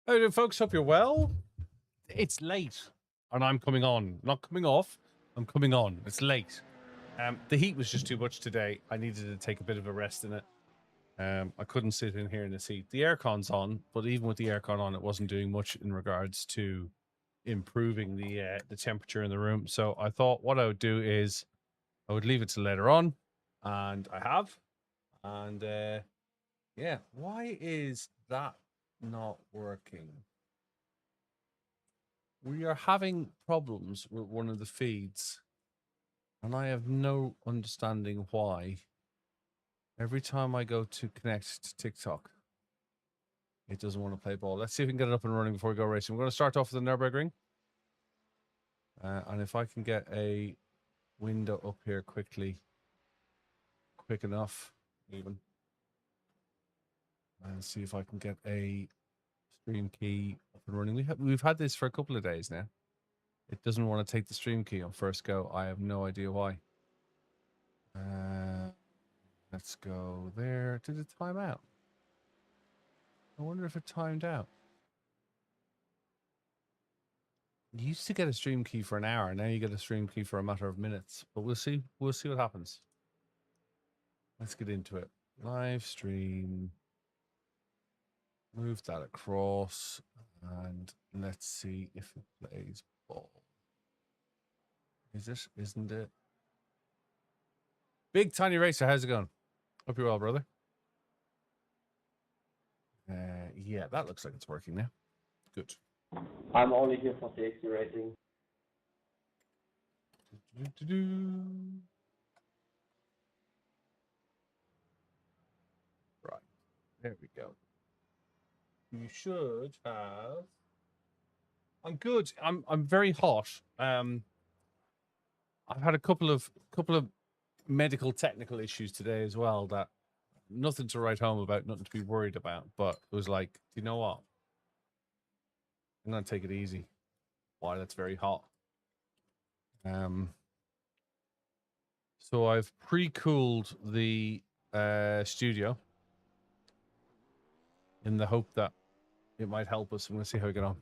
How you doing, folks? Hope you're well. It's late, and I'm coming on. Not coming off. I'm coming on. It's late. The heat was just too much today. I needed to take a bit of a rest in it. I couldn't sit in here in this heat. The aircon's on, but even with the aircon on, it wasn't doing much in regards to improving the temperature in the room. So I thought what I would do is I would leave it till later on, and I have. And yeah, why is that not working? We are having problems with one of the feeds, and I have no understanding why. Every time I go to connect to TikTok, it doesn't want to play ball. Let's see if we can get it up and running before we go racing. We're going to start off with the Nürburgring. And if I can get a window up here quickly, quick enough, even. And see if I can get a stream key up and running. We've had this for a couple of days now. It doesn't want to take the stream key on first go. I have no idea why. Let's go there. Did it time out? I wonder if it timed out. You used to get a stream key for an hour. Now you get a stream key for a matter of minutes. But we'll see. We'll see what happens. Let's get into it. Live stream. Move that across. And let's see if it plays ball. Is it? Isn't it? Big Tiny Racer, how's it going? Hope you're well, brother. Yeah, that looks like it's working now. Good. I'm only here for safety rating. Right, there we go. You should have. I'm good. I'm very hot. I've had a couple of medical technical issues today as well. That nothing to write home about, nothing to be worried about. But it was like, you know what? I'm gonna take it easy while it's very hot. So I've pre-cooled the studio in the hope that it might help us. I'm gonna see how we get on.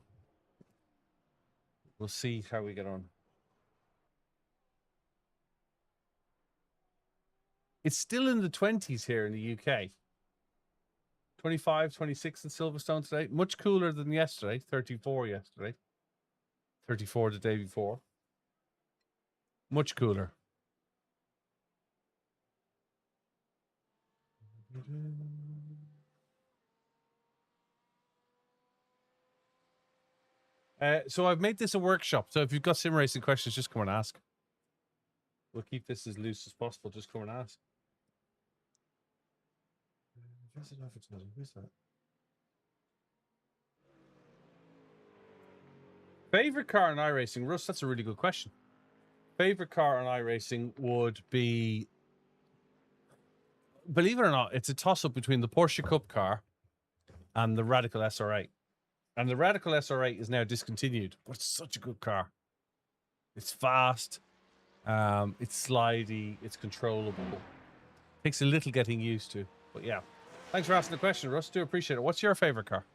We'll see how we get on. It's still in the 20s here in the UK. 25, 26 in Silverstone today. Much cooler than yesterday. 34 yesterday. 34 the day before. Much cooler. So I've made this a workshop. So if you've got sim racing questions, just come and ask. We'll keep this as loose as possible. Just come and ask. Who's that? Favorite car in iRacing? Russ, that's a really good question. Favorite car in iRacing would be, believe it or not, it's a toss-up between the Porsche Cup car and the Radical SR8. And the Radical SR8 is now discontinued, but it's such a good car. It's fast, it's slidey, it's controllable. Takes a little getting used to, but yeah. Thanks for asking the question, Russ. Do appreciate it. What's your favorite car?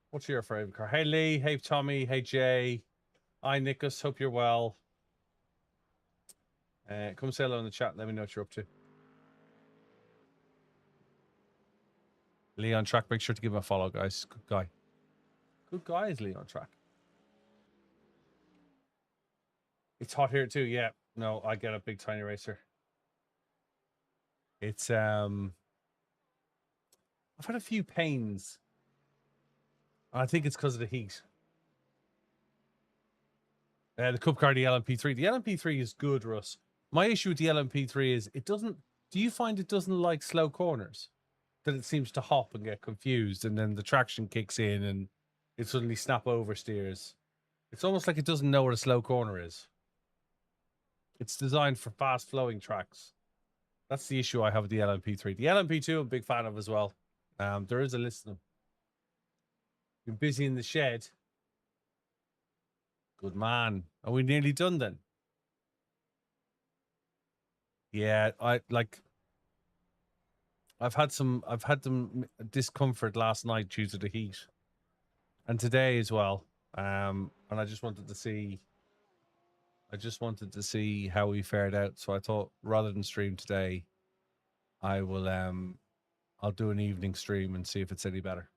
What's your favorite car? Hey, Lee. Hey, Tommy. Hey, Jay. Hi, Nicholas. Hope you're well. Come say hello in the chat. Let me know what you're up to. Lee on track. Make sure to give him a follow, guys. Good guy. Good guy is Lee on track. It's hot here too. Yeah. No, I get a big tiny racer. It's I've had a few pains. I think it's because of the heat. The Cup car, the LMP3. The LMP3 is good, Russ. My issue with the LMP3 is it doesn't. Do you find it doesn't like slow corners? That it seems to hop and get confused, and then the traction kicks in, and it suddenly snap oversteers. It's almost like it doesn't know what a slow corner is. It's designed for fast flowing tracks. That's the issue I have with the LMP3. The LMP2 I'm a big fan of as well. There is a list of them. Been busy in the shed. Good man. Are we nearly done then? Yeah, I like. I've had some discomfort last night due to the heat, and today as well. And I just wanted to see how we fared out. So I thought rather than stream today, I will I'll do an evening stream and see if it's any better.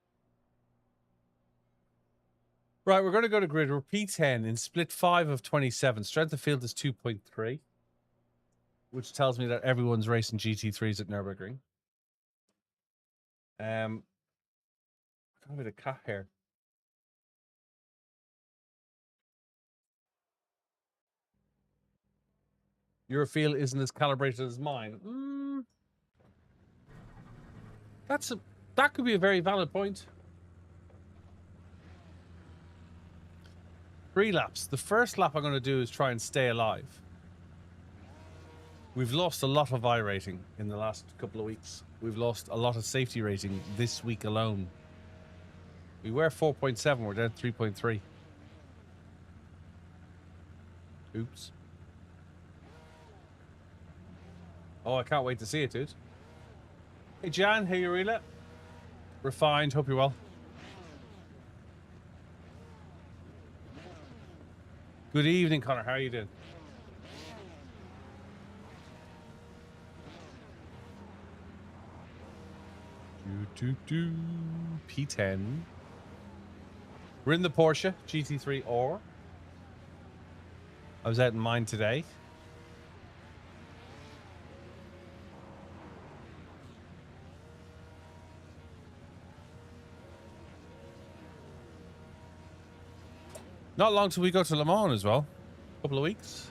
Right, we're going to go to grid. We're P10 in split 5 of 27. Strength of field is 2.3, which tells me that everyone's racing GT3s at Nürburgring. I got a bit of cat hair. Your feel isn't as calibrated as mine. That could be a very valid point. 3 laps. The first lap I'm going to do is try and stay alive. We've lost a lot of iRacing in the last couple of weeks. We've lost a lot of safety rating this week alone. We were 4.7, we're down 3.3. Oops. Oh, I can't wait to see it, dude. Hey, Jan, how you really? Refined, hope you're well. Good evening, Connor. How are you doing? P10. We're in the Porsche GT3 R. I was out in mine today. Not long till we go to Le Mans as well. A couple of weeks.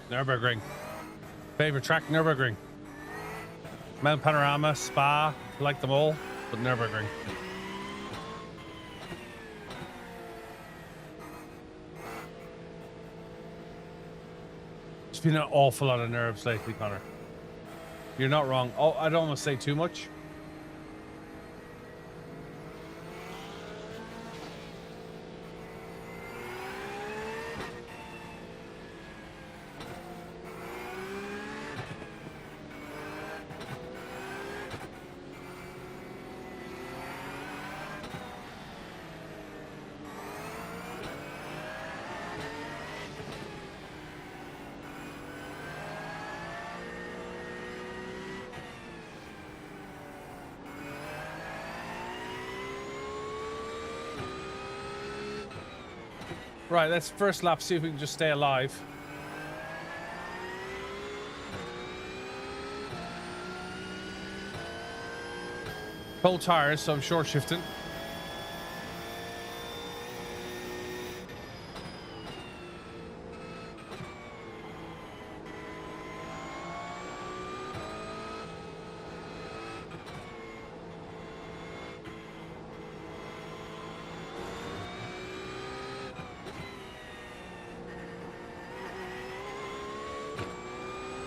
Nürburgring. Favorite track, Nürburgring. Mount Panorama, Spa, like them all, but Nürburgring. It's been an awful lot of nerves lately, Connor. You're not wrong. Oh, I'd almost say too much. Right, let's first lap see if we can just stay alive. Cold tires, so I'm short shifting.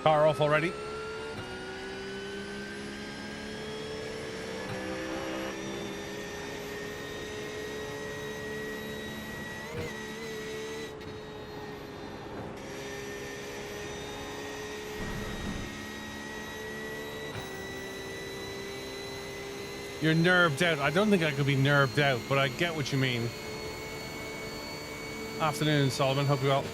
Car off already. You're nerved out. I don't think I could be nerved out, but I get what you mean. Afternoon, Solomon. Hope you're well.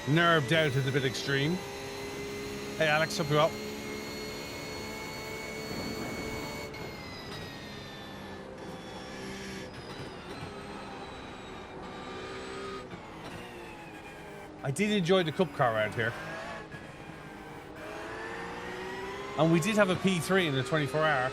Nerved out is a bit extreme. Hey, Alex. Hope you're well. I did enjoy the cup car around here. And we did have a P3 in the 24-hour.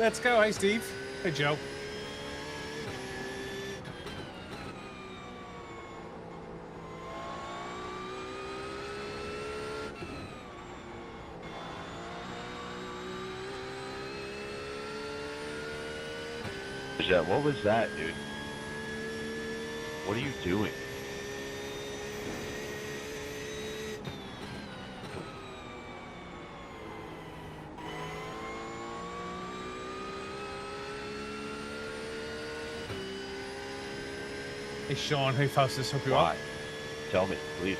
Let's go. Hey, Steve. Hey, Joe. What was that, dude? What are you doing? Hey, Sean. Hey, Faustus. Hope you're well. Why? Tell me, please.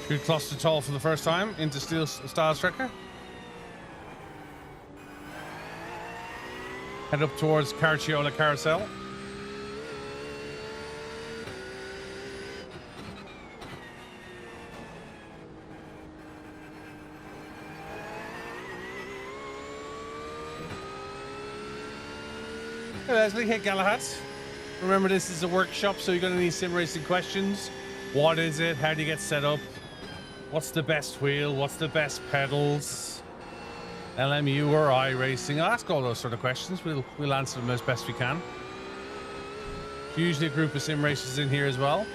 Good cluster tall for the first time into Steel Style Striker. Head up towards Carciola Carousel. Hey Leslie, hey Galahad. Remember, this is a workshop, so you're going to need sim racing questions. What is it? How do you get set up? What's the best wheel? What's the best pedals? LMU or iRacing? I'll ask all those sort of questions. We'll answer them as best we can. Usually a group of sim racers in here as well.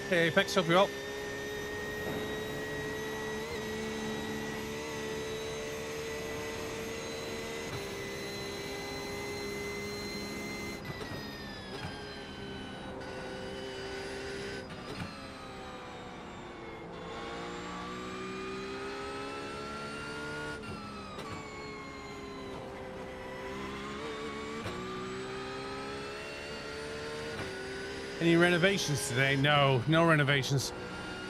Hey Apex, hope you're well. Any renovations today? No renovations.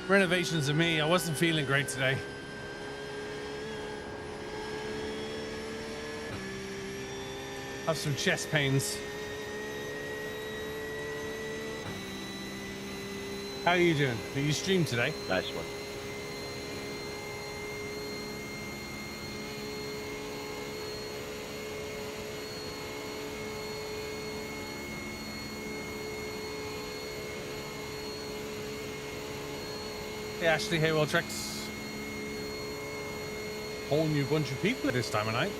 Renovations of me. I wasn't feeling great today. Have some chest pains. How are you doing? Are you streamed today? Nice one. Hey Ashley, hey Will Tricks. Whole new bunch of people this time of night.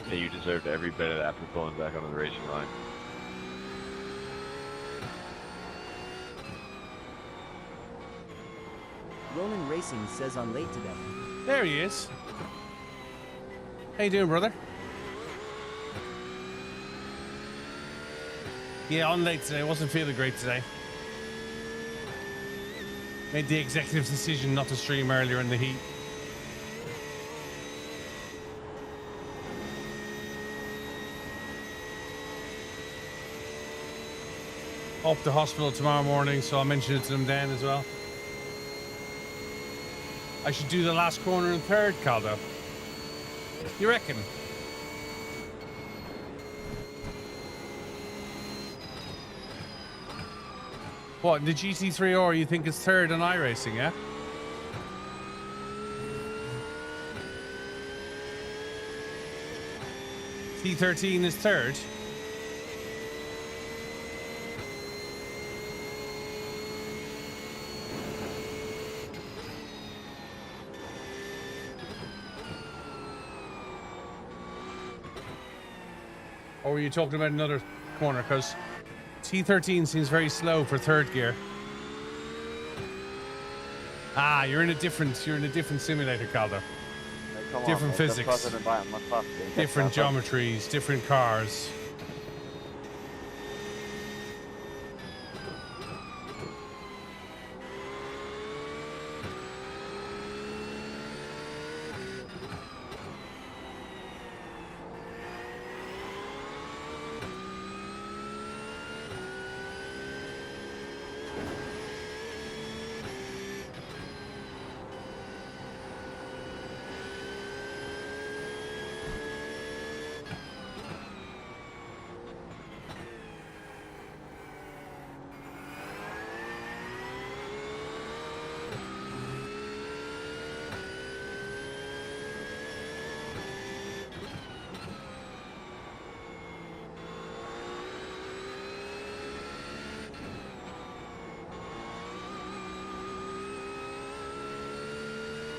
Yeah, you deserved every bit of that for pulling back onto the racing line. Roland Racing says on late today. There he is. How you doing, brother? Yeah, on late today. Wasn't feeling great today. Made the executive decision not to stream earlier in the heat. up to hospital tomorrow morning, so I'll mention it to them then as well. I should do the last corner in third, Caldo. You reckon? What, in the GT3R you think it's third in iRacing, yeah? T13 is third. Or were you talking about another corner? Because T13 seems very slow for third gear. Ah, you're in a different simulator, Calder. Different physics, different geometries, different cars.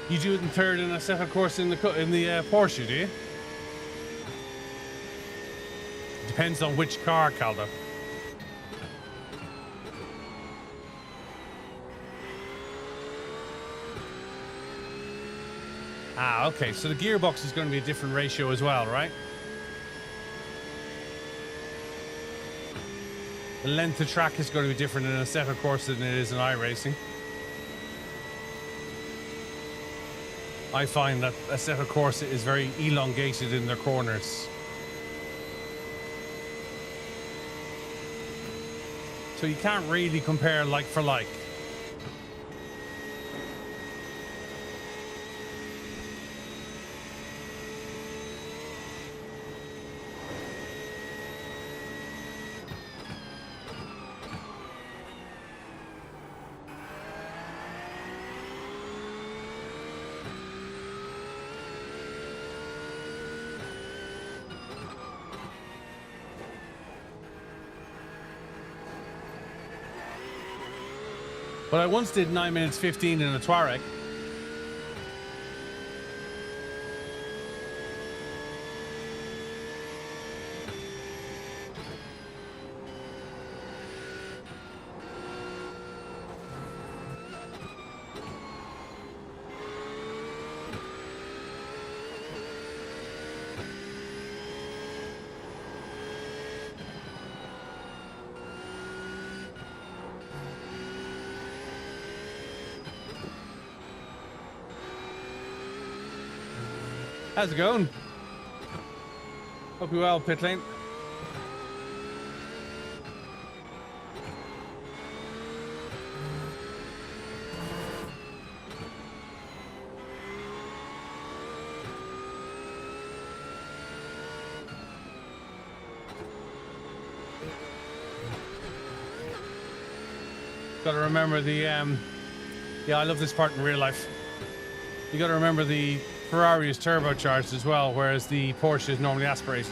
You do it in third in a set of course in the Porsche, do you? Depends on which car, Calder. Ah, okay. So the gearbox is going to be a different ratio as well, right? The length of track is going to be different in a set of course than it is in iRacing. I find that a set of course is very elongated in their corners. So you can't really compare like for like. But I once did 9 minutes 15 in a Touareg. How's it going? Hope you're well, pit lane. Gotta remember the yeah, I love this part in real life. You gotta remember the Ferrari is turbocharged as well, whereas the Porsche is normally aspirated.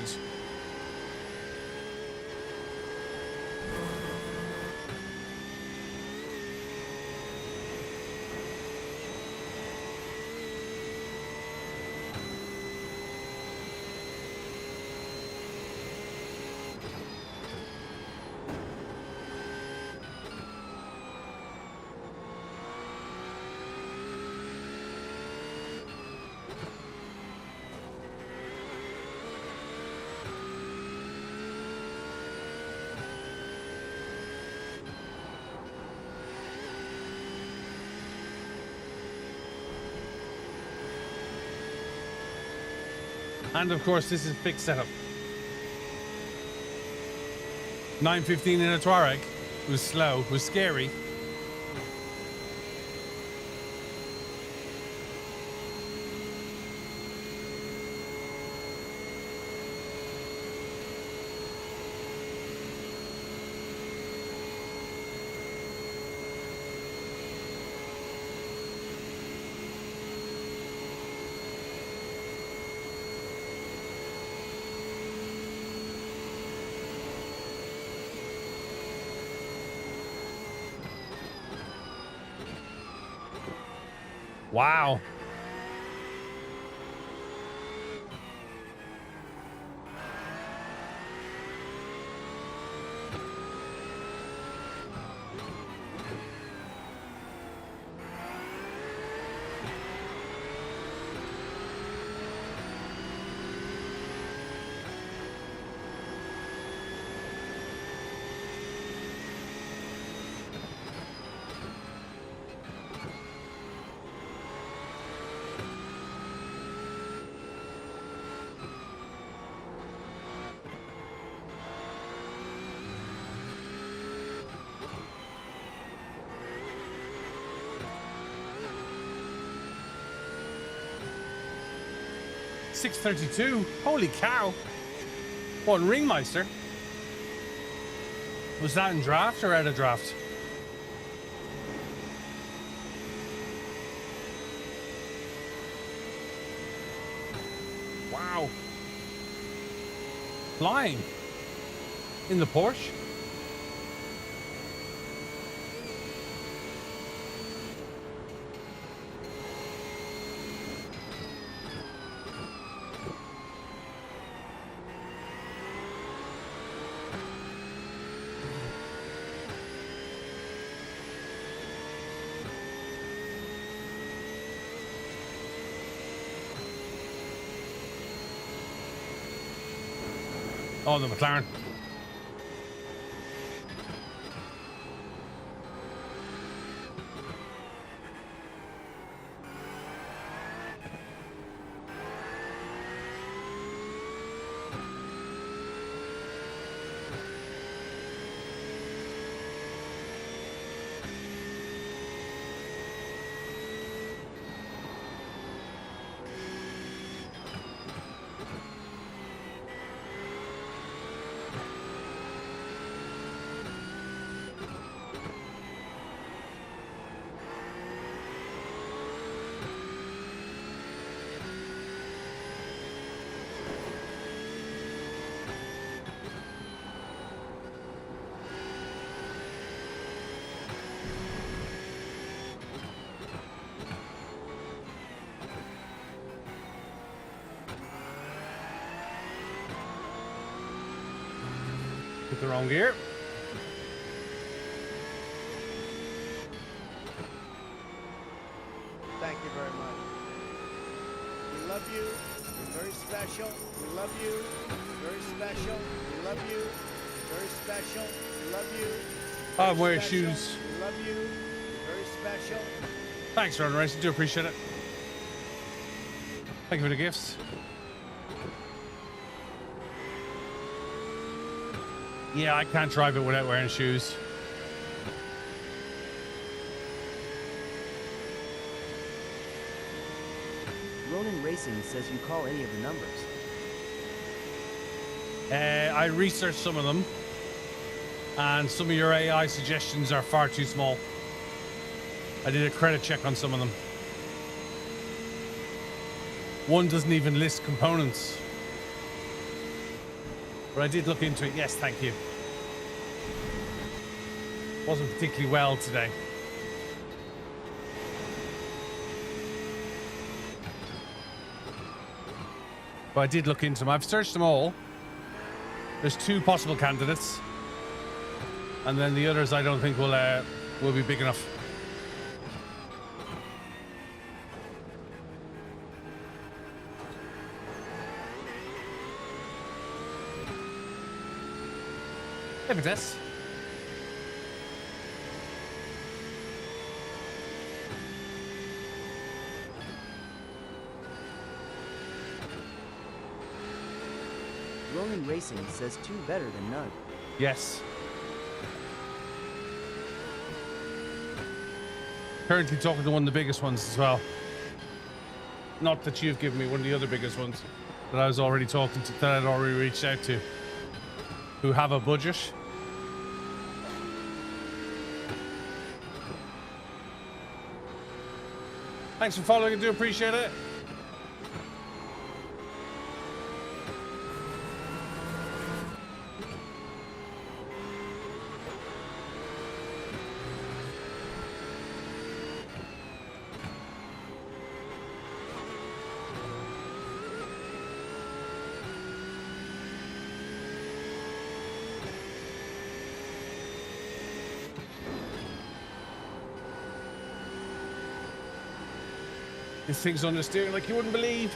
And of course, this is big setup. 9:15 in a Touareg. It was slow. It was scary. Wow. $632. Holy cow. What, Ringmeister? Was that in draft or out of draft? Wow. Flying. In the Porsche? Oh, the McLaren. Hit the wrong gear. Thank you very much. We love you. You're very special. We love you. You're very special. We love you. You're very special. We love you. You're I'm wearing special. shoes. We love you. You're very special. Thanks, Ron Racing. Do appreciate it. Thank you for the gifts. Yeah, I can't drive it without wearing shoes. Ronin Racing says you call any of the numbers. I researched some of them, and some of your AI suggestions are far too small. I did a credit check on some of them. One doesn't even list components. But I did look into it. Yes, thank you. Wasn't particularly well today. But I did look into them. I've searched them all. There's 2 possible candidates. And then the others I don't think will be big enough. Hey, Vitesse. Ronin Racing says 2 better than none. Yes. Currently talking to one of the biggest ones as well. Not that you've given me one of the other biggest ones that I was already talking to, that I'd already reached out to, who have a budget. Thanks for following. I do appreciate it. This thing's on the steering like you wouldn't believe.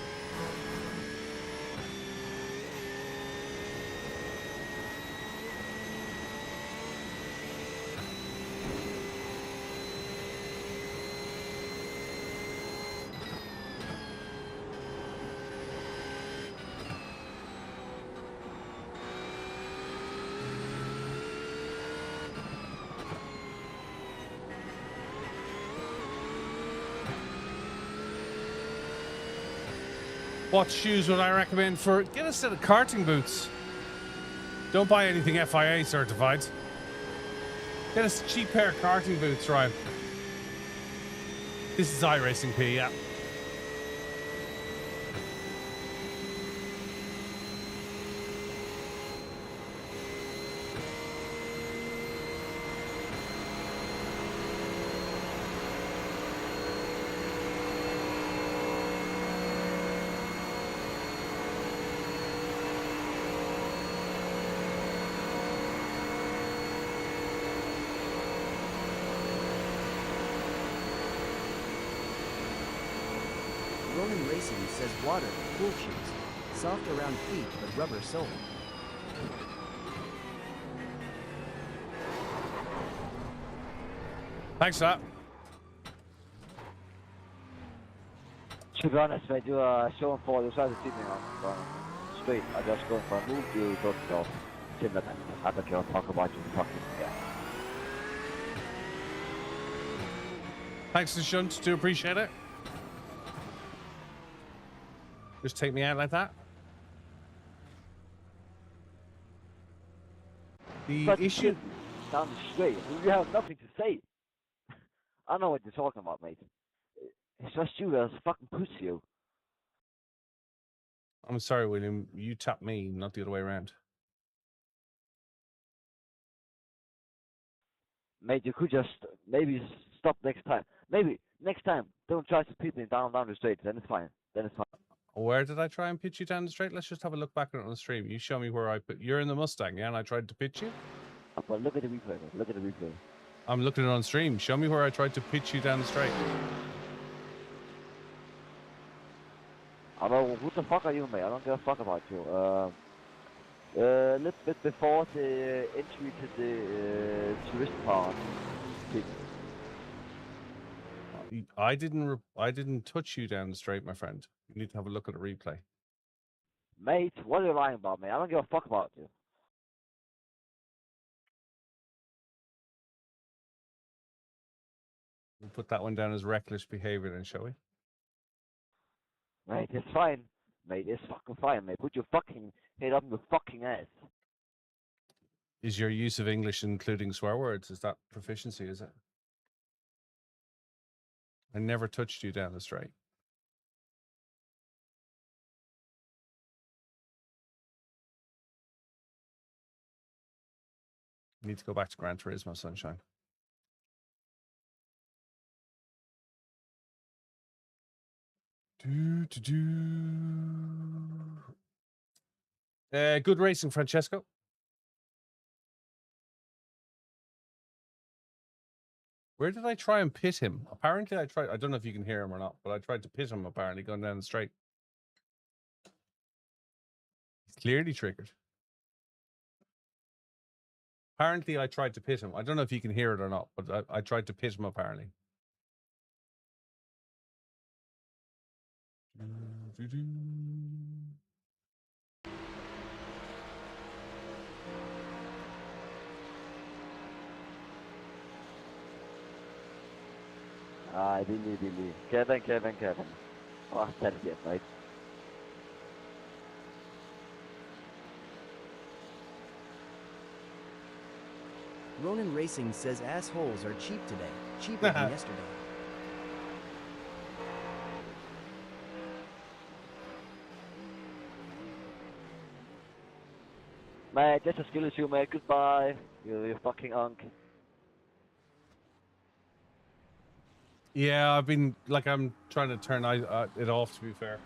What shoes would I recommend for? Get a set of karting boots. Don't buy anything FIA certified. Get a cheap pair of karting boots, Ryan. This is iRacing P, yeah. Ronin Racing says water, cool shoes. Soft around feet, but rubber sole. Thanks for that. To be honest, mate, you are showing for the side of the evening on street. I just go for a move, you don't go. Similar, I don't care, talk about you, fucking, yeah. Thanks to Shunt. Do appreciate it. Just take me out like that. The But issue. down the street, you have nothing to say. I know what you're talking about, mate. It's just you that fucking puts you. I'm sorry, William. You tapped me, not the other way around. Mate, you could just maybe stop next time. Maybe next time, don't try to pit me down the street. Then it's fine. Then it's fine. Where did I try and pitch you down the straight? Let's just have a look back at it on the stream. You show me where I put. You're in the Mustang, yeah, and I tried to pitch you. But look at the replay, mate. Look at the replay. I'm looking at it on stream. Show me where I tried to pitch you down the straight. I don't know, who the fuck are you, mate? I don't give a fuck about you. A little bit before the entry to the tourist part. I didn't touch you down the straight, my friend. You need to have a look at a replay. Mate, what are you lying about, mate? I don't give a fuck about you. We'll put that one down as reckless behavior then, shall we? Mate, it's fine. Mate, it's fucking fine, mate. Put your fucking head up in your fucking ass. Is your use of English including swear words? Is that proficiency, is it? I never touched you down the straight. You need to go back to Gran Turismo, sunshine. Good racing, Francesco. Where did I try and pit him? Apparently I tried. I don't know if you can hear him or not, but I tried to pit him apparently going down the straight. He's clearly triggered. Apparently I tried to pit him. I don't know if you can hear it or not, but I tried to pit him apparently. Aye, Billy. Kevin. Oh, that's it, right? Ronin Racing says assholes are cheap today, cheaper than yesterday. Mate, just a skill issue, mate. Goodbye. You fucking unk. Yeah, I've been like I'm trying to turn it off. To be fair.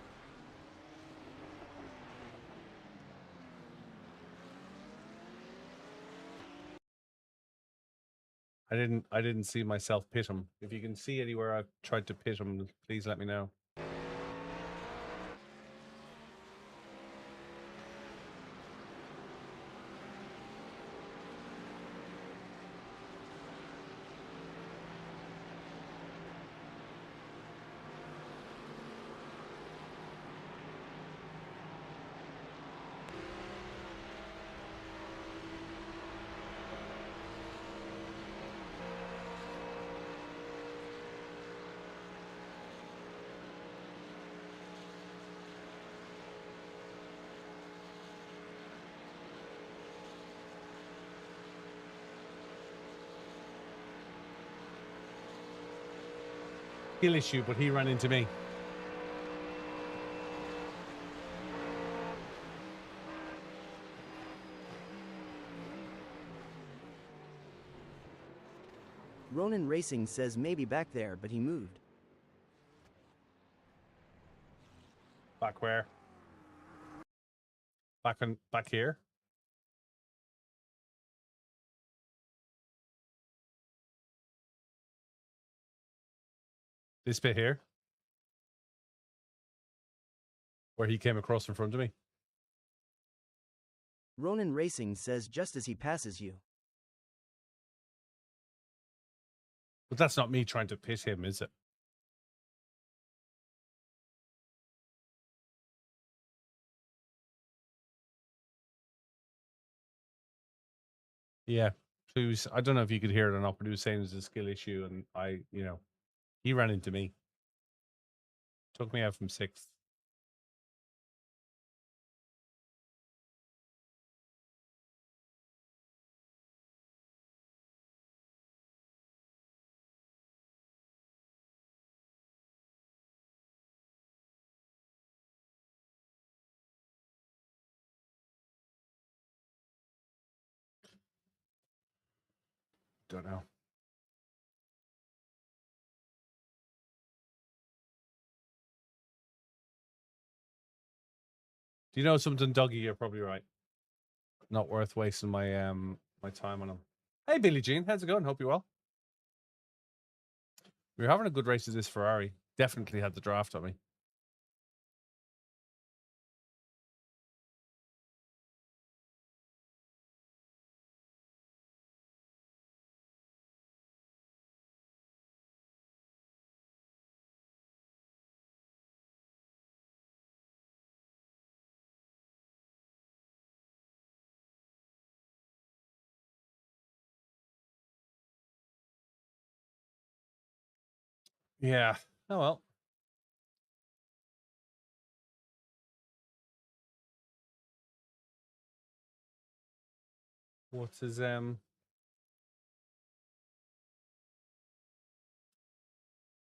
I didn't see myself pit him. If you can see anywhere I've tried to pit him, please let me know. Skill issue, but he ran into me. Ronin Racing says maybe back there, but he moved. Back where? Back here. This bit here, where he came across in front of me. Ronin Racing says just as he passes you. But that's not me trying to pit him, is it? Yeah. So he was, I don't know if you could hear it or not, but he was saying it was a skill issue, and he ran into me. Took me out from sixth. Don't know. Do you know something, Dougie? You're probably right. Not worth wasting my time on him. Hey, Billie Jean, how's it going? Hope you're well. We were having a good race of this Ferrari. Definitely had the draft on me. Yeah. Oh well. What's his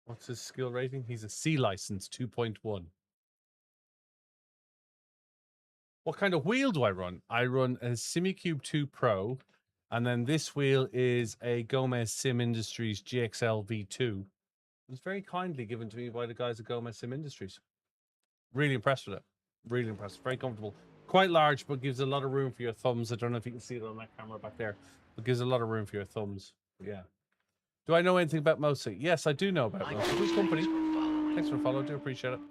What's his skill rating? He's a C license 2.1. What kind of wheel do I run? I run a SimiCube 2 Pro, and then this wheel is a Gomez Sim Industries GXL V2. It was very kindly given to me by the guys at Gomez Sim Industries. Really impressed with it. Really impressed. Very comfortable. Quite large, but gives a lot of room for your thumbs. I don't know if you can see it on that camera back there, but gives a lot of room for your thumbs. Yeah. Do I know anything about Mosi? Yes, I do know about Mosi. Good company. Thanks for following. Do appreciate it.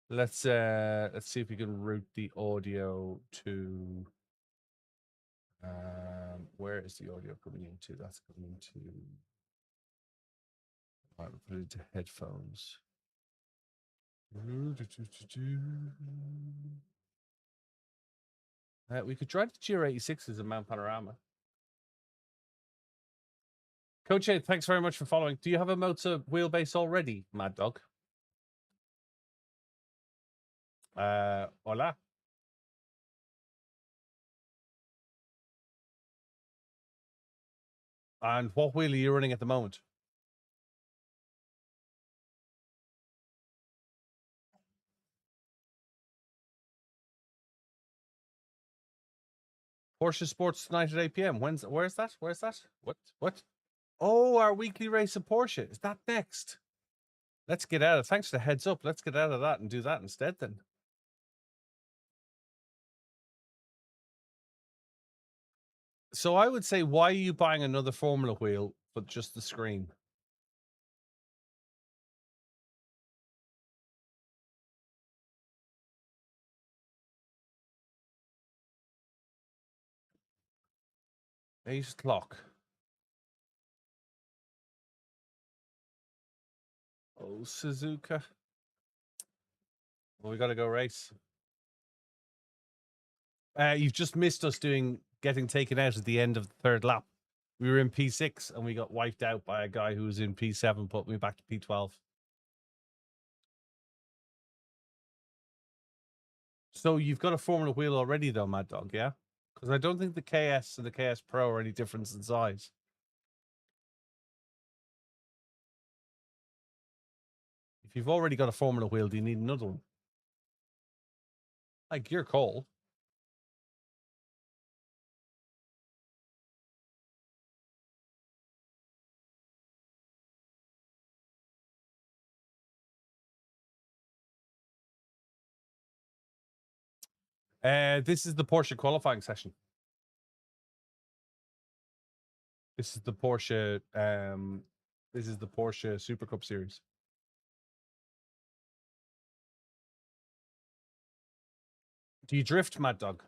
Let's see if we can route the audio to where is the audio coming into? That's coming into I'll put it into headphones. We could try the GR86 as a mount panorama. Coach A, thanks very much for following. Do you have a Moza wheelbase already, Mad Dog? Hola. And what wheel are you running at the moment? Porsche Sports tonight at 8 p.m. Where's that? Where's that? What? Oh, our weekly race of Porsche. Is that next? Let's get out of it. Thanks for the heads up. Let's get out of that and do that instead then. So I would say, why are you buying another Formula wheel, but just the screen? Ace clock. Oh, Suzuka. Well, we got to go race. You've just missed us getting taken out at the end of the third lap. We were in P6 and we got wiped out by a guy who was in P7, put me back to P12. So you've got a Formula wheel already, though, Mad Dog, yeah? Because I don't think the KS and the KS Pro are any difference in size. If you've already got a Formula wheel, do you need another one? Like your call. This is the Porsche qualifying session. This is the Porsche. This is the Porsche Super Cup Series. Do you drift, Mad Dog?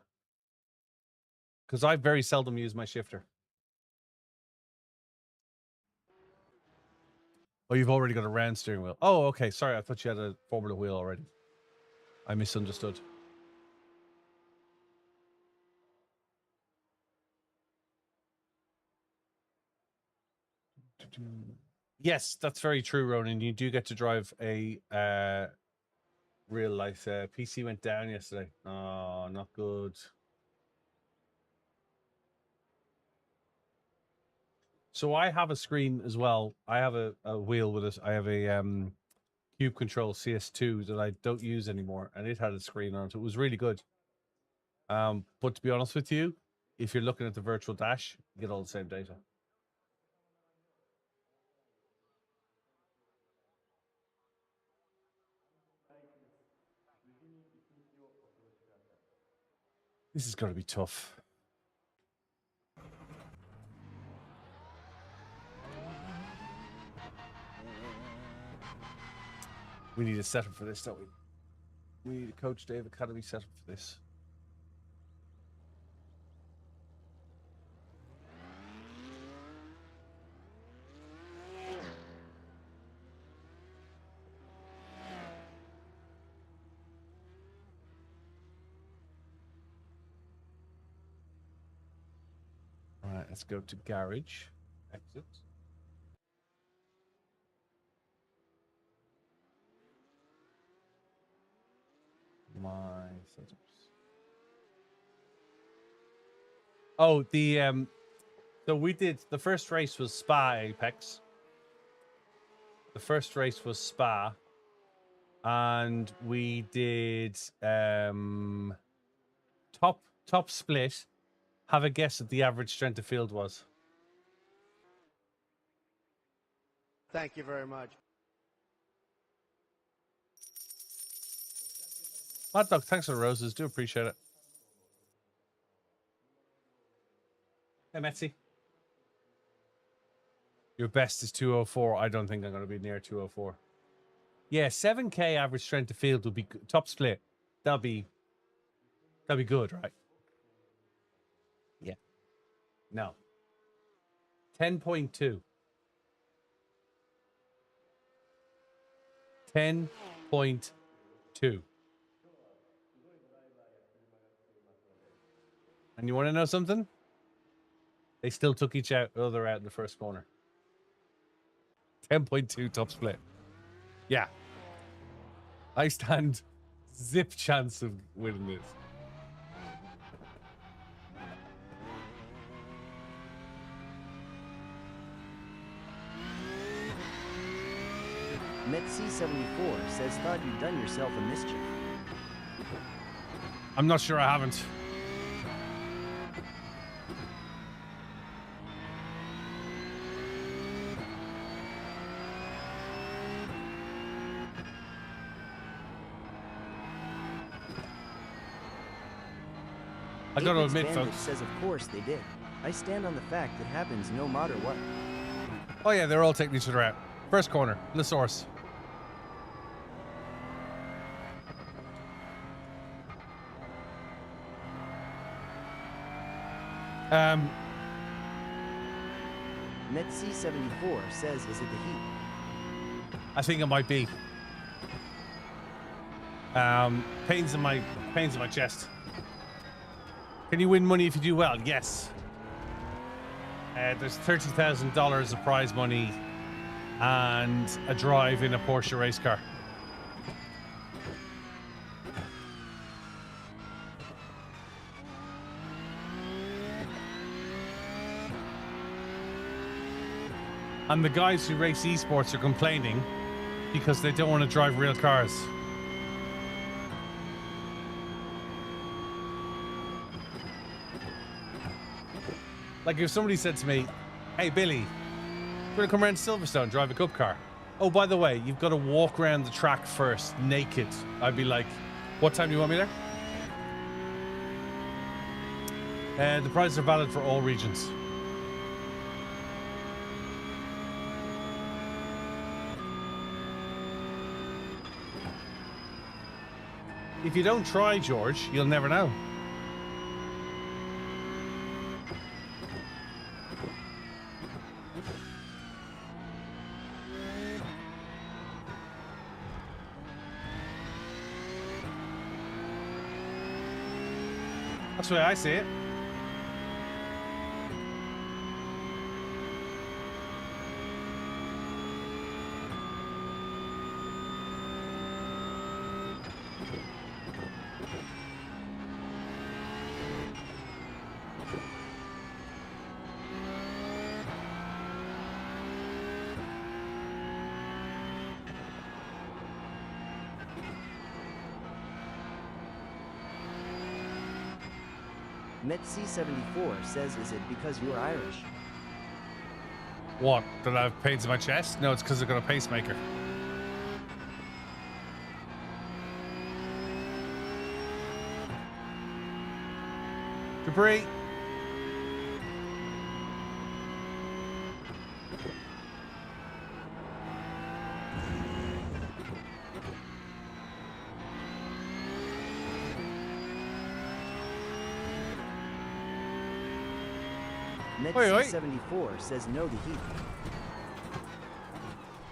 Because I very seldom use my shifter. Oh, you've already got a round steering wheel. Oh, okay. Sorry, I thought you had a Formula wheel already. I misunderstood. Yes, that's very true, Ronan. You do get to drive a real life. PC went down yesterday. Oh, not good. So I have a screen as well. I have a wheel with it. I have a Cube Control CS2 that I don't use anymore, and it had a screen on it. It was really good. But to be honest with you, if you're looking at the virtual dash, you get all the same data. This is going to be tough. We need a setup for this, don't we? We need a Coach Dave Academy setup for this. All right, let's go to garage. Exit. My setups. Oh, so we did the first race was Spa Apex. The first race was Spa. And we did top split. Have a guess at the average strength of field was. Thank you very much. Mad Dog, thanks for the roses. Do appreciate it. Hey, Metzi. Your best is 204. I don't think I'm going to be near 204. Yeah, 7K average strength of field would be top split. That'll be good, right? Yeah. No. 10.2. 10.2. And you want to know something? They still took each other out in the first corner. 10.2 top split. Yeah. I stand zip chance of winning this. Metc74 says thought you'd done yourself a mischief. I'm not sure I haven't. I gotta Apex admit, Bandit folks. says of course they did. I stand on the fact it happens no matter what. Oh yeah, they're all taking each other out. First corner, the source. Metc74 says is it the heat? I think it might be. Pains in my chest. Can you win money if you do well? Yes. There's $30,000 of prize money and a drive in a Porsche race car. And the guys who race esports are complaining because they don't want to drive real cars. Like if somebody said to me, hey Billy, you want to come around to Silverstone, drive a cup car? Oh, by the way, you've got to walk around the track first, naked. I'd be like, what time do you want me there? The prizes are valid for all regions. If you don't try, George, you'll never know. That's the way I see it. Metc74 says is it because you're Irish? What? That I have pains in my chest? No, it's because I've got a pacemaker. Debris. Metc74 says no to heat.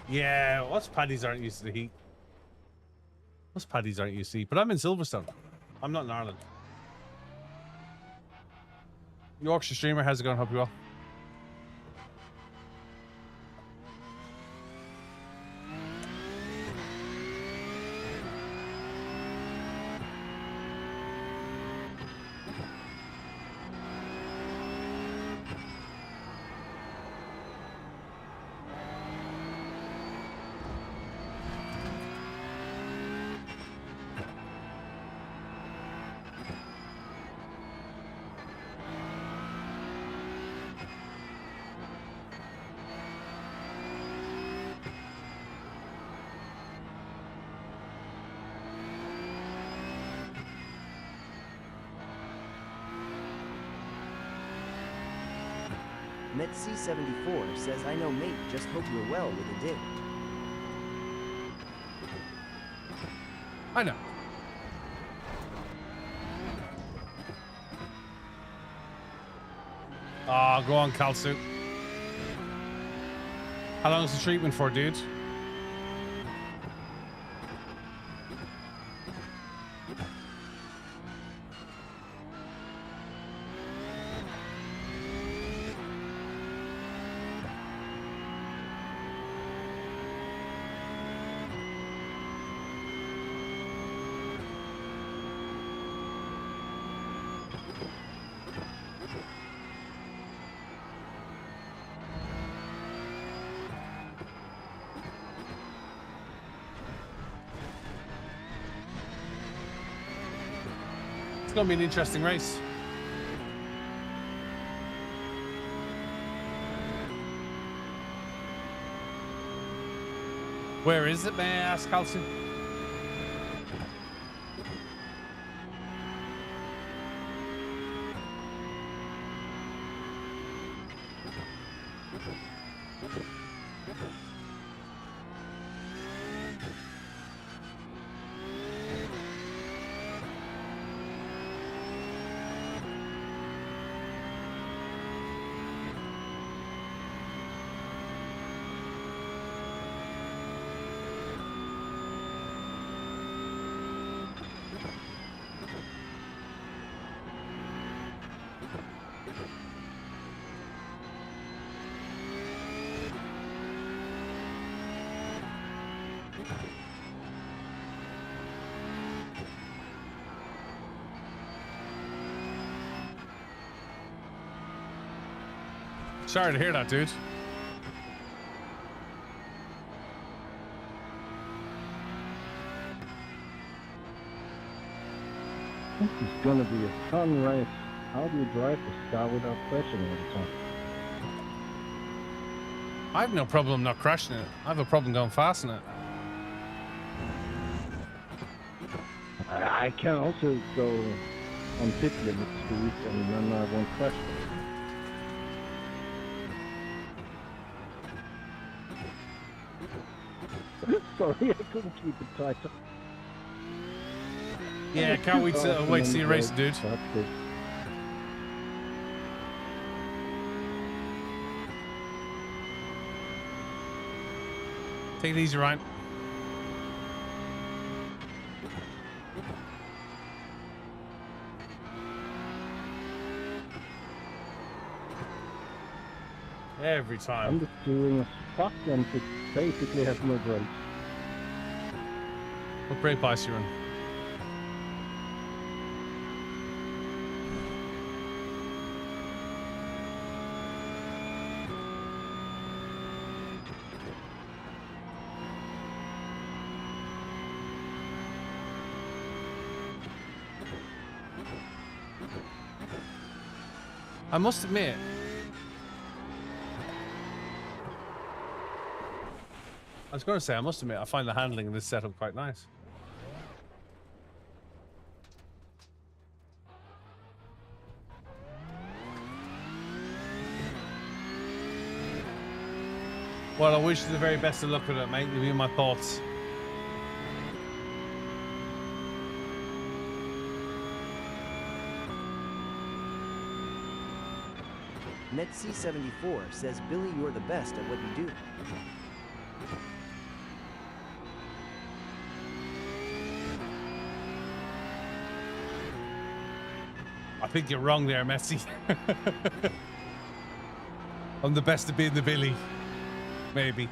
Yeah, us paddies aren't used to the heat. Us paddies aren't used to heat, but I'm in Silverstone. I'm not in Ireland. Yorkshire streamer, how's it going? Hope you well. Metc74 says I know mate, just hope you're well with a dig. I know. Ah, go on, Kalsu. How long is the treatment for, dude? going to be an interesting race. Where is it, may I ask, Halsey? Sorry to hear that, dude. This is gonna be a fun race. How do you drive this car without crashing all the time? I have no problem not crashing it. I have a problem going fast in it. I can also go on pit limit speed and then I won't crash. Sorry, I couldn't keep it tighter. Yeah, can't wait to see you race, dude. That's good. Take it easy, Ryan. Every time. I'm just doing a fuck and it basically has no brakes. What brake bias you run? I must admit, I was going to say, I must admit, I find the handling in this setup quite nice. Well, I wish you the very best of luck with it, mate. Give me my thoughts. NetC74 says, Billy, you're the best at what you do. I think you're wrong there, Messi. I'm the best at being the Billy. Maybe.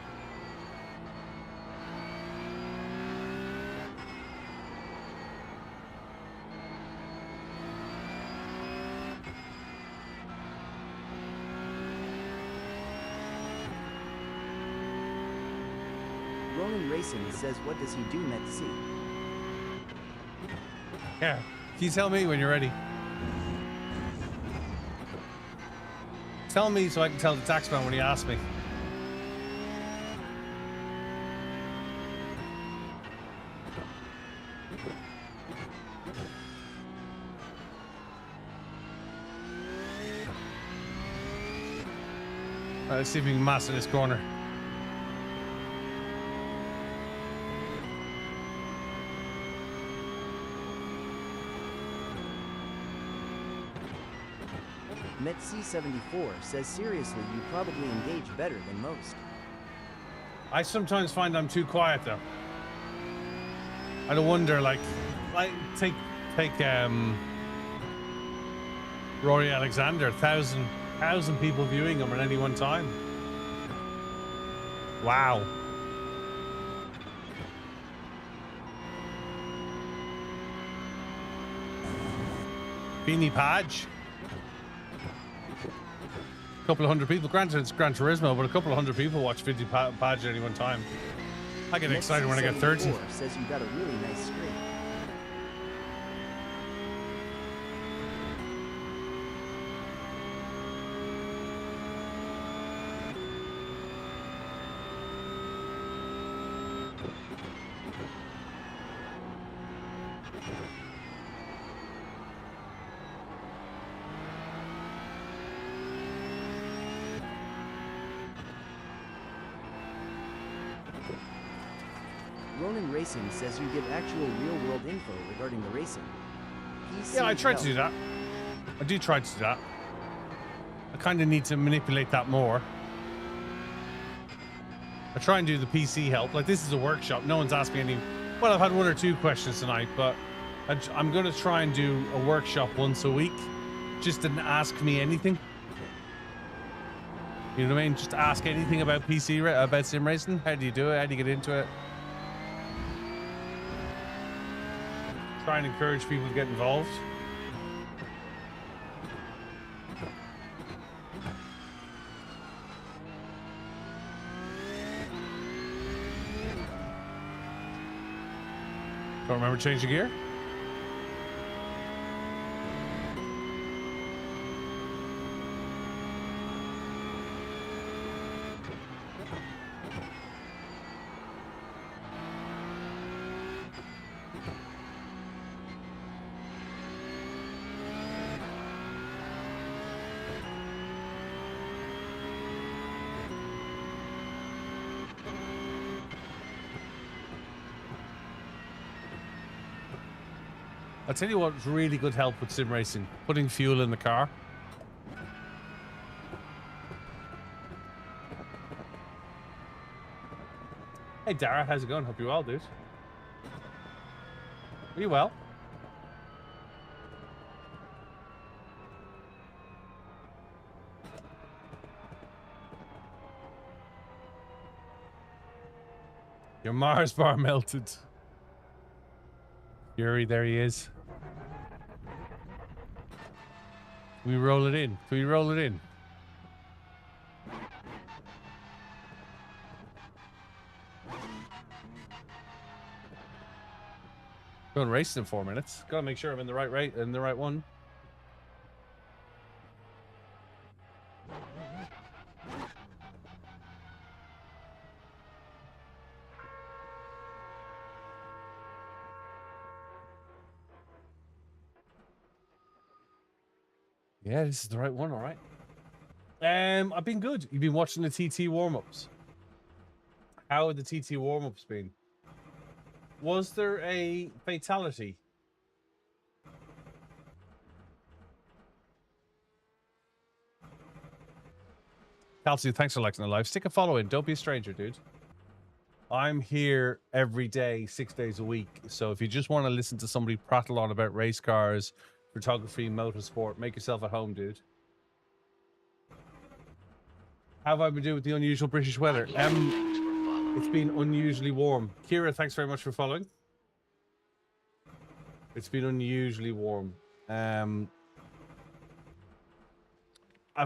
Ronan Racing says, what does he do, NetC? Yeah. Can you tell me when you're ready? Tell me so I can tell the taxman when he asks me. Let's see if we can master this corner. NetC74 says, seriously, you probably engage better than most. I sometimes find I'm too quiet though. I don't wonder, like take Rory Alexander, 1,000 people viewing him at any one time. Wow. Beanie Padge. A couple of hundred people. Granted, it's Gran Turismo, but a couple of hundred people watch 50 Padge at any one time. I get excited when I get 30. Says you got a really nice screen. Ronin Racing says you give actual real-world info regarding the racing. Yeah, I PC tried to do help. that. I do try to do that. I kind of need to manipulate that more. I try and do the PC help. Like, this is a workshop. No one's asked me any... Well, I've had 1 or 2 questions tonight, but I'm going to try and do a workshop once a week. Just to ask me anything. You know what I mean? Just ask anything about about sim racing. How do you do it? How do you get into it? Try and encourage people to get involved. Don't remember changing gear? I'll tell you what's really good help with sim racing. Putting fuel in the car. Hey Dara, how's it going? Hope you're well, dude. Are you well? Your Mars bar melted. Yuri, there he is. Can we roll it in? Can we roll it in? Going racing in 4 minutes. Gotta make sure I'm in the right rate and the right one. Yeah, this is the right one, all right. I've been good. You've been watching the TT warm-ups. How have the TT warm-ups been? Was there a fatality? Kelsey, thanks for liking the live. Stick a follow in. Don't be a stranger, dude. I'm here every day, 6 days a week. So if you just want to listen to somebody prattle on about race cars, photography, motorsport, make yourself at home, dude. How have I been doing with the unusual British weather? It's been unusually warm. Kira, thanks very much for following. It's been unusually warm. I've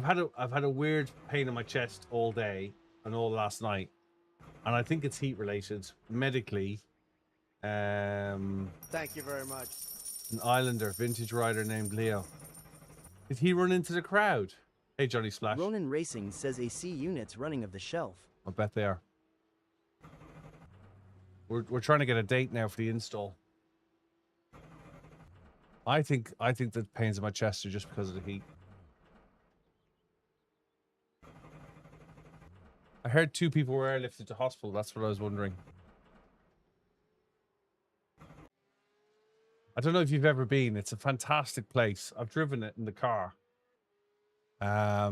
had a weird pain in my chest all day and all last night, and I think it's heat related. Medically, Thank you very much. an Islander vintage rider named Leo. Did he run into the crowd? Hey, Johnny Splash. Ronin Racing says AC units running of the shelf. I bet they are. We're trying to get a date now for the install. I think the pains in my chest are just because of the heat. I heard 2 people were airlifted to hospital. That's what I was wondering. I don't know if you've ever been. It's a fantastic place. I've driven it in the car. A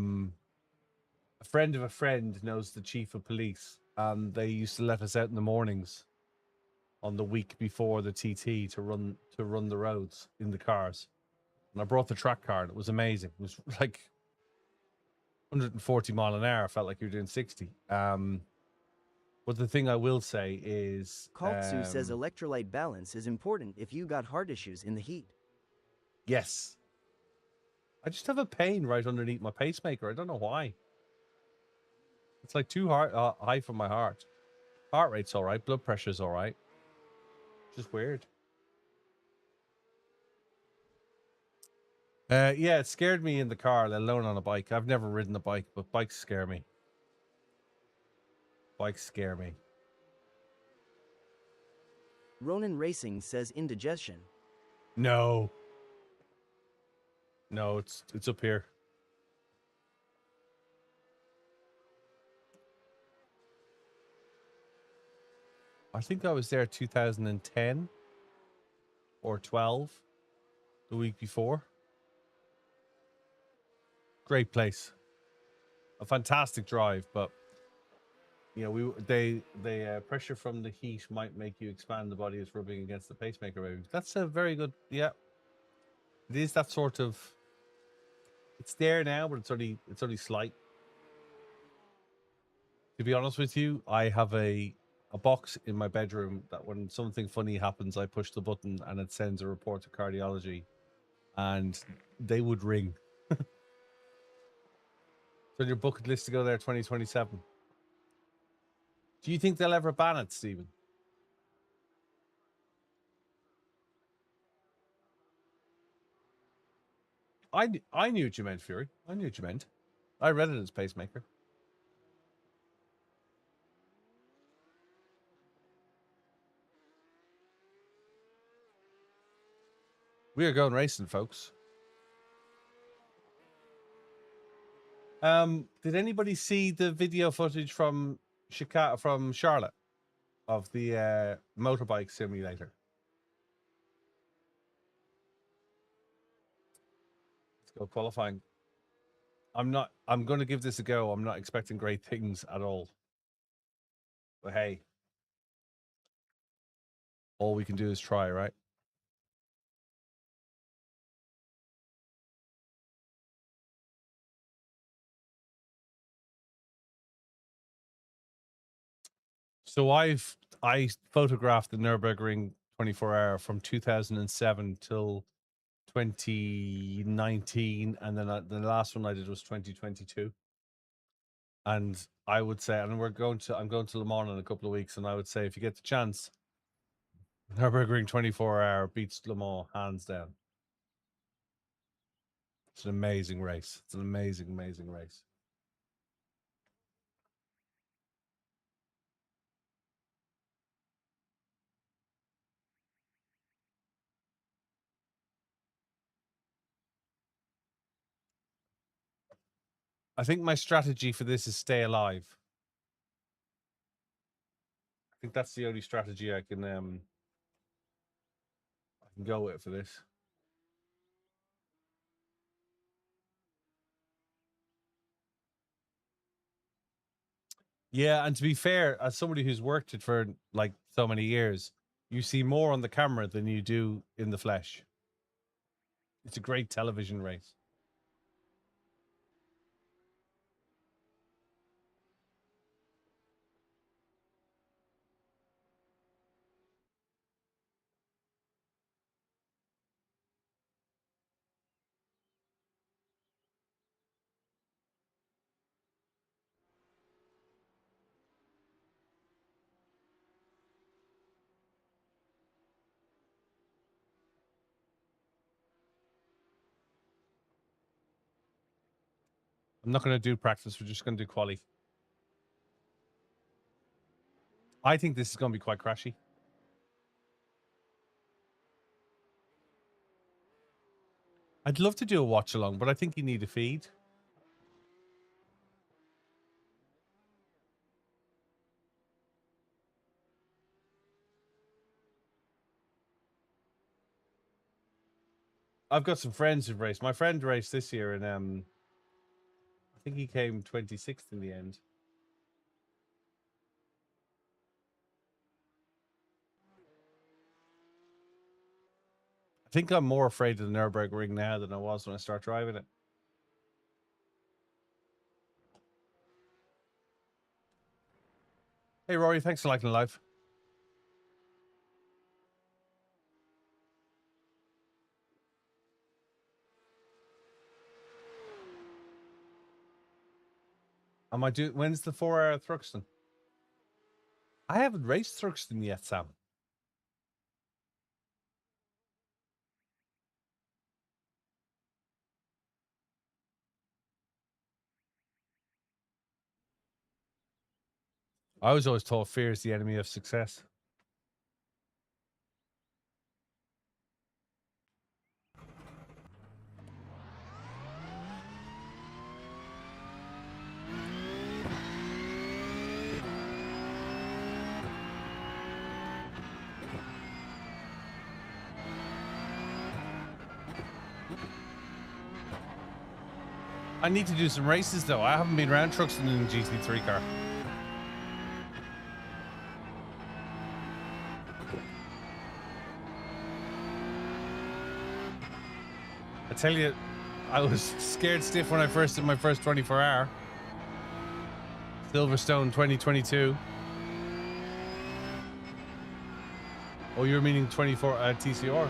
friend of a friend knows the chief of police, and they used to let us out in the mornings on the week before the TT to run the roads in the cars. And I brought the track car, and it was amazing. It was like 140 mile an hour. Felt like you were doing 60. But the thing I will say is... Kaltsu says electrolyte balance is important if you got heart issues in the heat. Yes. I just have a pain right underneath my pacemaker. I don't know why. It's like too high for my heart. Heart rate's all right. Blood pressure's all right. Just weird. Yeah, it scared me in the car, let alone on a bike. I've never ridden a bike, but bikes scare me. Bikes scare me. Ronin Racing says indigestion. No. No, it's up here. I think I was there 2010 or 12, the week before. Great place. A fantastic drive, but you know, they pressure from the heat might make you expand the body as rubbing against the pacemaker. Maybe that's a very good. Yeah, it is that sort of. It's there now, but it's only slight. To be honest with you, I have a box in my bedroom that when something funny happens, I push the button and it sends a report to cardiology, and they would ring. So your bucket list to go there 2027. Do you think they'll ever ban it, Stephen? I knew what you meant, Fury. I knew what you meant. I read it as pacemaker. We are going racing, folks. Did anybody see the video footage from Charlotte of the motorbike simulator? Let's go qualifying. I'm going to give this a go. I'm not expecting great things at all. But hey, all we can do is try, right? So I photographed the Nürburgring 24-hour from 2007 till 2019, and then the last one I did was 2022. And I would say, and I'm going to Le Mans in a couple of weeks, and I would say if you get the chance, Nürburgring 24-hour beats Le Mans hands down. It's an amazing race. It's an amazing, amazing race. I think my strategy for this is stay alive. I think that's the only strategy I can go with for this. Yeah, and to be fair, as somebody who's worked it for like so many years, you see more on the camera than you do in the flesh. It's a great television race. I'm not going to do practice. We're just going to do quali. I think this is going to be quite crashy. I'd love to do a watch along, but I think you need a feed. I've got some friends who've raced. My friend raced this year, and I think he came 26th in the end. I think I'm more afraid of the Nürburgring now than I was when I started driving it. Hey, Rory, thanks for liking the live. When's the 4-hour Thruxton? I haven't raced Thruxton yet, Sam. I was always told fear is the enemy of success. I need to do some races though. I haven't been around trucks in a GT3 car. I tell you, I was scared stiff when I first did my first 24-hour. Silverstone 2022. Oh, you're meaning 24 TCR?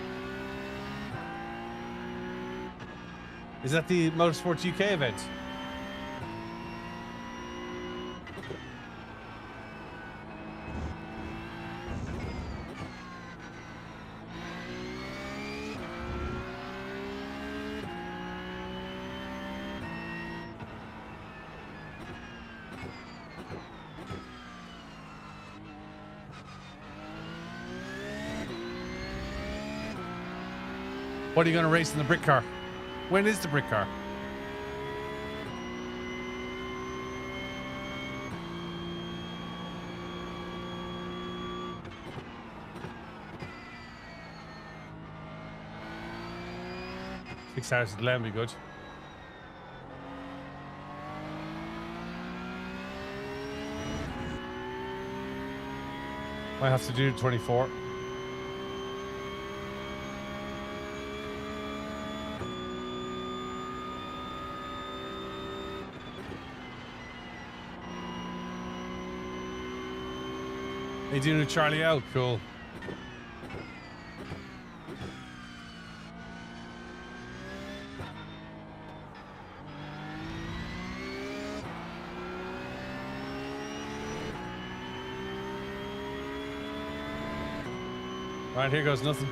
Is that the Motorsports UK event? What are you going to race in the brick car? When is the brick car? Six hours at the land would be good. Might have to do 24. Are you doing a Charlie out? Cool. Right, here goes nothing.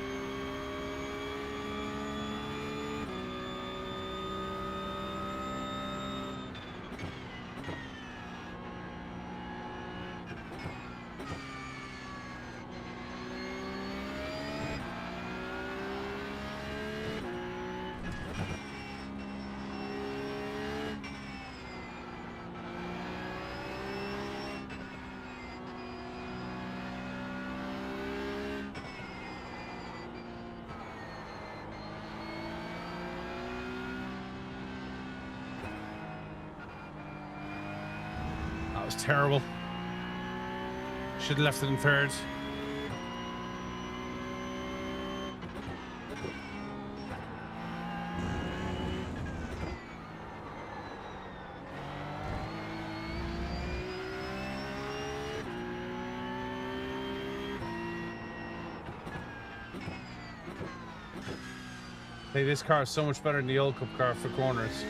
That was terrible. Should have left it in third. Hey, this car is so much better than the old Cup car for corners.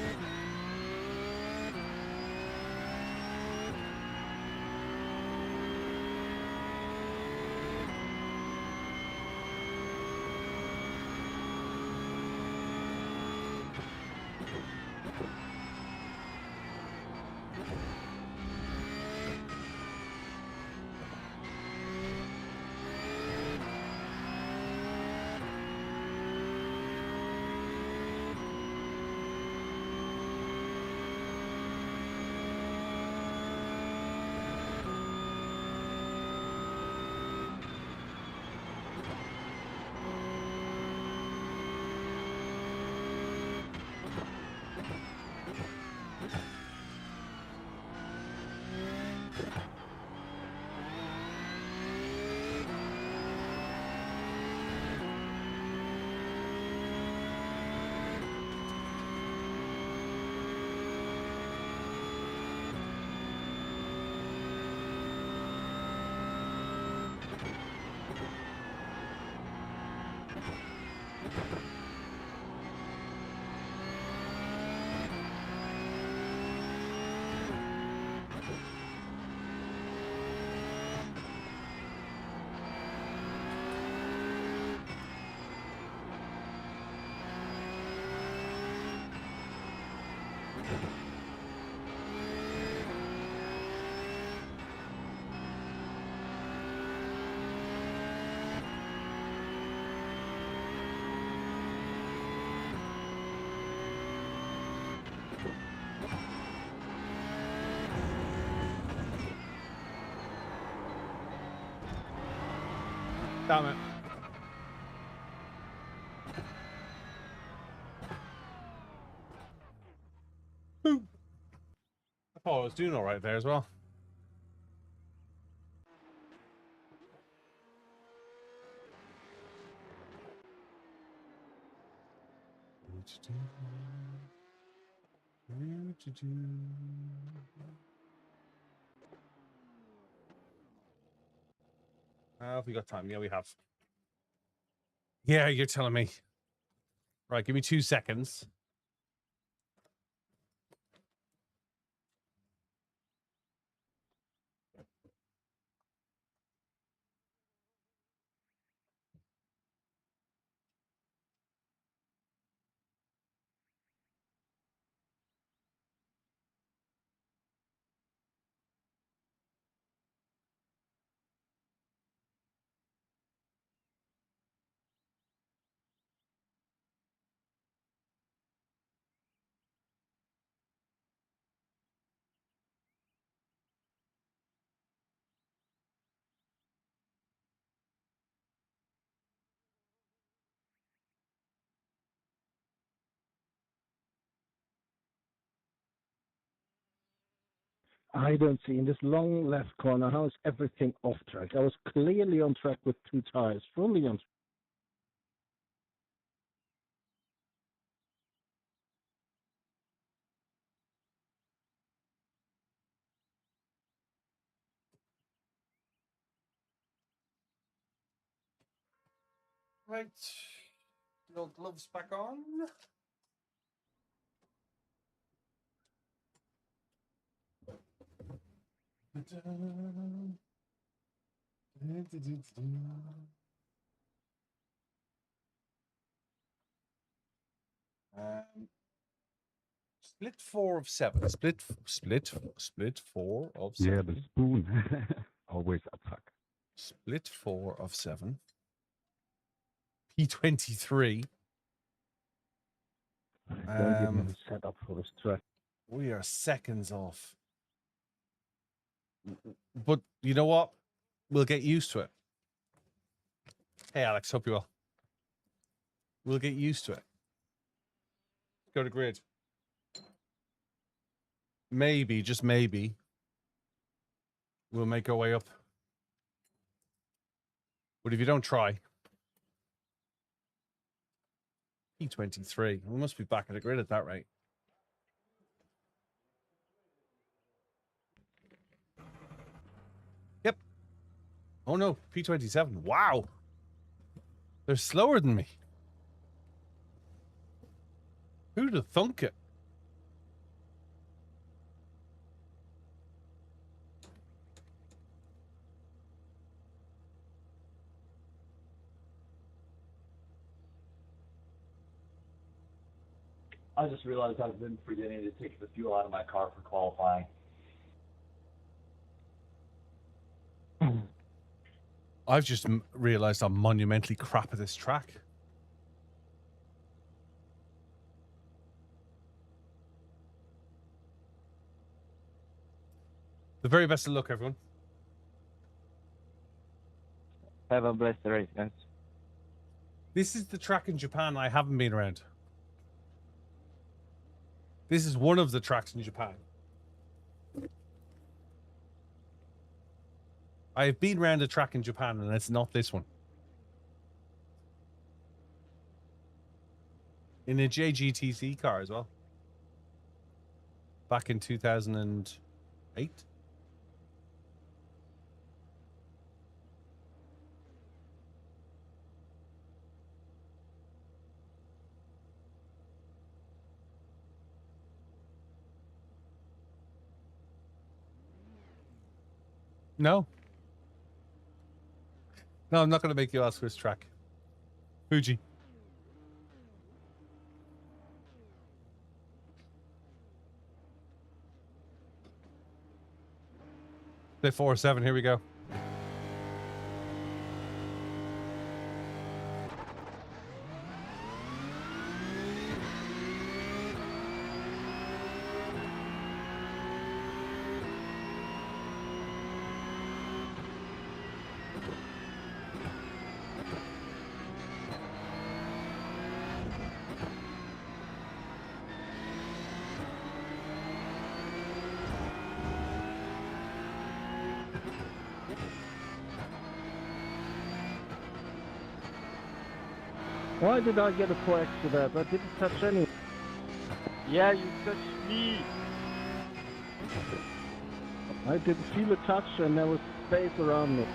Damn it. Oh, I was doing all right there as well. Have we got time? Yeah, we have. Yeah, you're telling me. Right, give me 2 seconds. I don't see in this long left corner how is everything off track. I was clearly on track with 2 tires, fully on track. Right. The old gloves back on. Split 4 of 7. Split 4 of 7. Yeah, the spoon. Always attack. Split 4 of 7. P23. Don't even set up for this track. We are seconds off. But you know what? We'll get used to it. Hey, Alex, hope you well. We'll get used to it. Go to grid. Maybe, just maybe, we'll make our way up. But if you don't try, P23, we must be back at the grid at that rate. Yep. Oh no, P27. Wow. They're slower than me. Who'd have thunk it? I just realized I've been forgetting to take the fuel out of my car for qualifying. I've just realized I'm monumentally crap at this track. The very best of luck, everyone. Have a blessed race, guys. This is the track in Japan I haven't been around. This is one of the tracks in Japan. I have been around a track in Japan, and it's not this one. In a JGTC car as well. Back in 2008. No. No, I'm not going to make you ask for this track. Fuji. Day 4-7, here we go. Why did I get a point for that? I didn't touch any. Yeah, you touched me. I didn't feel a touch and there was space around me.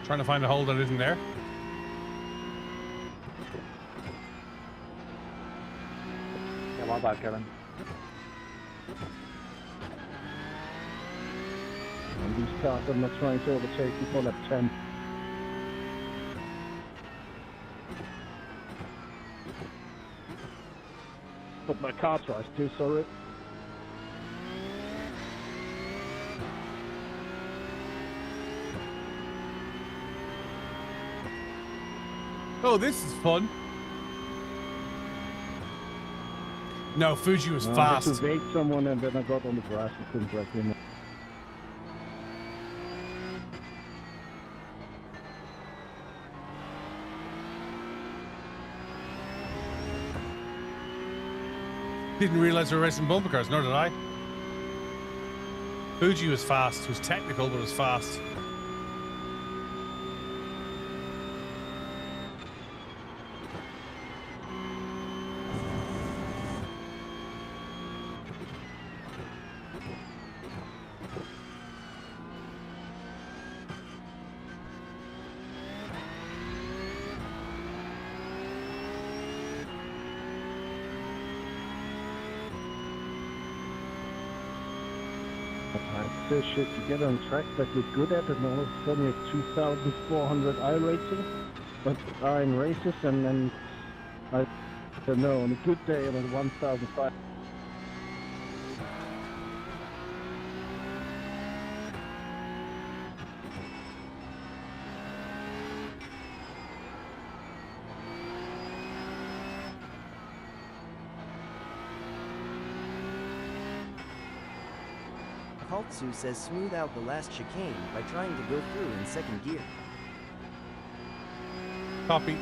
Trying to find a hole that isn't there. Yeah, my bad, Kevin. And these cars I'm not trying to overtake before lap 10. But my car tries to, sorry. Oh, this is fun. No, Fuji was I had fast. to bait someone and then I got on the grass and couldn't break in. Didn't realize we were racing bumper cars, nor did I. Fuji was fast. It was technical, but it was fast. This shit, you get on track that you're good at, and all of a sudden you have 2,400 iRacing, but are in races, and then I don't know, on a good day I'm at 1,500. Haltsu says smooth out the last chicane by trying to go through in second gear. Copy.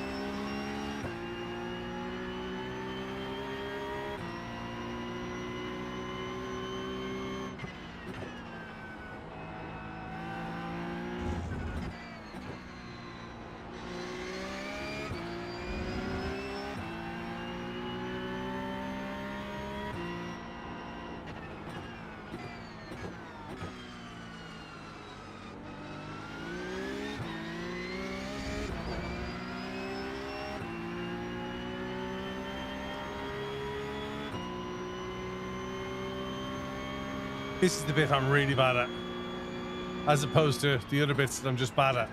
This is the bit I'm really bad at, as opposed to the other bits that I'm just bad at.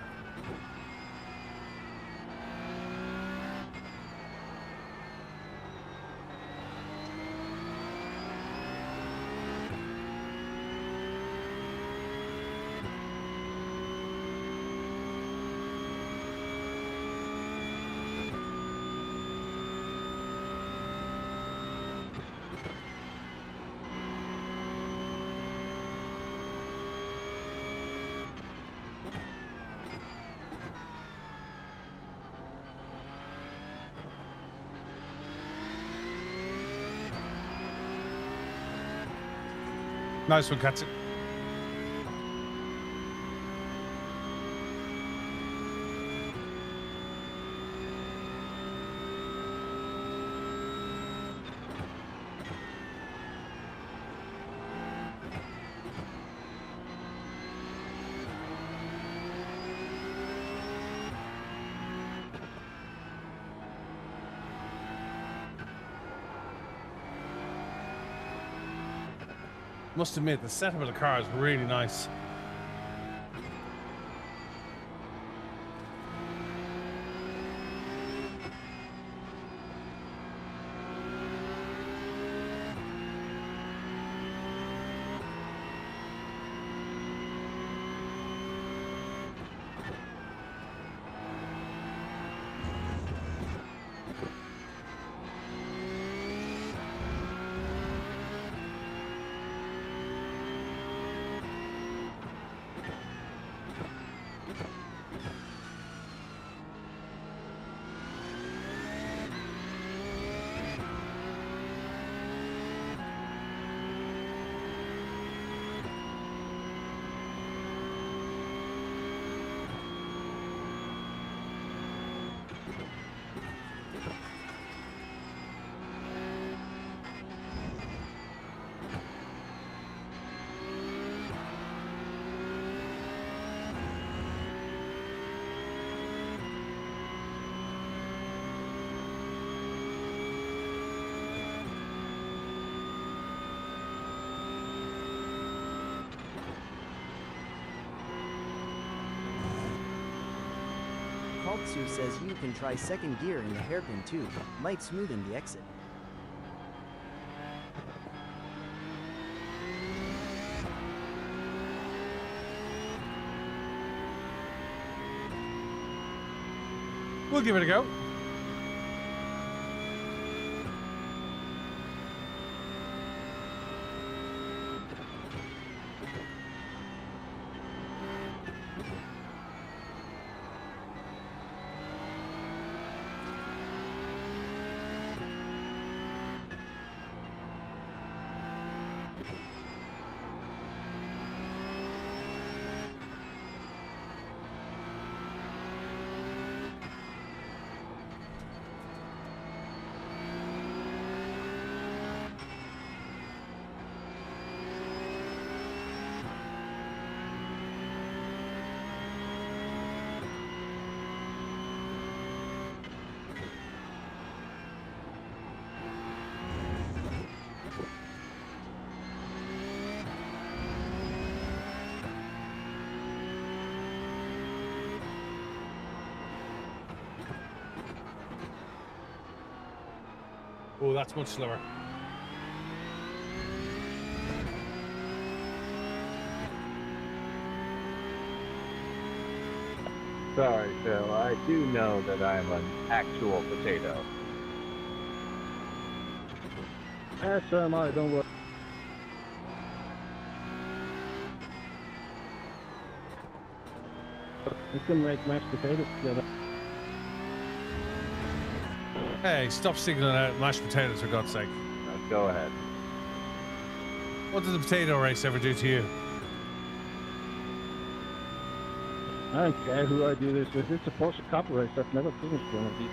Nice one, Katsu. Must admit, the setup of the car is really nice. Altsu says you can try second gear in the hairpin tube. Might smoothen the exit. We'll give it a go. Oh, that's much slower. Sorry, Phil. I do know that I'm an actual potato. Yes, so am I, don't worry. We can make mashed potatoes together. Hey, stop signaling out mashed potatoes for God's sake. Now go ahead. What does a potato race ever do to you? I don't care who I do this with. It's a Porsche Cup race. I've never finished one of these.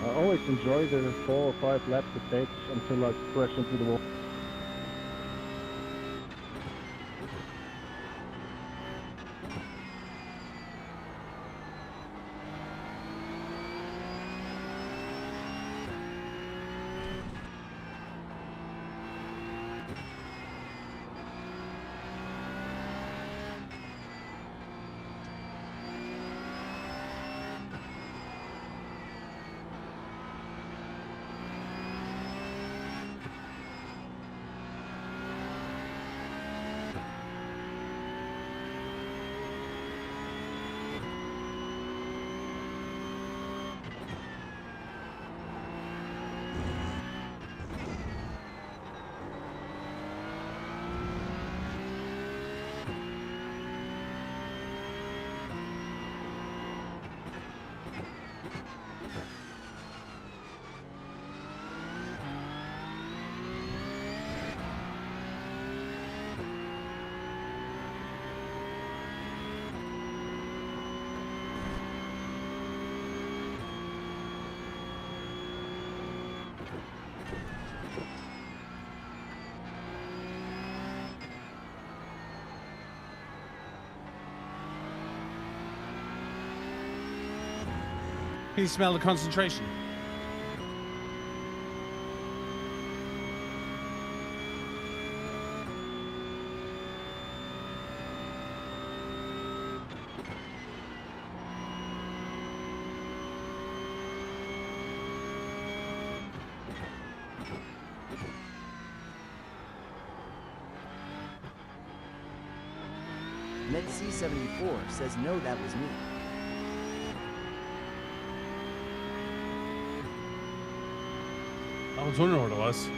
I always enjoy the 4 or 5 laps it takes until I crash into the wall. Can you smell the concentration? NetC74 says no, that was me. I was wondering what it was.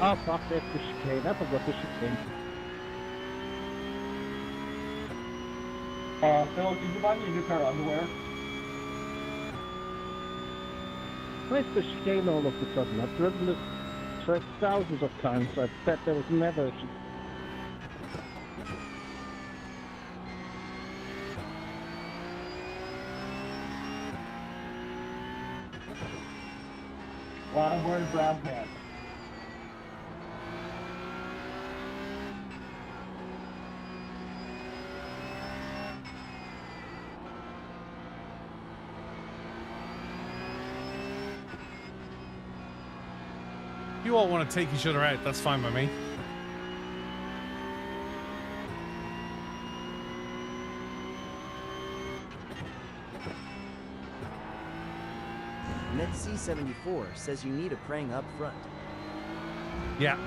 Oh fuck, that's the chicane. I forgot the chicane. Phil, did you buy me a new pair of underwear? Where's the chicane all of a sudden? I've driven this track thousands of times. I bet there was never a chicane. Well, I'm wearing brown pants. You all want to take each other out. That's fine by me. NetC74 says you need a praying up front. Yeah.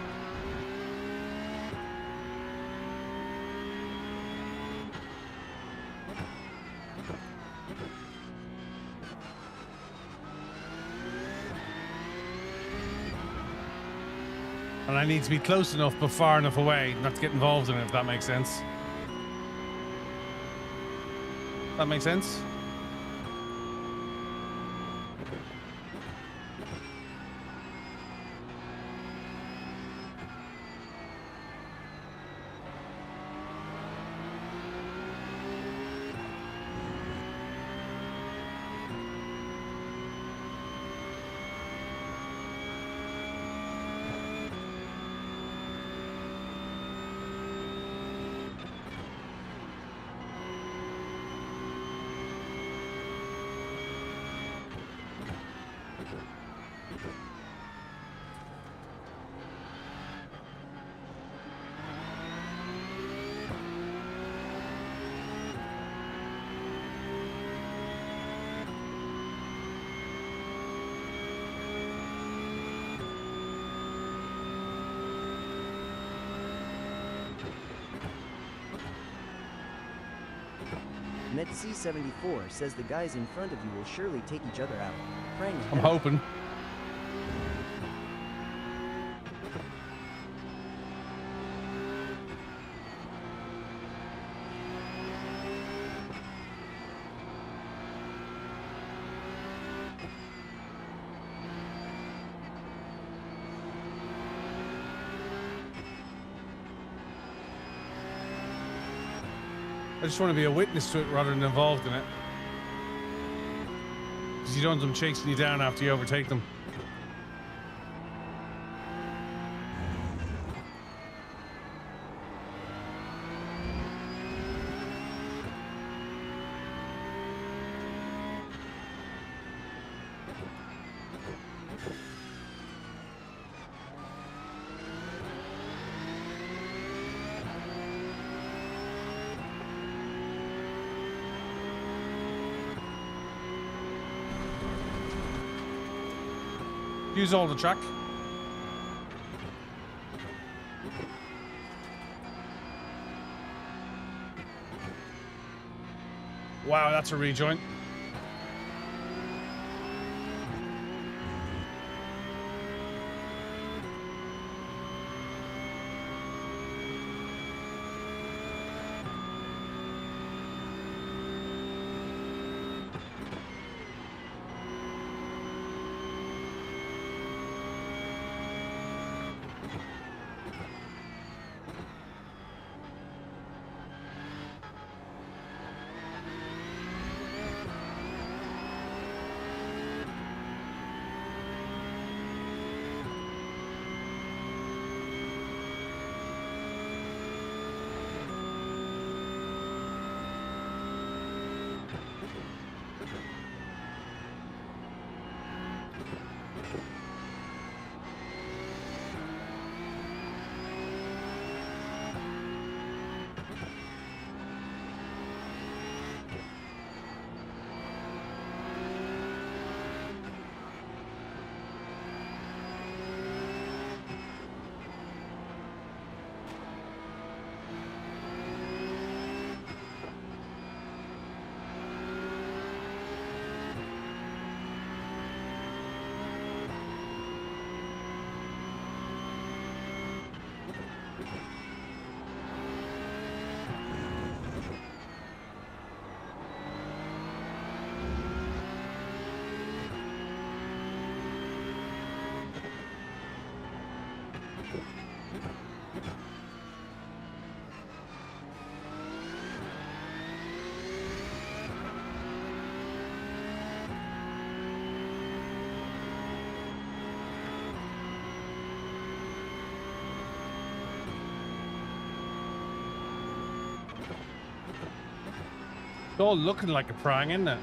And I need to be close enough but far enough away not to get involved in it, if that makes sense. That makes sense? NetC74 says the guys in front of you will surely take each other out. Praying I'm ahead. hoping. I just want to be a witness to it rather than involved in it. Because you don't want them chasing you down after you overtake them. Use all the track. Wow, that's a rejoin. It's all looking like a prang, isn't it?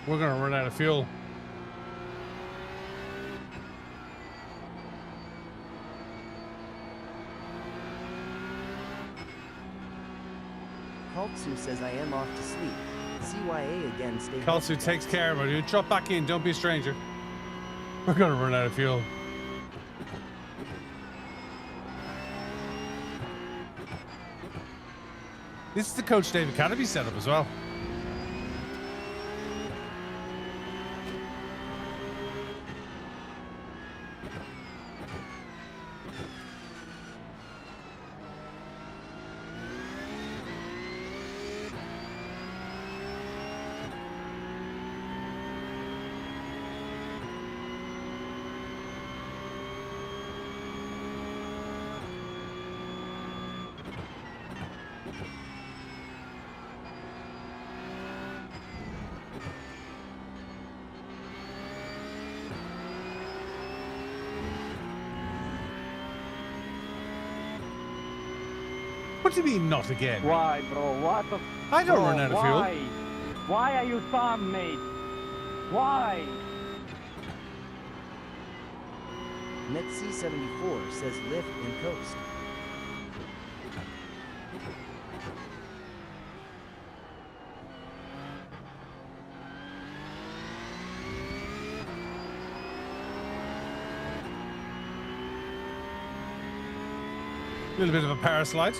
We're gonna run out of fuel. Kaltsu says I am off to sleep. CYA again, stay Kalsu healthy, takes guys. care of it. You drop back in. Don't be a stranger. We're gonna run out of fuel. This is the Coach Dave Academy setup as well. What do you mean, not again? Why, bro? What the? I don't bro, run out of why? fuel. Why are you dumb, mate? Why? NetC74 says lift and coast. A little bit of a power slide.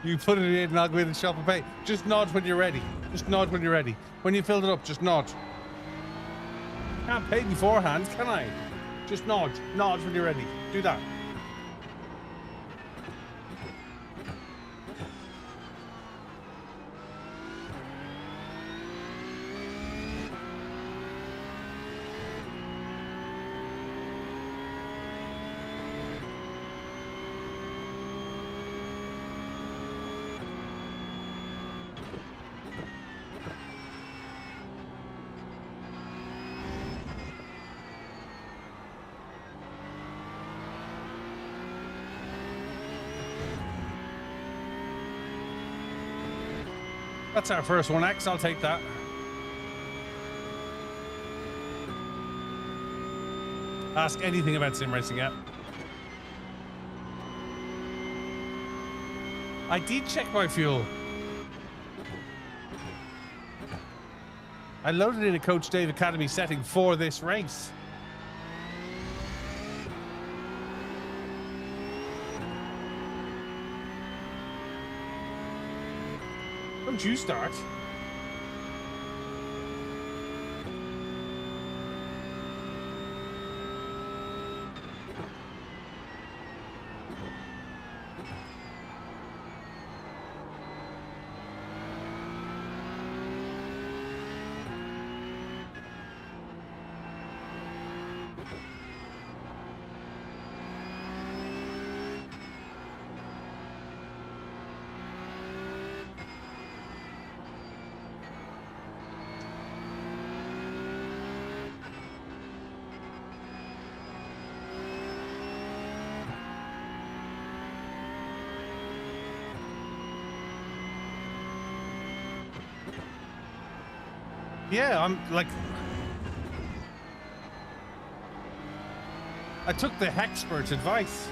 You put it in and I'll go in and shop and pay. Just nod when you're ready. Just nod when you're ready. When you filled it up, just nod. Can't pay beforehand, can I? Just nod. Nod when you're ready. Do that. That's our first 1X. I'll take that. Ask anything about sim racing yet. I did check my fuel. I loaded in a Coach Dave Academy setting for this race. Don't you start. Yeah, I'm like... I took the Hexpert's advice.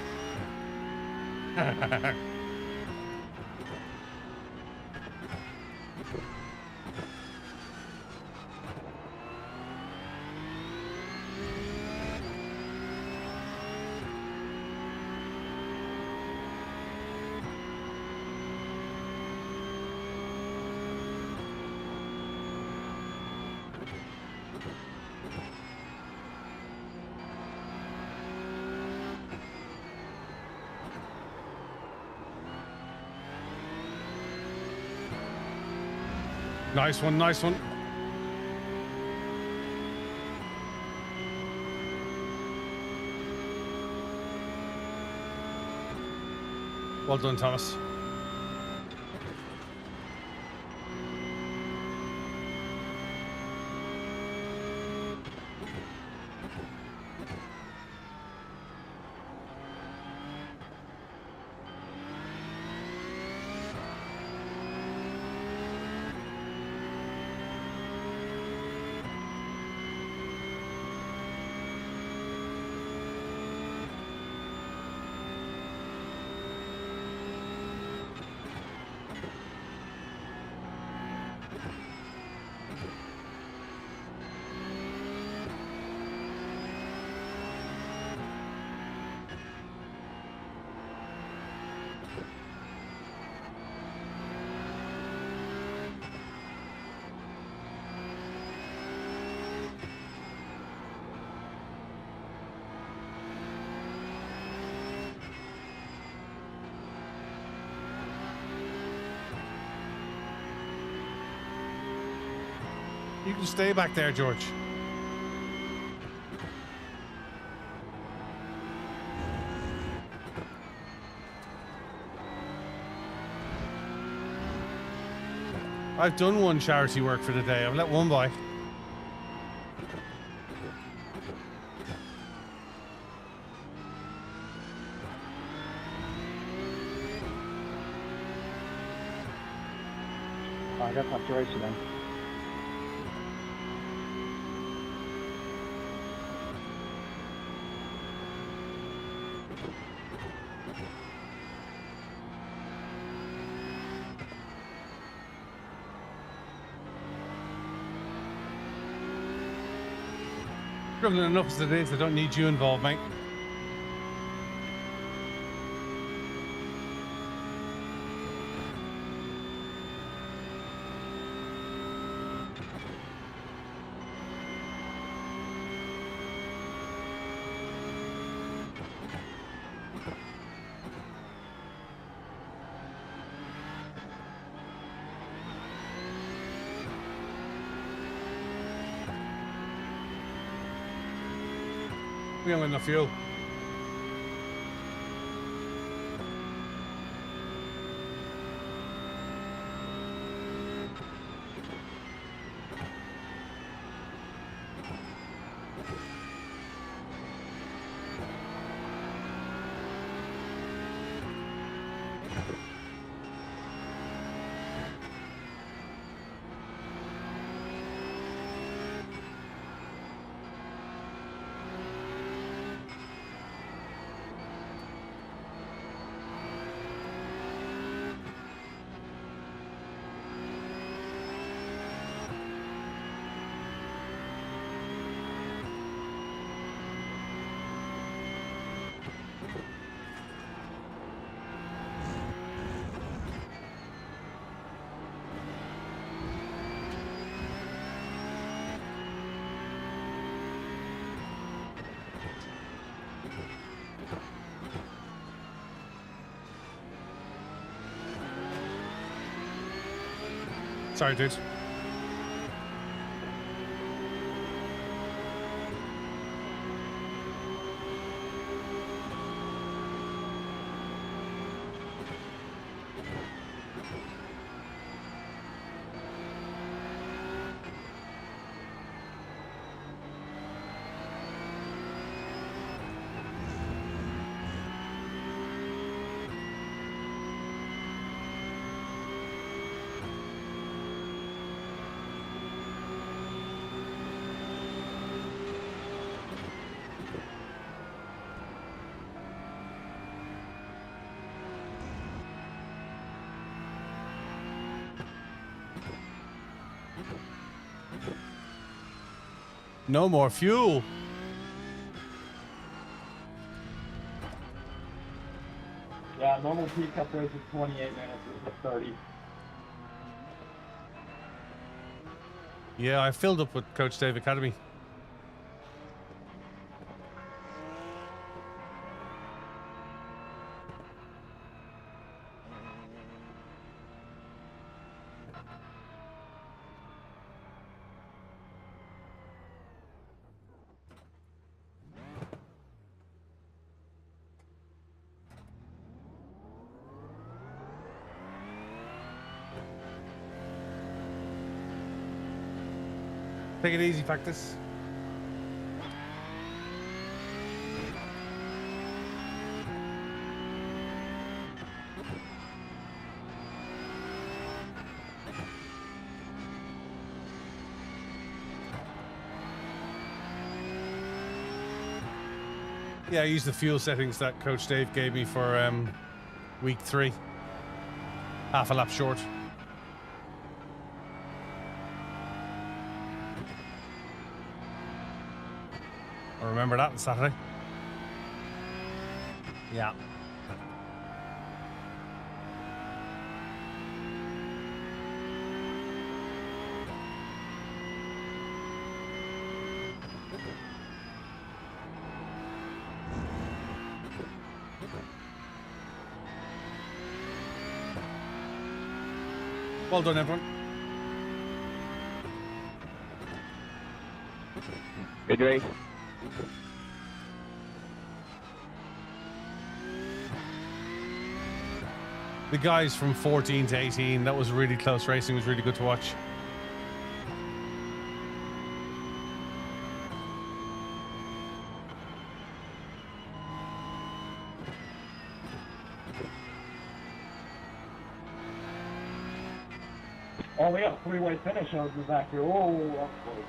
Nice one, nice one. Well done, Thomas. You can stay back there, George. I've done one charity work for the day. I've let one by. I got my choice then. Struggling enough as it is, I don't need you involved, mate. We haven't got enough fuel. Sorry, dude. No more fuel. Yeah, normal peak up race is 28 minutes. It's 30. Yeah, I filled up with Coach Dave Academy. Take it easy, practice. Yeah, I used the fuel settings that Coach Dave gave me for week 3. Half a lap short. I remember that on Saturday. Yeah. Well done, everyone. Good race. The guys from 14 to 18, that was really close racing. It was really good to watch. Oh, we got a three-way finish. I was back here. Oh, that's close.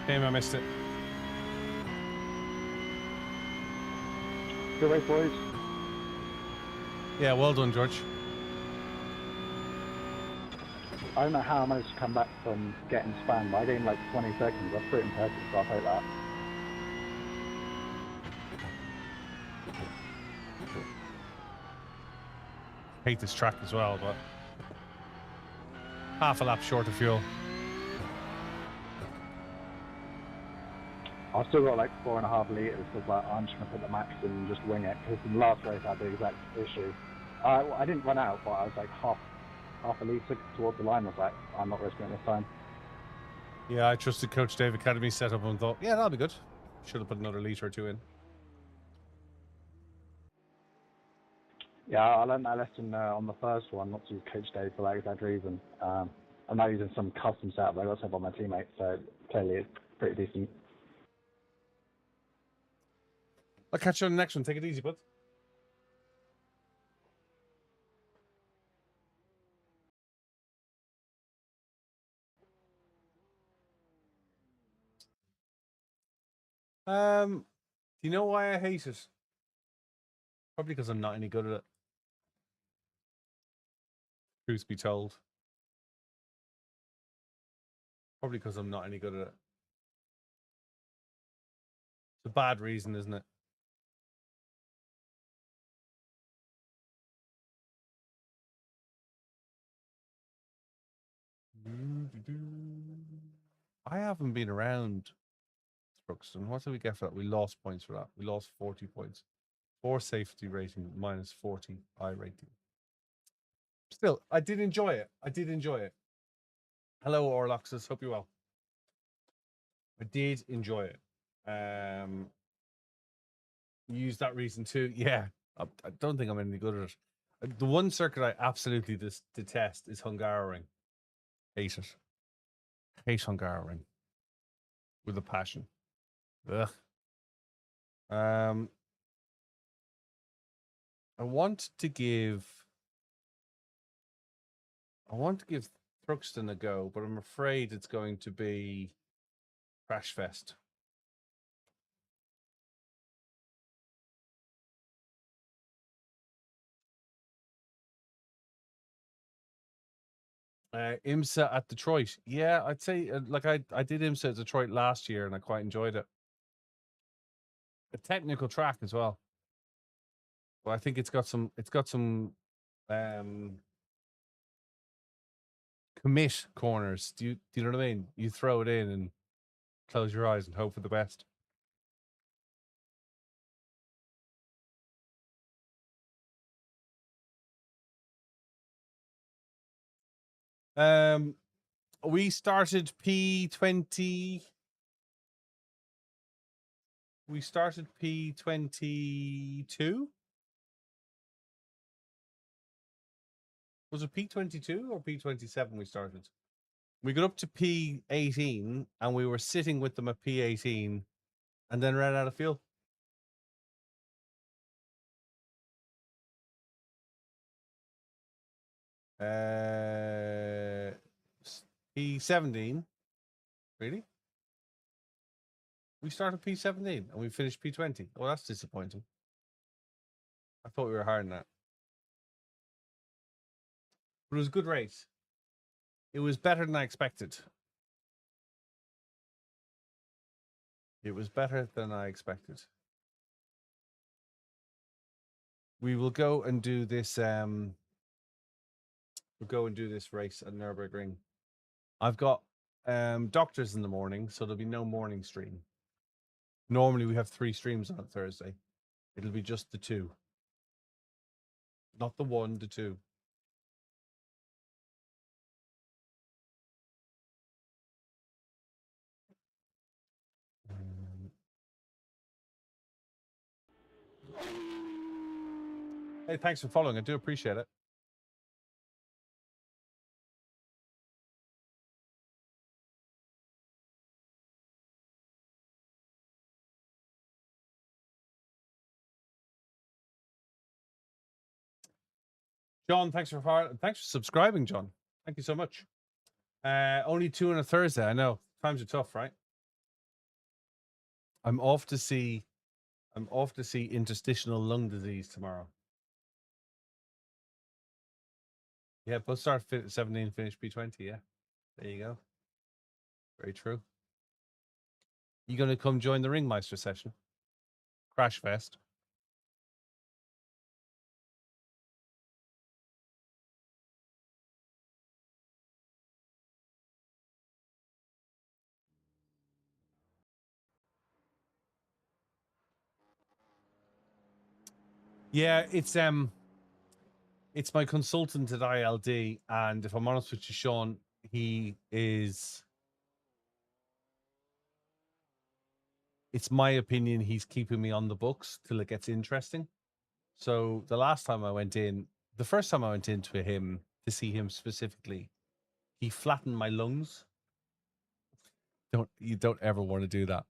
Damn, I missed it. Good race, boys. Yeah, well done, George. I don't know how I managed to come back from getting spammed, but I gained like 20 seconds. That's pretty impressive, so I'll take that. Hate this track as well, but half a lap short of fuel. I've still got like 4.5 litres, so like, I'm just going to put the max in and just wing it, because in the last race I had the exact issue. I didn't run out, but I was like half a litre towards the line. I was like, I'm not risking it this time. Yeah, I trusted Coach Dave Academy setup and thought, yeah, that'll be good. Should have put another litre or 2 in. Yeah, I learned that lesson on the first one, not to use Coach Dave for that exact reason. I'm now using some custom setup that I got set by my teammates, so clearly it's pretty decent. I'll catch you on the next one. Take it easy, bud. Do you know why I hate it? Probably because I'm not any good at it. Truth be told. Probably because I'm not any good at it. It's a bad reason, isn't it? I haven't been around Thruxton. What did we get for that? We lost points for that. We lost 40 points. 4 safety rating minus 40 iRating. Still, I did enjoy it. I did enjoy it. Hello, Orloxus. Hope you're well. I did enjoy it. Use that reason too. Yeah, I don't think I'm any good at it. The one circuit I absolutely detest is Hungaroring. Hate it. Hate Hungaroring with a passion. Ugh. I want to give Thruxton a go, but I'm afraid it's going to be Crash Fest. IMSA at Detroit. Yeah, I'd say like I did IMSA at Detroit last year and I quite enjoyed it. A technical track as well. But I think it's got some commit corners. Do you know what I mean? You throw it in and close your eyes and hope for the best. We started P20. We started P22. Was it P22 or P27 we started? We got up to P18 and we were sitting with them at P18 and then ran out of fuel. P17. Really? We started P17 and we finished P20. Well, that's disappointing. I thought we were higher than that. But it was a good race. It was better than I expected. It was better than I expected. We will go and do this. We'll go and do this race at Nürburgring. I've got doctors in the morning, so there'll be no morning stream. Normally we have 3 streams on Thursday. It'll be just the 2. Not the 1, the 2. Hey, thanks for following. I do appreciate it. John, thanks for subscribing, John. Thank you so much. Only 2 on a Thursday. I know times are tough, right? I'm off to see interstitial lung disease tomorrow. Yeah, both start 17, finish P20. Yeah, there you go. Very true. You gonna come join the Ringmeister session? Crash Fest. Yeah, it's my consultant at ILD, and if I'm honest with you, Sean, it's my opinion he's keeping me on the books till it gets interesting. So the first time I went into him to see him specifically, he flattened my lungs. You don't ever want to do that.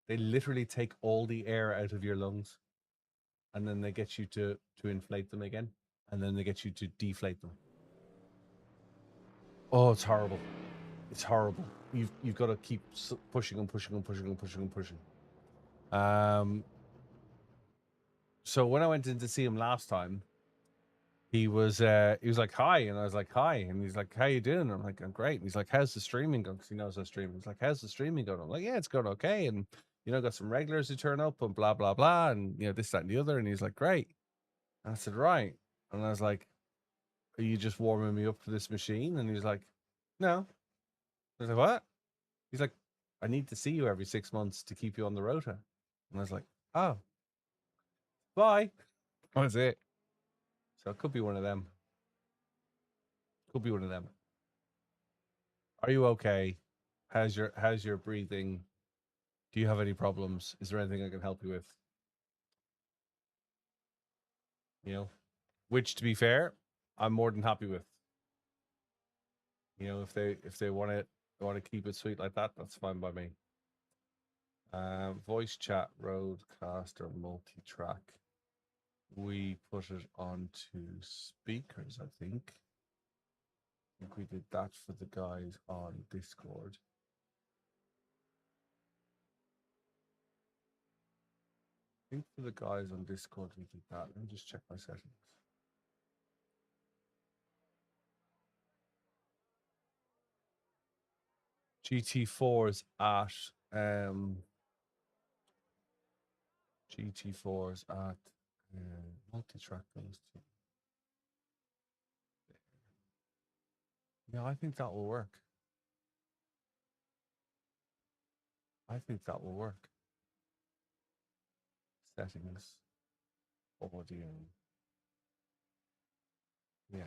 They literally take all the air out of your lungs, and then they get you to inflate them again, and then they get you to deflate them. Oh, it's horrible. It's horrible. You've got to keep pushing and pushing and pushing and pushing and pushing. So when I went in to see him last time, he was like, "Hi," and I was like, "Hi," and he's like, "How you doing?" And I'm like, "I'm great." And he's like, "How's the streaming going?" Because he knows I stream. He's like, "How's the streaming going?" I'm like, "Yeah, it's going okay." And got some regulars who turn up and blah blah blah, and this, that, and the other. And he's like, "Great." And I said, "Right." And I was like, "Are you just warming me up for this machine?" And he's like, "No." I was like, "What?" He's like, "I need to see you every 6 months to keep you on the rota." And I was like, "Oh, bye." That was it. So it could be one of them. Could be one of them. Are you okay? How's your breathing? Do you have any problems? Is there anything I can help you with? Which, to be fair, I'm more than happy with. If they want to keep it sweet like that, that's fine by me. Voice chat, roadcaster, multi-track. We put it onto speakers, I think. I think we did that for the guys on Discord. I think for the guys on Discord we did that. Let me just check my settings. GT4s at GT4s at multi-track goes to. Yeah, I think that will work. I think that will work. Settings, audio. Yeah.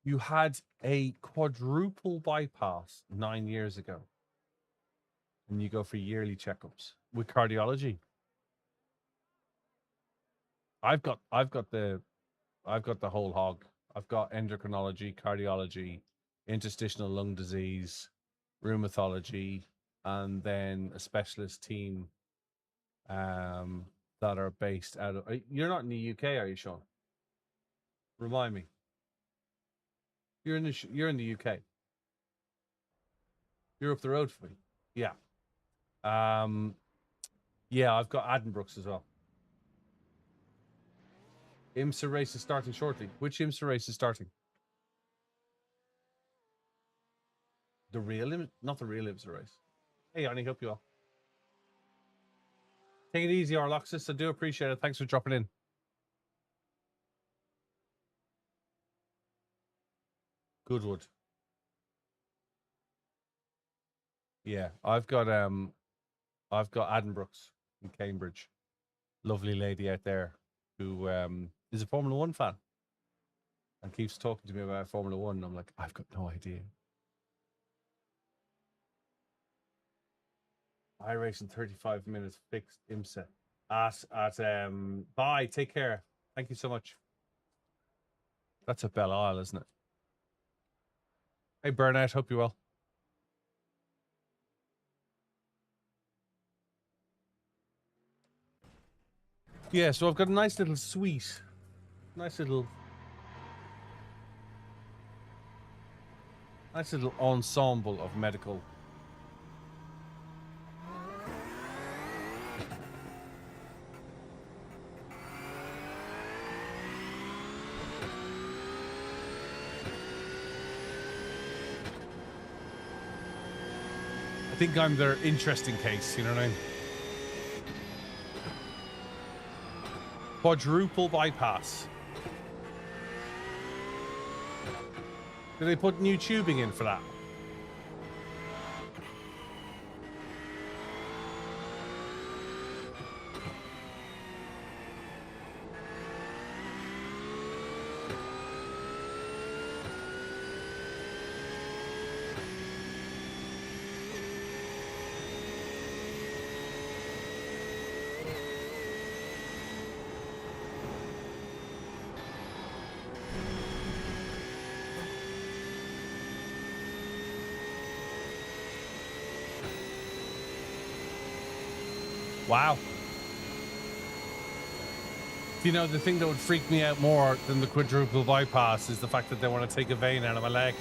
You had a quadruple bypass 9 years ago, and you go for yearly checkups with cardiology. I've got the whole hog. I've got endocrinology, cardiology, interstitial lung disease, rheumatology, and then a specialist team that are based out of. You're not in the UK, are you, Sean? Remind me. You're in the UK. You're up the road for me. Yeah. Yeah, I've got Addenbrooks as well. IMSA race is starting shortly. Which IMSA race is starting? The real, not the real IMSA race. Hey, Arnie, hope you well. Take it easy, Arloxis. I do appreciate it. Thanks for dropping in. Goodwood. Yeah, I've got Addenbrooks in Cambridge. Lovely lady out there who is a Formula One fan and keeps talking to me about Formula One. And I'm like, I've got no idea. iRacing 35 minutes fixed IMSA at bye. Take care. Thank you so much. That's at Belle Isle, isn't it? Hey, Burnout. Hope you're well. Yeah, so I've got a nice little suite. Nice little ensemble of medical. I think I'm their interesting case, you know what I mean? Quadruple bypass. Do they put new tubing in for that? Wow. You know, the thing that would freak me out more than the quadruple bypass is the fact that they want to take a vein out of my leg.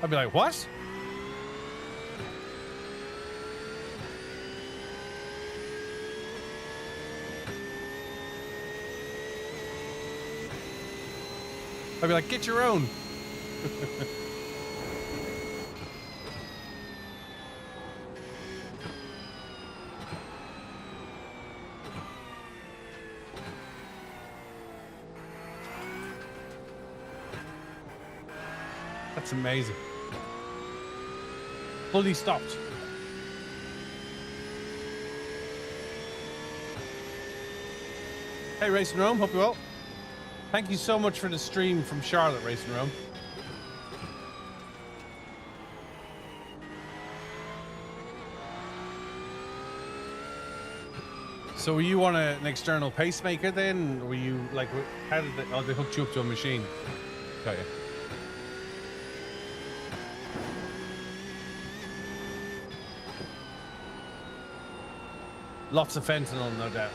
I'd be like, what? I'd be like, get your own. That's amazing. Fully stopped. Hey, Racing Rome, hope you're well. Thank you so much for the stream from Charlotte, Racing Rome. So were you on an external pacemaker then? Or were you like, how did they, they hooked you up to a machine? Got you. Lots of fentanyl, no doubt.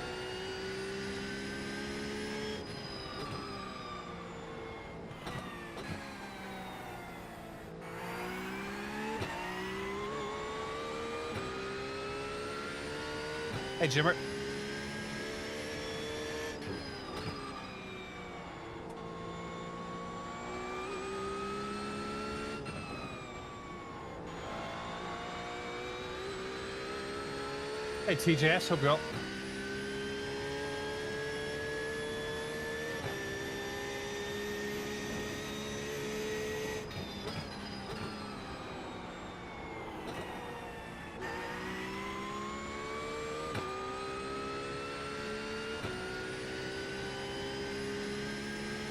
Hey, Jimmer. Hey, TJS. Hope you're well.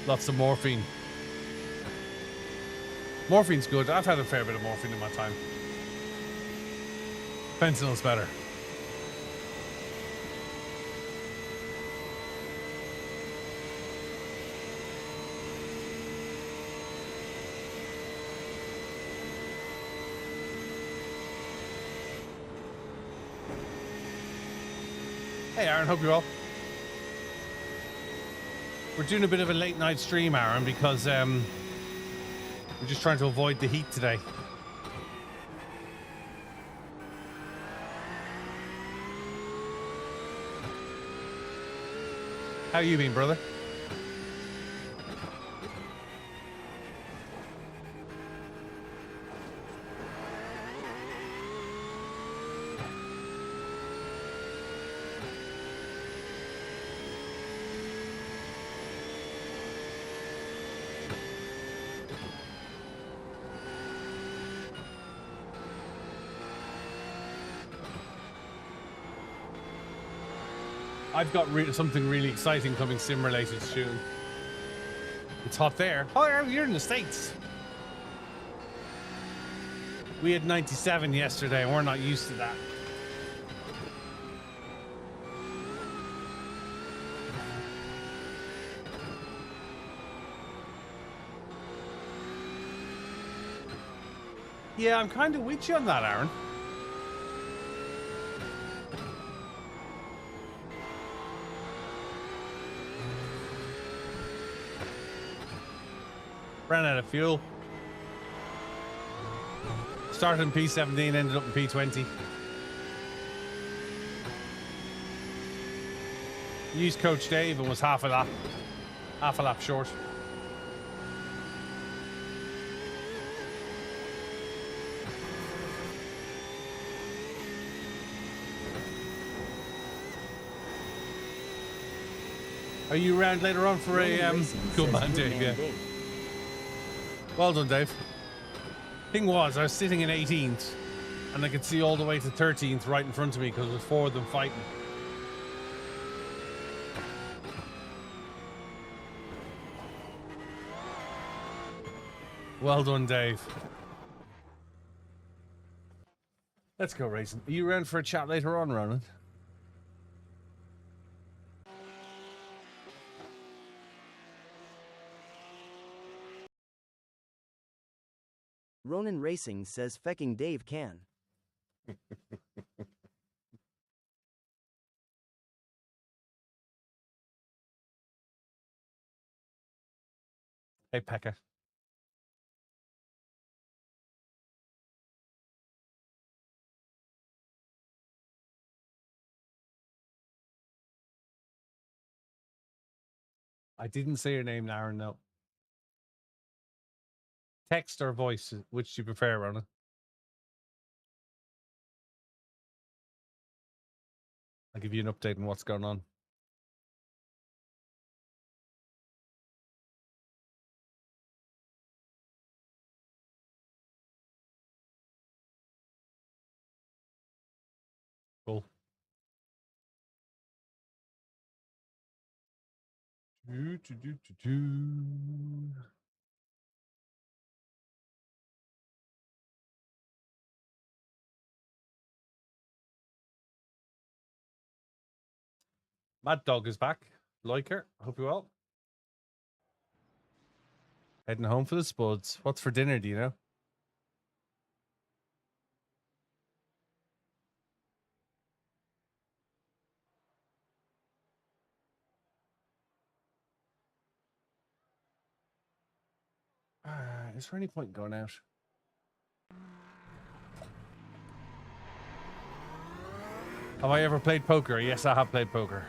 Lots of morphine. Morphine's good. I've had a fair bit of morphine in my time. Fentanyl's better. Hey, Aaron. Hope you're well. We're doing a bit of a late night stream, Aaron, because we're just trying to avoid the heat today. How you been, brother? I've got something really exciting coming sim-related soon. It's hot there. Oh, you're in the States. We had 97 yesterday, and we're not used to that. Yeah, I'm kind of with you on that, Aaron. Ran out of fuel. Started in P17, ended up in P20. Used Coach Dave and was half a lap short. Are you around later on for a good man, Dave? Yeah. Well done, Dave. Thing was, I was sitting in 18th, and I could see all the way to 13th right in front of me because there was 4 of them fighting. Well done, Dave. Let's go racing. Are you around for a chat later on, Ronan? Ronan Racing says fecking Dave can. Hey, Pekka. I didn't say your name, Aaron, no. Text or voice, which do you prefer, Ronan? I'll give you an update on what's going on. Cool. Mad Dog is back. Like her. Hope you're well. Heading home for the spuds. What's for dinner, do you know? Is there any point in going out? Have I ever played poker? Yes, I have played poker.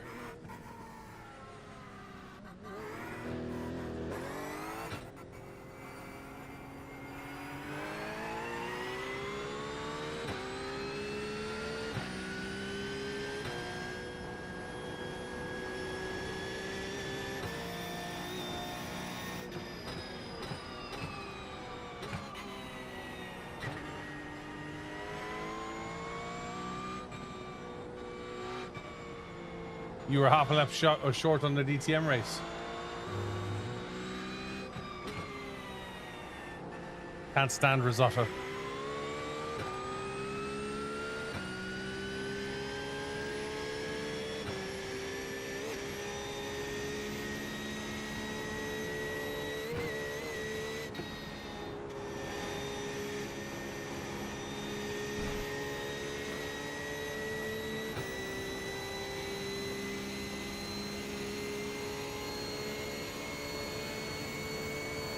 You were half a lap short on the DTM race. Can't stand risotto.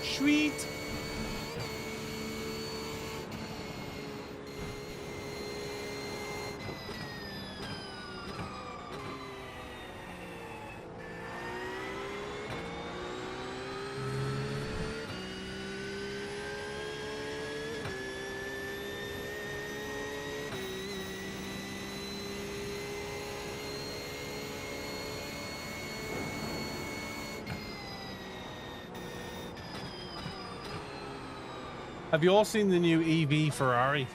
Sweet. Have you all seen the new EV Ferrari?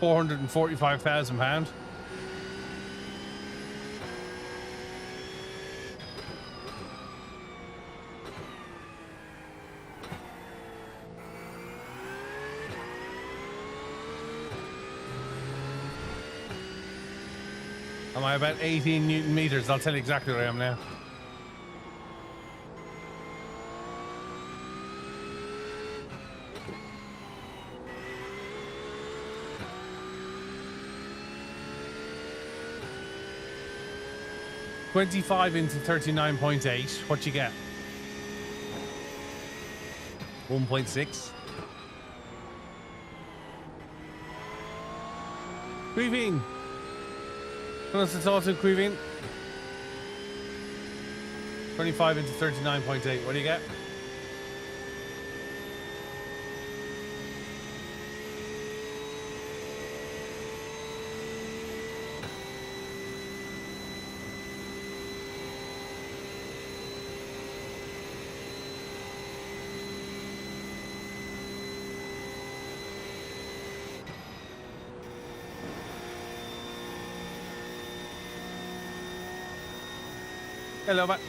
£445,000. Am I about 18 Newton meters? I'll tell you exactly where I am now. $25 into 39.8. What you get? 1.6. Queeveen. Who wants to talk to Queeveen? 25 into 39.8. What do you get? Hello, Matt.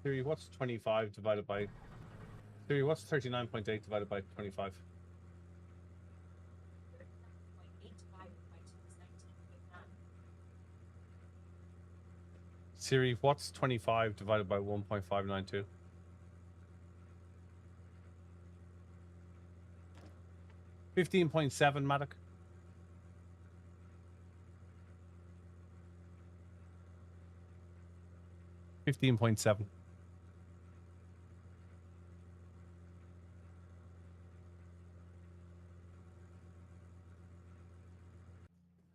Siri, what's 25 divided by... Siri, what's 39.8 divided by 25? Siri, what's 25 divided by 1.592? $15.7, Maddock. $15.7.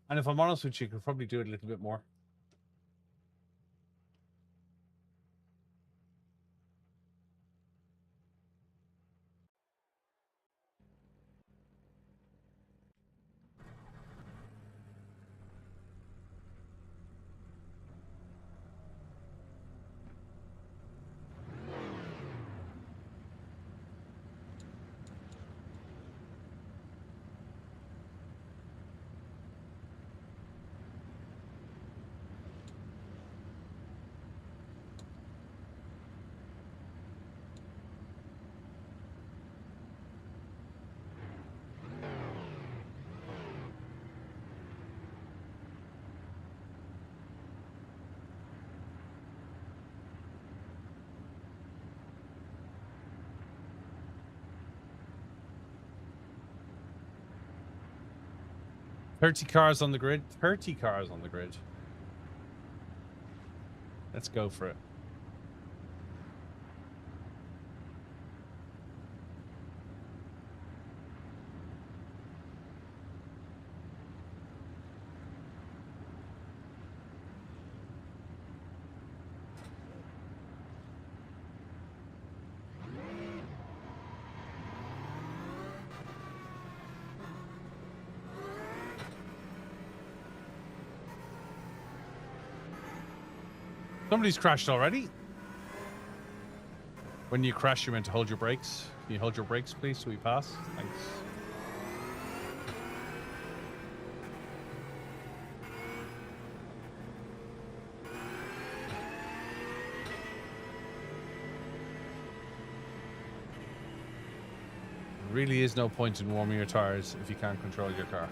And if I'm honest with you, you could probably do it a little bit more. 30 cars on the grid. 30 cars on the grid. Let's go for it. Somebody's crashed already. When you crash, you're meant to hold your brakes. Can you hold your brakes, please, so we pass? Thanks. There really is no point in warming your tires if you can't control your car.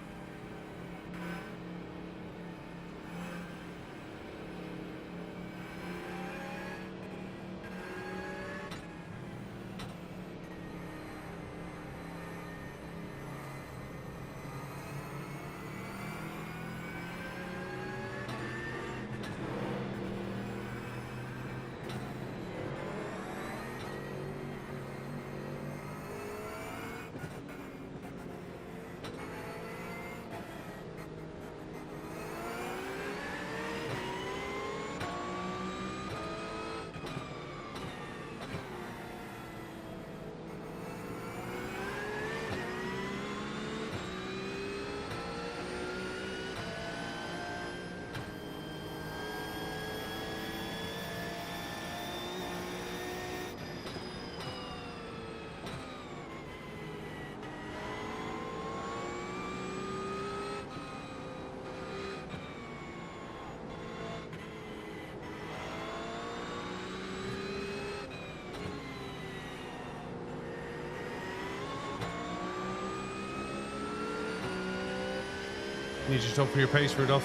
Need you to talk for your pace, Rudolph.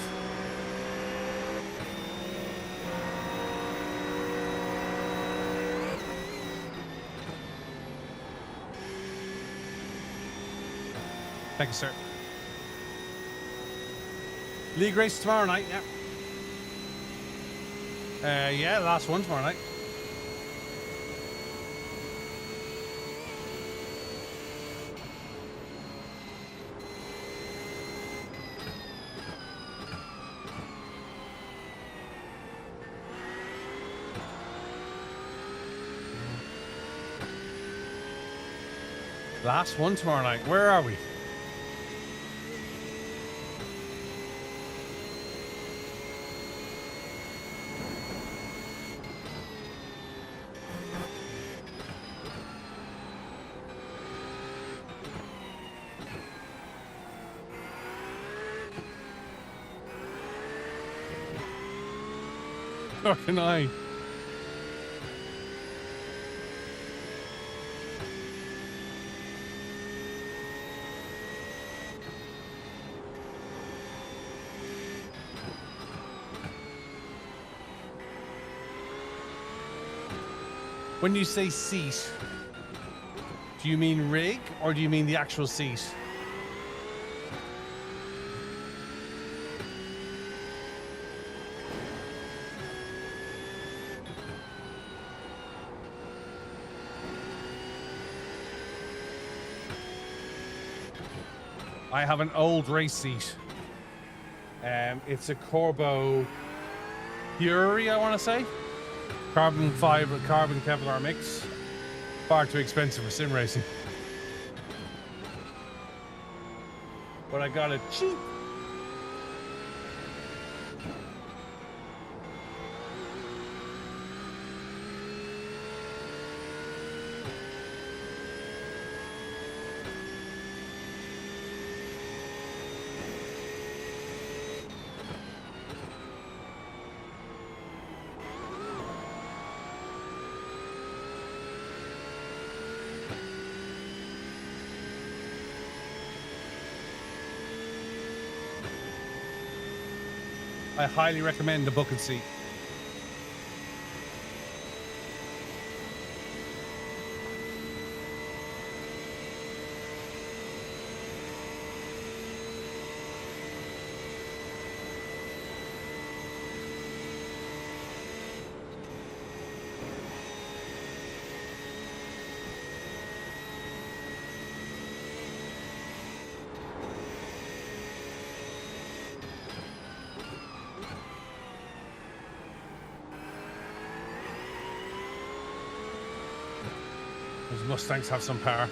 Thank you, sir. League race tomorrow night, yeah. Yeah, last one tomorrow night. Last one tomorrow night. Where are we? Fucking I. When you say seat, do you mean rig or do you mean the actual seat? I have an old race seat. It's a Corbo Fury, I want to say. Carbon fiber, carbon Kevlar mix. Far too expensive for sim racing. But I got it cheap. I highly recommend the bucket seat. Mustangs have some power.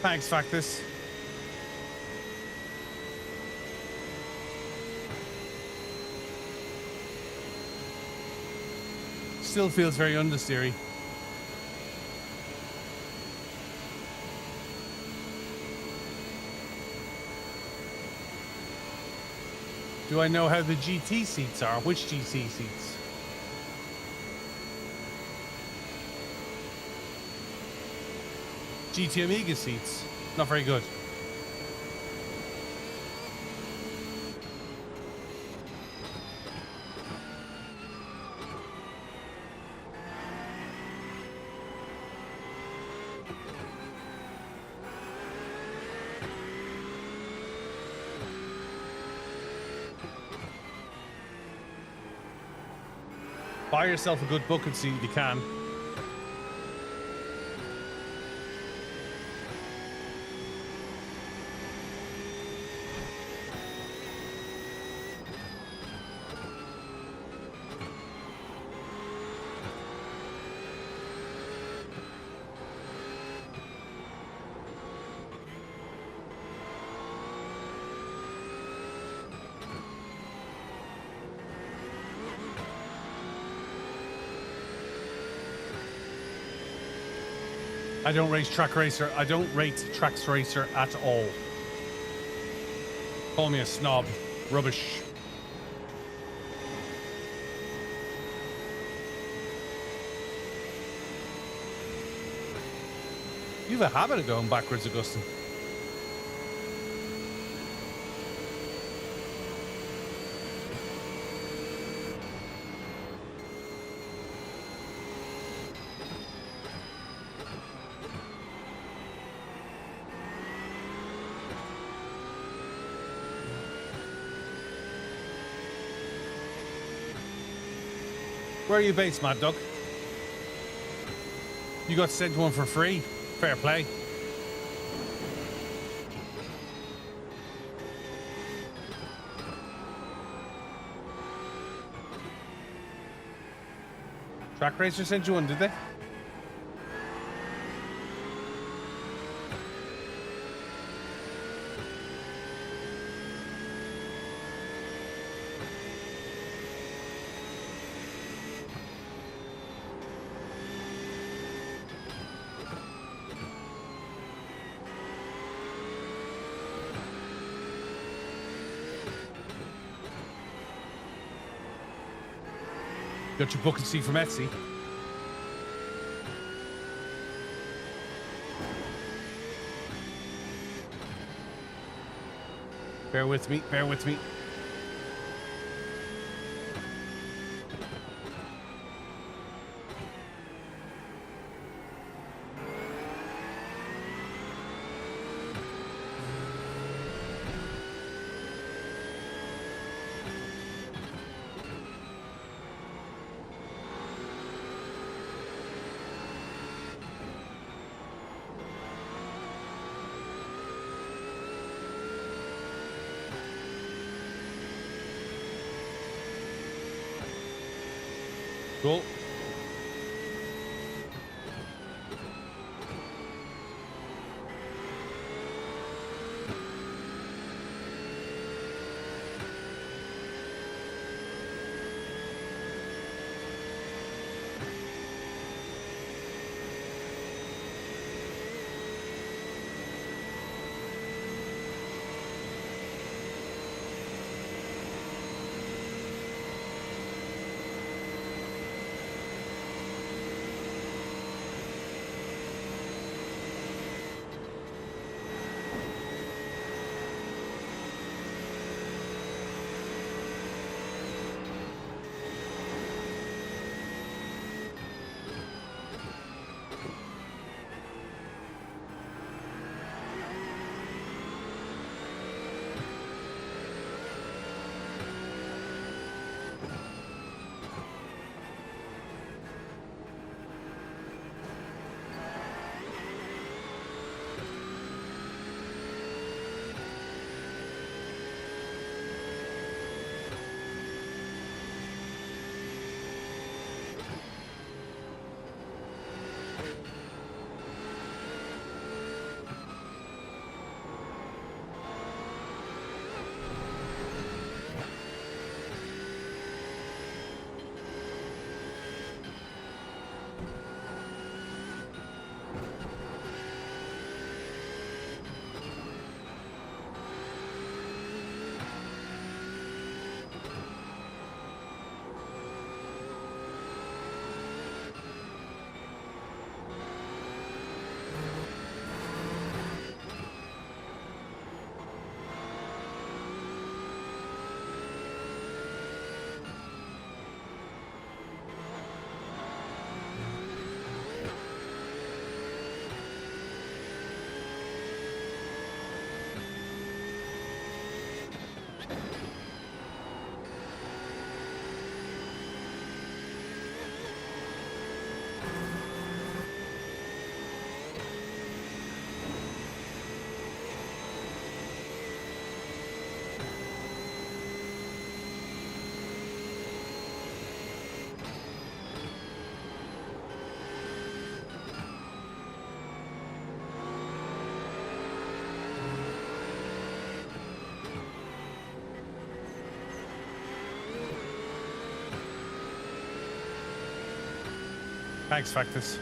Thanks, Factus. Still feels very understeery. Do I know how the GT seats are? Which GT seats? GT Amiga seats. Not very good. Buy yourself a good bucket seat if you can. I don't race track racer. I don't rate tracks racer at all. Call me a snob. Rubbish. You have a habit of going backwards, Augustine. Where are you based, Mad Dog? You got sent one for free. Fair play. Track Racer sent you one, did they? Got your bucket seat from Etsy. Bear with me. Bear with me. Cool. Thanks, Factus.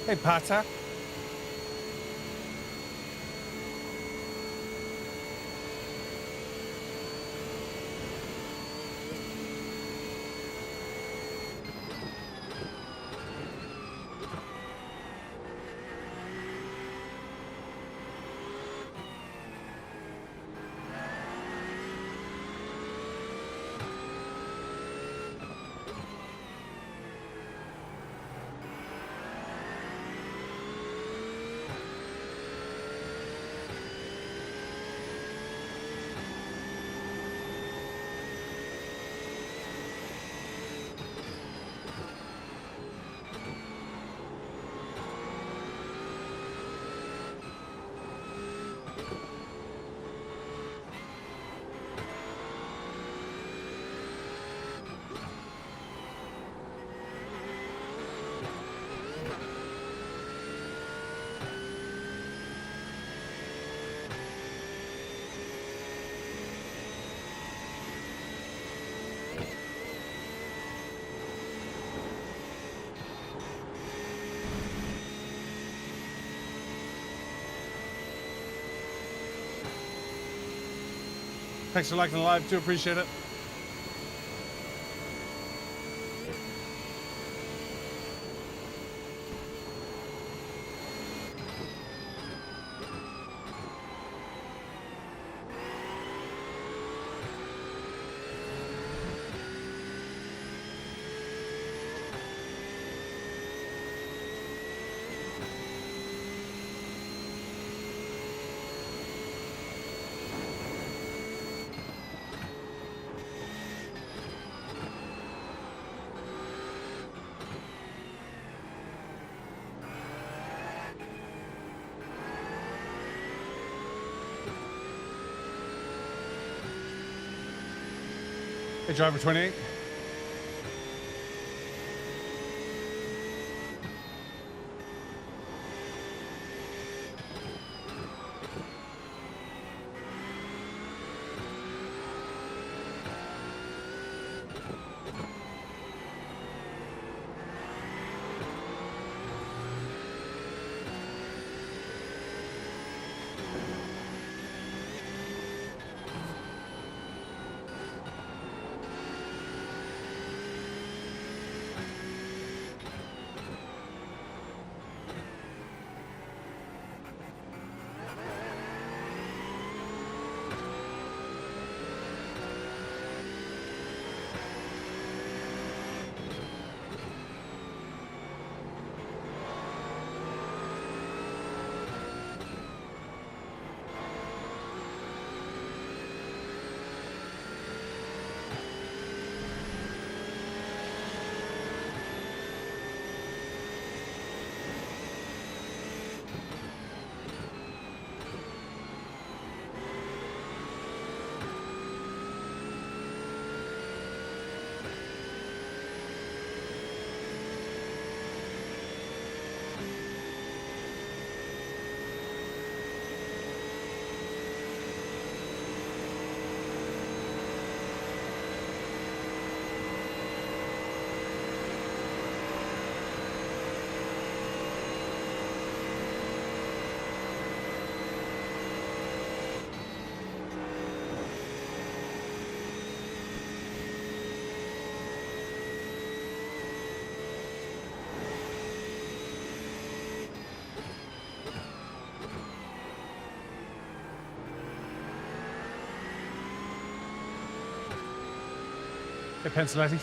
Hey, Pata. Thanks for liking the live. Do appreciate it. Hey, driver 28. Hey, Penciletti.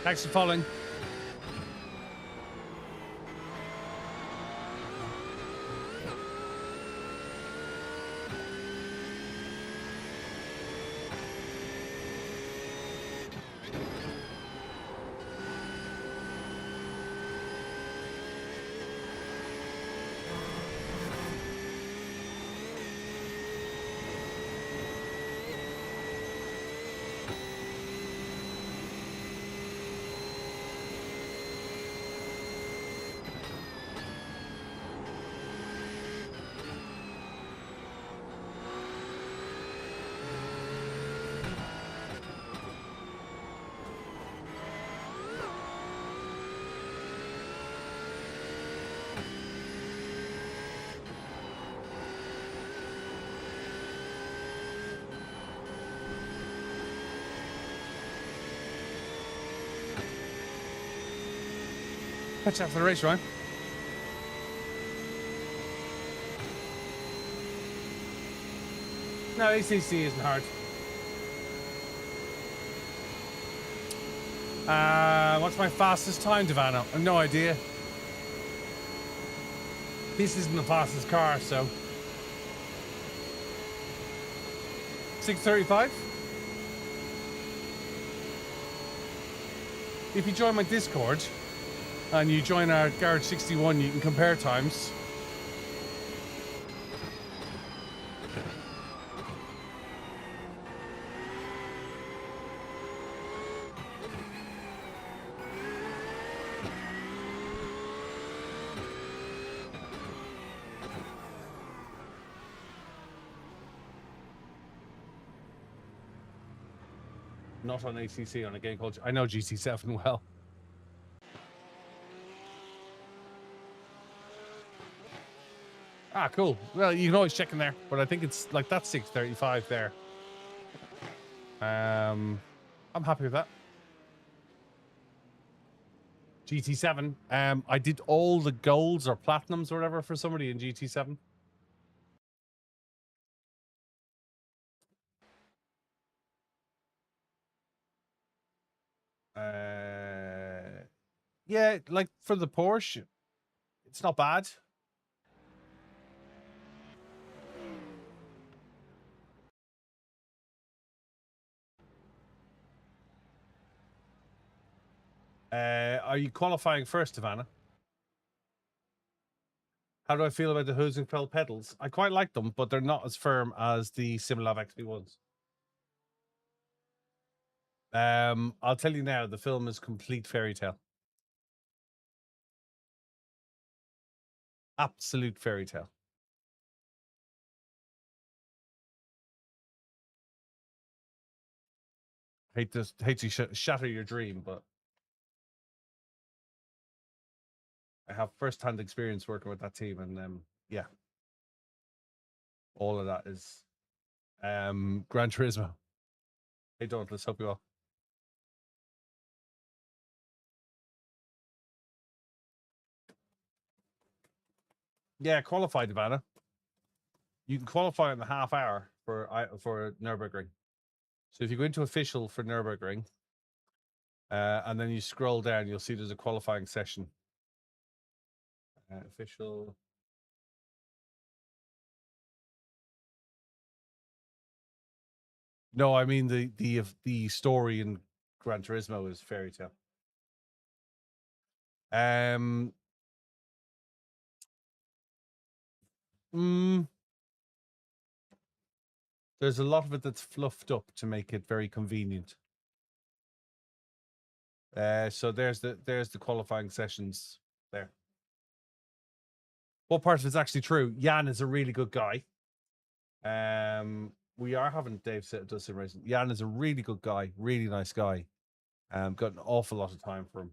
Thanks for following. Catch up for the race, Ryan. No, ACC isn't hard. What's my fastest time, Devano? I've no idea. This isn't the fastest car, so 6:35. If you join my Discord and you join our Garage 61, you can compare times. Not on ACC, on a game called... I know GT7 well. Ah, cool. Well, you can always check in there, but I think it's like that's 6:35 there. I'm happy with that. GT7. I did all the golds or platinums or whatever for somebody in GT7. Yeah, like for the Porsche, it's not bad. Are you qualifying first, Savannah? How do I feel about the Hosenfeld pedals? I quite like them, but they're not as firm as the Simlav XP1s. I'll tell you now, the film is complete fairy tale. Absolute fairy tale. Hate to shatter your dream, but I have first-hand experience working with that team, and yeah, all of that is Gran Turismo. Hey, don't. Let's hope you well. Yeah, qualified, Ivana. You can qualify in the half hour for Nürburgring. So if you go into official for Nürburgring, and then you scroll down, you'll see there's a qualifying session. Official. No, I mean the story in Gran Turismo is fairy tale. There's a lot of it that's fluffed up to make it very convenient. So there's the qualifying sessions there. What part of it's actually true? Jan is a really good guy. We are having Dave does sim racing. Jan is a really good guy, really nice guy. Got an awful lot of time for him.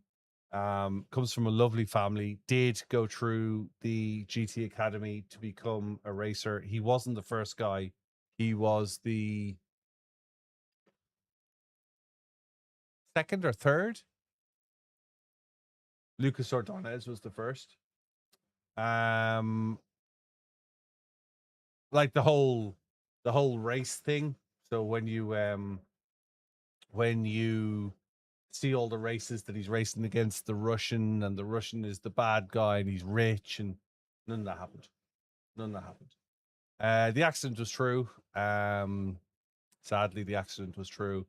Comes from a lovely family. Did go through the GT Academy to become a racer. He wasn't the first guy. He was the second or third. Lucas Ordonez was the first. Like the whole race thing. So when you see all the races that he's racing against the Russian, and the Russian is the bad guy and he's rich, and none of that happened. None of that happened. The accident was true. Sadly, the accident was true.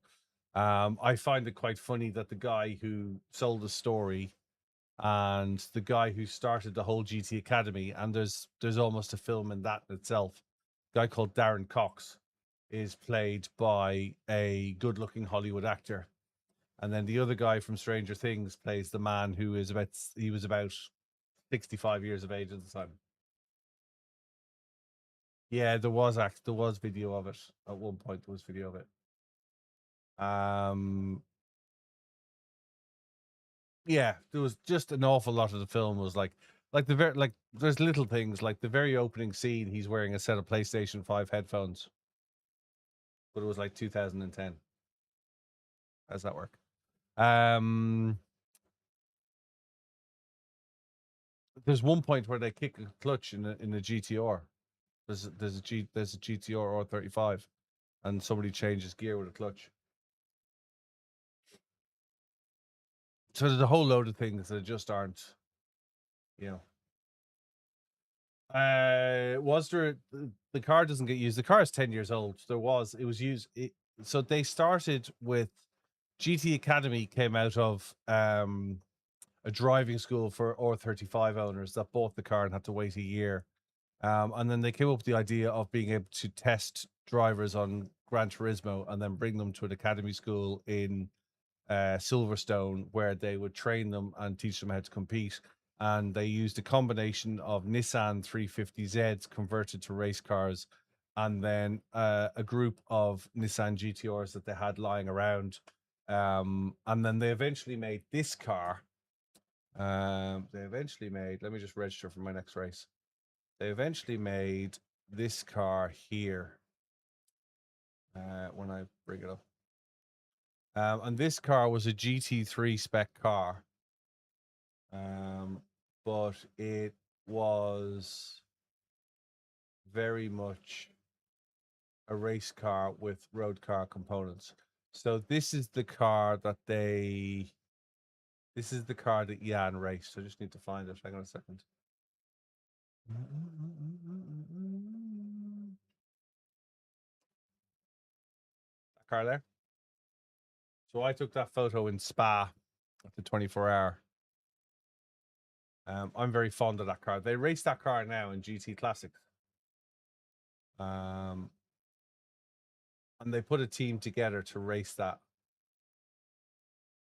I find it quite funny that the guy who sold the story and the guy who started the whole GT Academy, and there's almost a film in that itself, a guy called Darren Cox, is played by a good-looking Hollywood actor. And then the other guy from Stranger Things plays the man who is he was about 65 years of age at the time. Yeah, there was video of it. At one point there was video of it. Yeah, there was just an awful lot of the film was like there's little things like the very opening scene, he's wearing a set of PlayStation 5 headphones. But it was like 2010. How's that work? There's one point where they kick a clutch in a GTR. There's a GTR R35, and somebody changes gear with a clutch. So there's a whole load of things that just aren't, you know. Was there the car doesn't get used? The car is 10 years old. It was used. So they started with GT Academy came out of a driving school for R35 owners that bought the car and had to wait a year. And then they came up with the idea of being able to test drivers on Gran Turismo and then bring them to an academy school in Silverstone, where they would train them and teach them how to compete. And they used a combination of Nissan 350Zs converted to race cars, and then a group of Nissan GTRs that they had lying around. And then they eventually made this car. Let me just register for my next race. They eventually made this car here when I bring it up. And this car was a GT3 spec car. But it was very much a race car with road car components. So this is the car that Jan raced. I just need to find it. Hang on a second. That car there. So I took that photo in Spa at the 24-hour. I'm very fond of that car. They race that car now in GT Classics. And they put a team together to race that.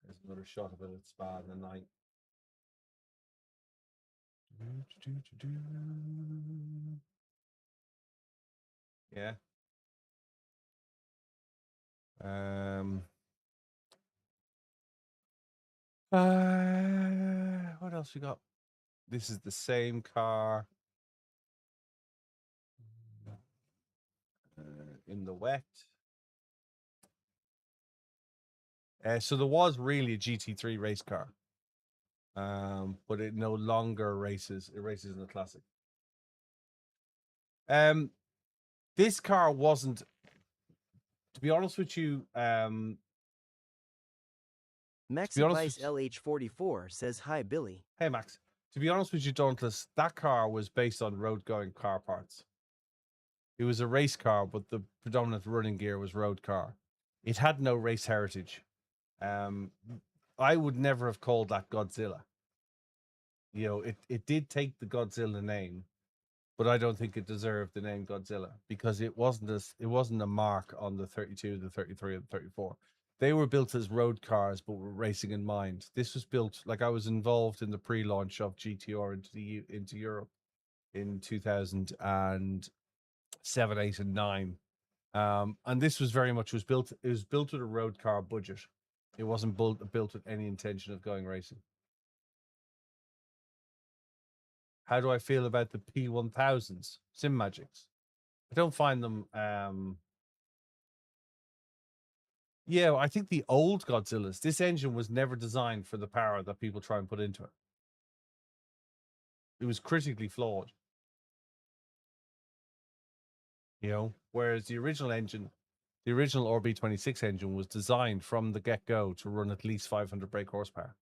There's another shot of it at Spa in the night. Yeah. What else we got? This is the same car in the wet. So there was really a GT3 race car, but it no longer races. It races in the classic. This car wasn't, to be honest with you. Maxivice LH44 says hi, Billy. Hey Max. To be honest with you, Dauntless, that car was based on road-going car parts. It was a race car, but the predominant running gear was road car. It had no race heritage. I would never have called that Godzilla. You know, it did take the Godzilla name, but I don't think it deserved the name Godzilla because it wasn't a mark on the 32, the 33, and the 34. They were built as road cars, but were racing in mind. This was built like I was involved in the pre-launch of GTR into Europe in 2007, 8, and 9. And this was very much built. It was built with a road car budget. It wasn't built with any intention of going racing. How do I feel about the P1000s, Sim Magics? I don't find them. Yeah, I think the old Godzillas. This engine was never designed for the power that people try and put into it. It was critically flawed. You know, whereas the original engine, the original RB26 engine was designed from the get-go to run at least 500 brake horsepower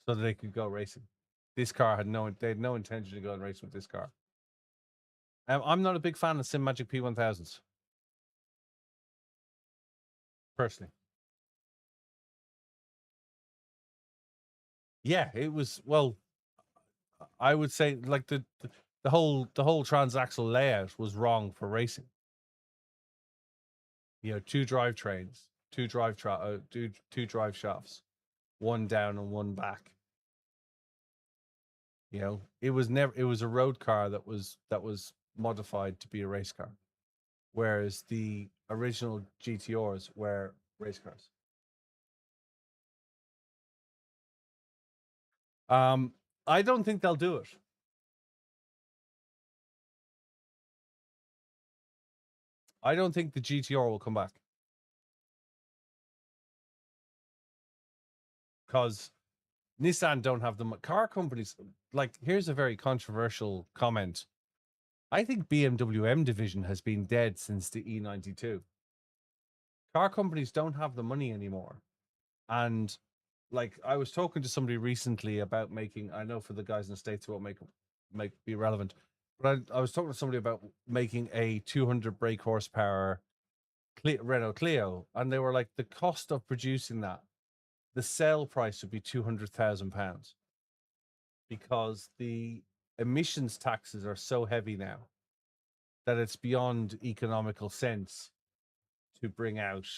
so that they could go racing. This car had no intention to go and race with this car. I'm not a big fan of Sim Magic P1000s. Personally. Yeah, it was, well, I would say like the whole transaxle layout was wrong for racing. You know, two drivetrains, two drive shafts, one down and one back. You know, it was a road car that was modified to be a race car, whereas the original GTRs were race cars. I don't think they'll do it. I don't think the GTR will come back. Because Nissan don't have the car companies. Like, here's a very controversial comment. I think BMW M division has been dead since the E92. Car companies don't have the money anymore. And like I was talking to somebody recently about making. I know for the guys in the States it won't make be relevant, but I was talking to somebody about making a 200 brake horsepower Renault Clio, and they were like, the cost of producing that, the sale price would be £200,000 because the emissions taxes are so heavy now that it's beyond economical sense to bring out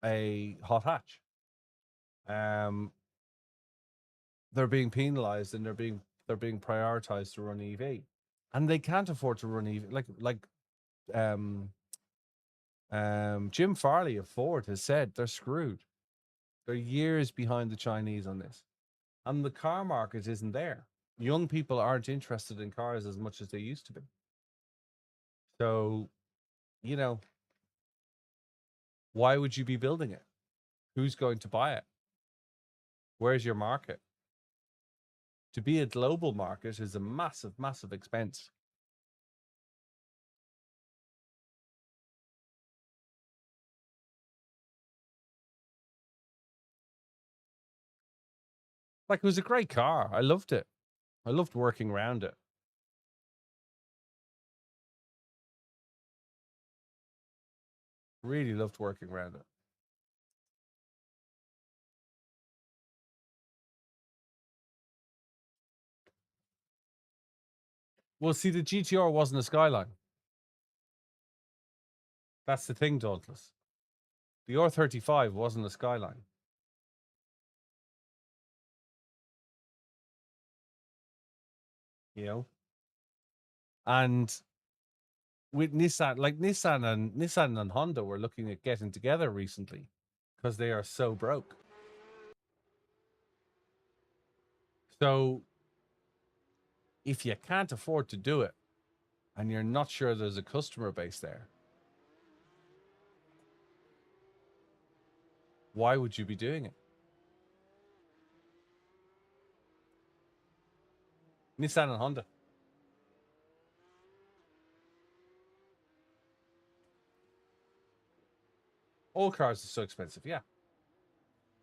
a hot hatch. They're being penalized and they're being prioritized to run EV, and they can't afford to run EV. Um, Jim Farley of Ford has said they're screwed. They're years behind the Chinese on this, and the car market isn't there. Young people aren't interested in cars as much as they used to be. So, you know, why would you be building it? Who's going to buy it? Where's your market? To be a global market is a massive, massive expense. Like, it was a great car. I loved it. I loved working around it. Really loved working around it. Well, see, the GTR wasn't a Skyline. That's the thing, Dauntless. The R35 wasn't a Skyline. You know? And with Nissan, like Nissan and Honda were looking at getting together recently because they are so broke. So if you can't afford to do it and you're not sure there's a customer base there, why would you be doing it? Nissan and Honda. All cars are so expensive, yeah.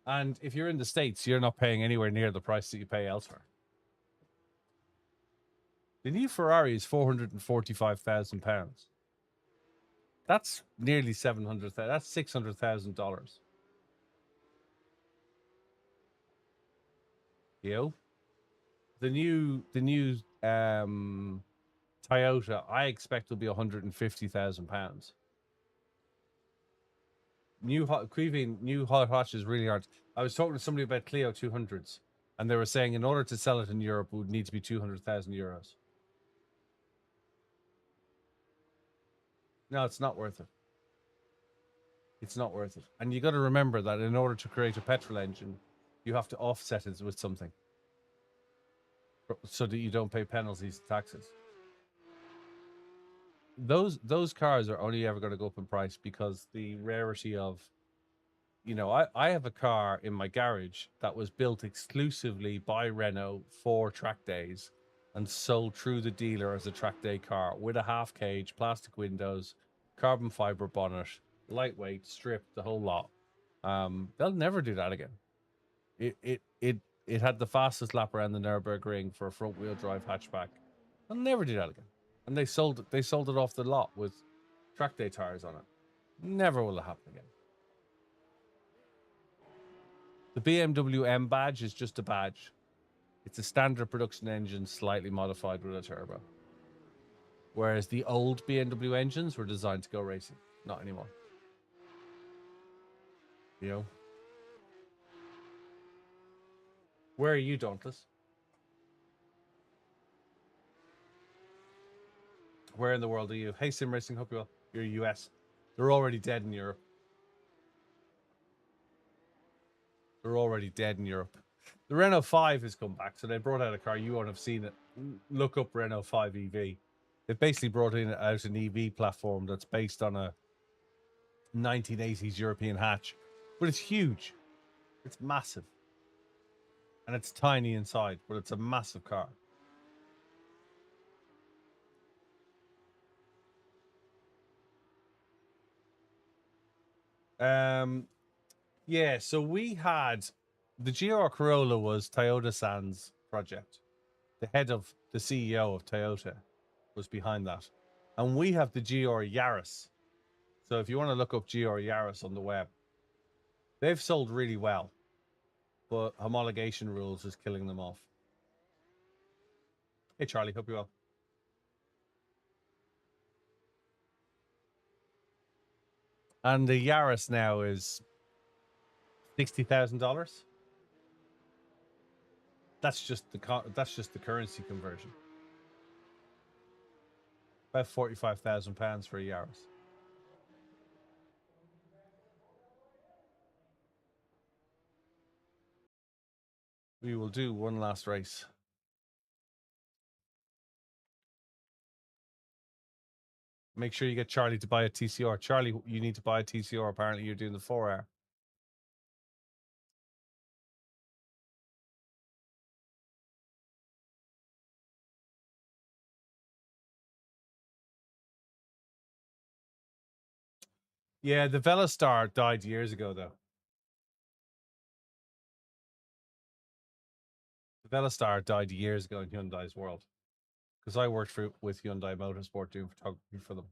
And if you're in the States, you're not paying anywhere near the price that you pay elsewhere. The new Ferrari is £445,000. That's nearly 700,000. That's $600,000. You know, the new Toyota, I expect will be £150,000. New hot hatches really aren't. I was talking to somebody about Clio 200s, and they were saying in order to sell it in Europe, it would need to be €200,000. No, it's not worth it. It's not worth it. And you got to remember that in order to create a petrol engine, you have to offset it with something so that you don't pay penalties and taxes. Those cars are only ever going to go up in price because the rarity of, you know, I have a car in my garage that was built exclusively by Renault for track days and sold through the dealer as a track day car with a half cage, plastic windows, carbon fiber bonnet, lightweight, stripped, the whole lot. They'll never do that again. It had the fastest lap around the Nürburgring for a front wheel drive hatchback. They'll never do that again. And they sold it off the lot with track day tires on it. Never will it happen again. The BMW M badge is just a badge. It's a standard production engine, slightly modified with a turbo. Whereas the old BMW engines were designed to go racing. Not anymore. You know? Where are you, Dauntless? Where in the world are you? Hey, simracing, hope you're well. You're US. They're already dead in Europe. They're already dead in Europe. The Renault 5 has come back, so they brought out a car. You won't have seen it. Look up Renault 5 EV. They've basically brought out an EV platform that's based on a 1980s European hatch, but it's huge. It's massive. And it's tiny inside, but it's a massive car. Yeah, so we had The GR Corolla was Toyota-san's project. The head of the CEO of Toyota was behind that. And we have the GR Yaris. So if you want to look up GR Yaris on the web, they've sold really well, but homologation rules is killing them off. Hey, Charlie, hope you're well. And the Yaris now is $60,000. That's just the currency conversion. About £45,000 for a Yaris. We will do one last race. Make sure you get Charlie to buy a TCR. Charlie, you need to buy a TCR. Apparently, you're doing the 4R. Yeah, the Veloster died years ago, though. The Veloster died years ago in Hyundai's world. Because I worked with Hyundai Motorsport doing photography for them.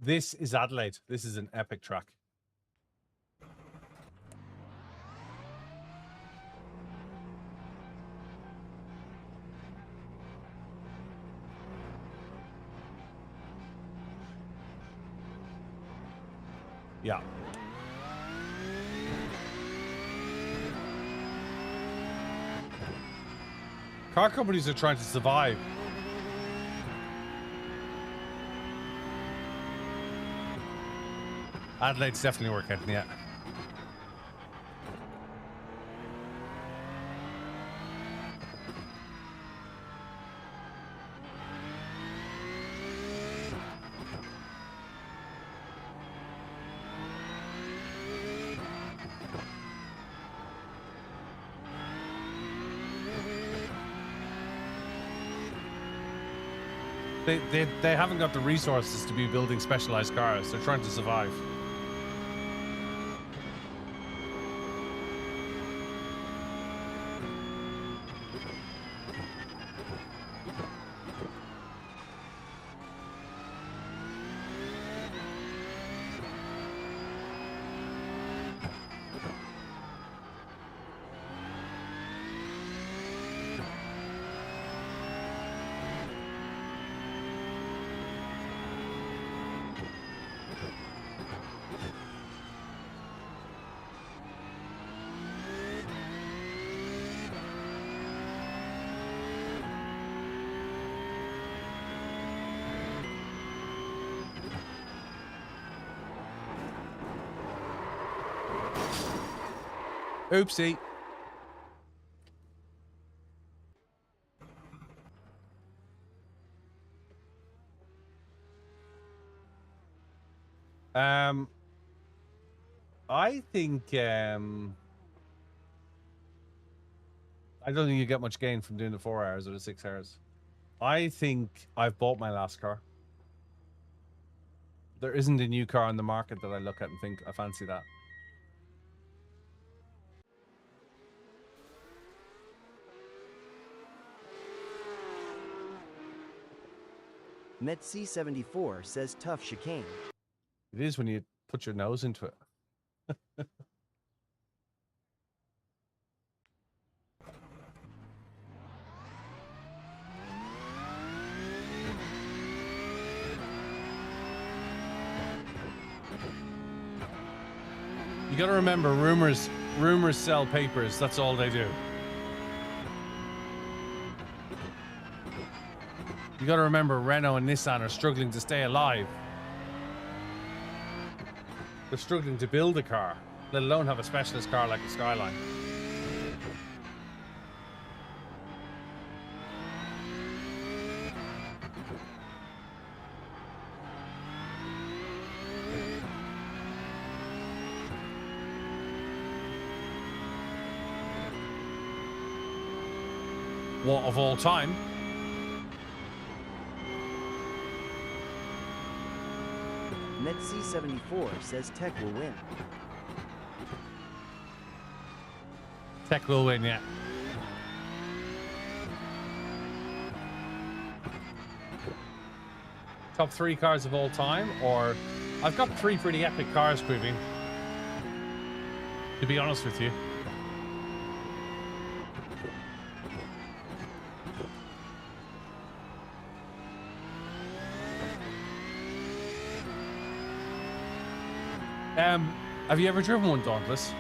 This is Adelaide. This is an epic track. Yeah. Car companies are trying to survive. Adelaide's definitely working, yeah. They haven't got the resources to be building specialized cars. They're trying to survive. Oopsie. I think I don't think you get much gain from doing the 4 hours or the 6 hours. I think I've bought my last car. There isn't a new car on the market that I look at and think I fancy that. MetC74 says tough chicane. It is when you put your nose into it. You got to remember, rumors sell papers. That's all they do. You got to remember, Renault and Nissan are struggling to stay alive. They're struggling to build a car, let alone have a specialist car like the Skyline. What of all time? NetC74 says Tech will win. Tech will win, yeah. Top 3 cars of all time, or I've got 3 pretty epic cars, Quibi, to be honest with you. Have you ever driven one, Dauntless?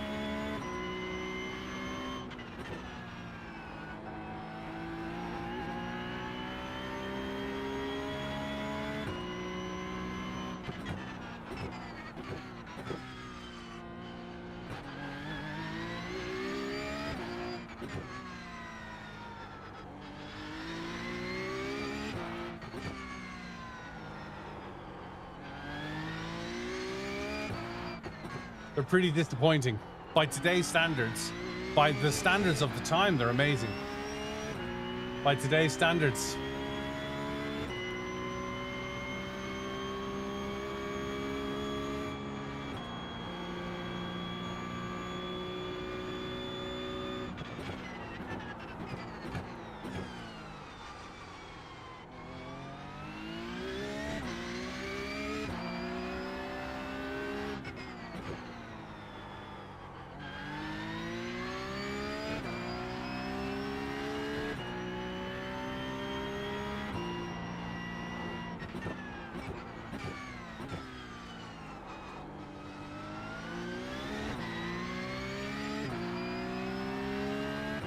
They're pretty disappointing. By today's standards, by the standards of the time, they're amazing. By today's standards.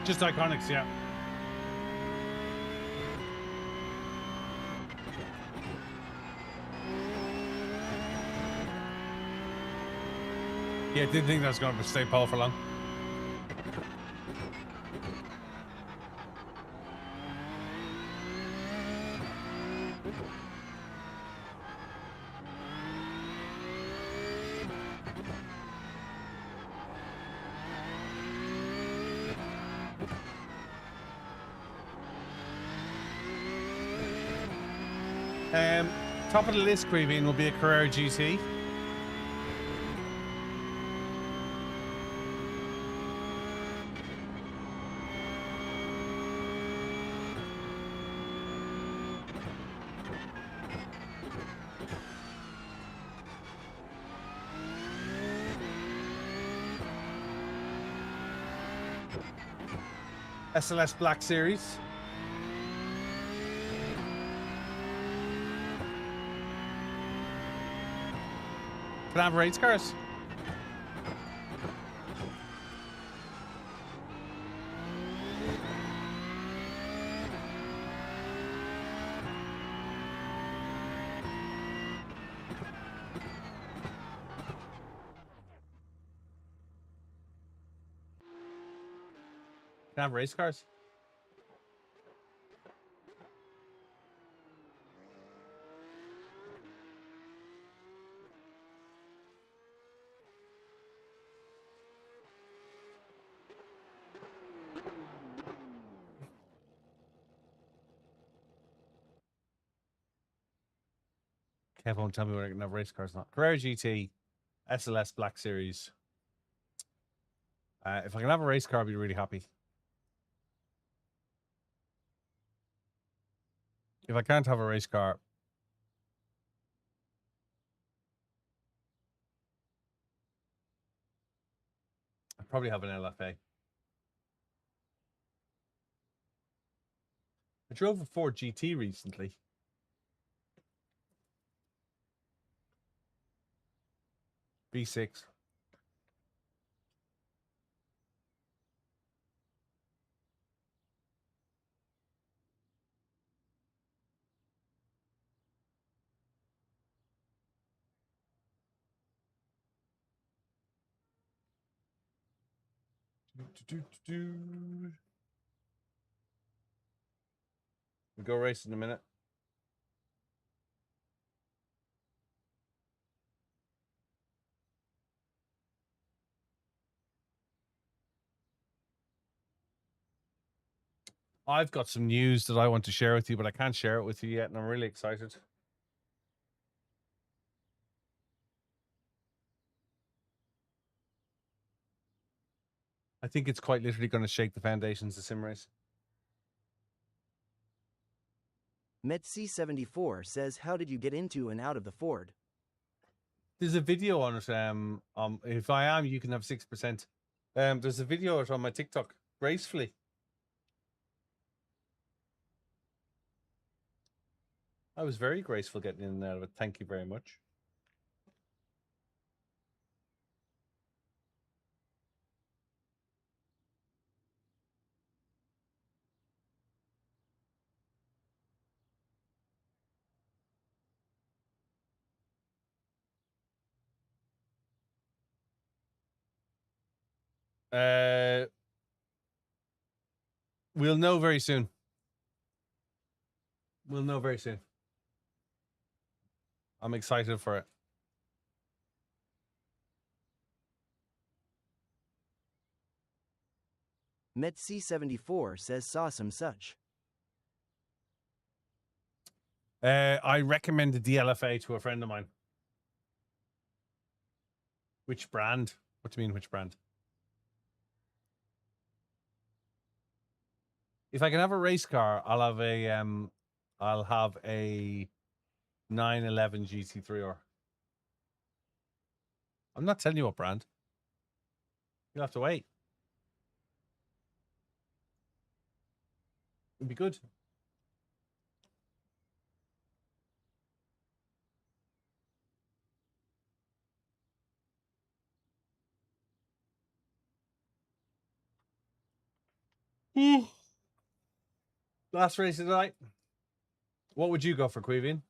Just iconics, yeah. Yeah, didn't think that was going to stay Paul for long. Top of the list, Creeveen, will be a Carrera GT. SLS Black Series. Can I have race cars? Can I have race cars? Kev won't tell me whether I can have race cars or not. Carrera GT, SLS Black Series. If I can have a race car, I'll be really happy. If I can't have a race car, I'll probably have an LFA. I drove a Ford GT recently. V6. We'll go race in a minute. I've got some news that I want to share with you, but I can't share it with you yet, and I'm really excited. I think it's quite literally going to shake the foundations of sim race. MetC74 says, how did you get into and out of the Ford? There's a video on it. If I am, you can have 6%. There's a video of it on my TikTok. Gracefully. I was very graceful getting in and out of it. Thank you very much. We'll know very soon. We'll know very soon. I'm excited for it. MetC74 says, saw some such. I recommended the LFA to a friend of mine. Which brand? What do you mean, which brand? If I can have a race car, I'll have a 911 GT3R. I'm not telling you what brand. You'll have to wait. It'd be good. Last race of the night. What would you go for, Queeveen?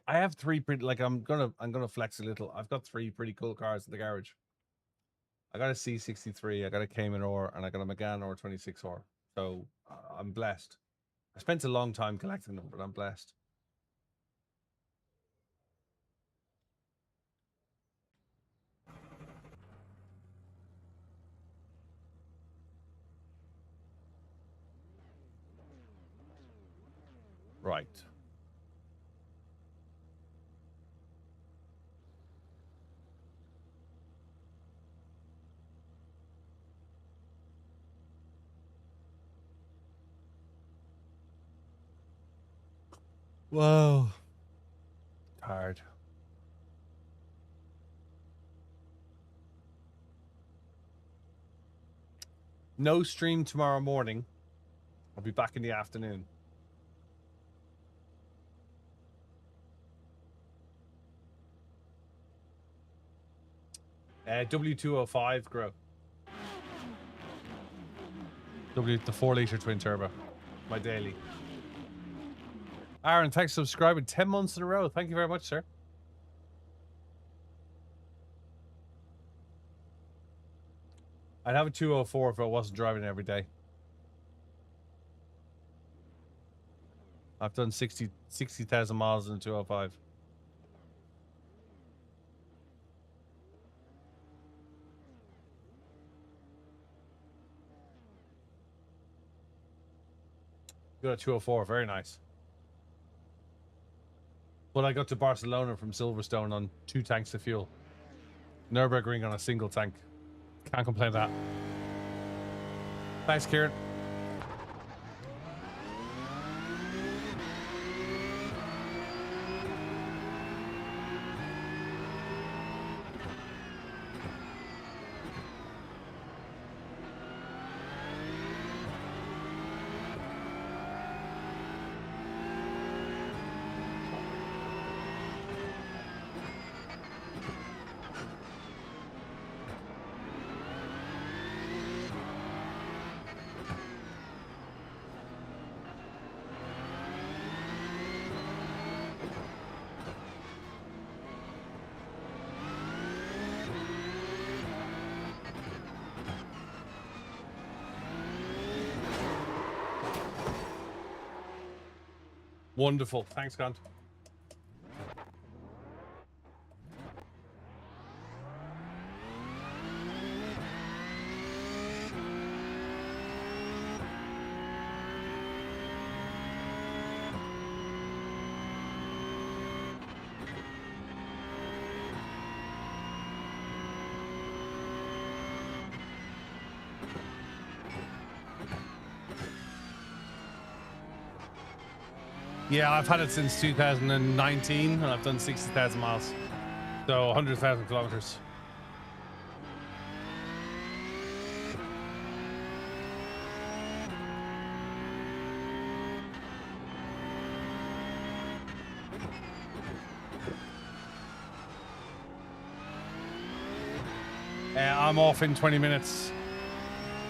I have three pretty, like I'm gonna flex a little. I've got three pretty cool cars in the garage. I got a C63, I got a Cayman R, and I got a Megane R26R. So I'm blessed. I spent a long time collecting them, but I'm blessed. Right. Whoa. Tired. No stream tomorrow morning. I'll be back in the afternoon. W205 grow. The 4-litre twin turbo. My daily. Aaron, thanks for subscribing 10 months in a row. Thank you very much, sir. I'd have a 204 if I wasn't driving every day. I've done 60,000 miles in a 205. Got a 204, very nice. But I got to Barcelona from Silverstone on 2 tanks of fuel. Nürburgring on a single tank. Can't complain with that. Thanks, Kieran. Wonderful. Thanks, Grant. Yeah, I've had it since 2019, and I've done 60,000 miles. So 100,000 kilometers. I'm off in 20 minutes.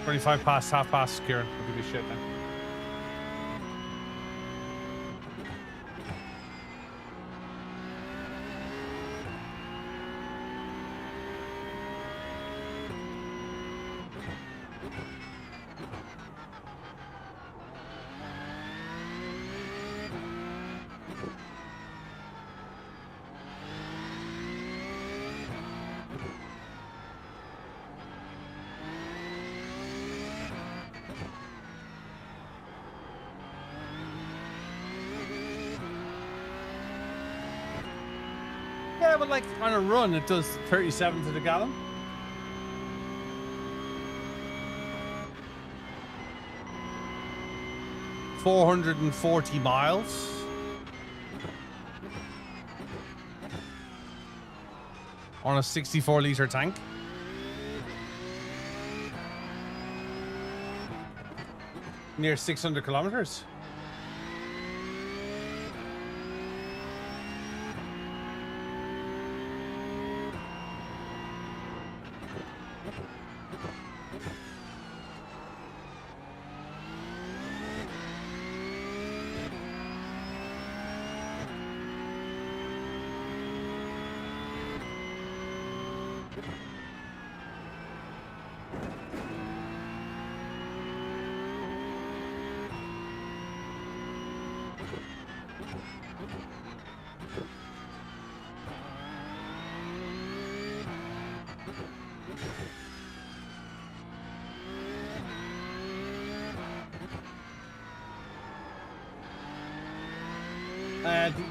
25 past, half past, Kieran. I'll give you shit then. Yeah, but like on a run, it does 37 to the gallon. $440 miles. On a 64-liter tank. Near 600 kilometers.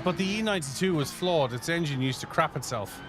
But the E92 was flawed. Its engine used to crap itself.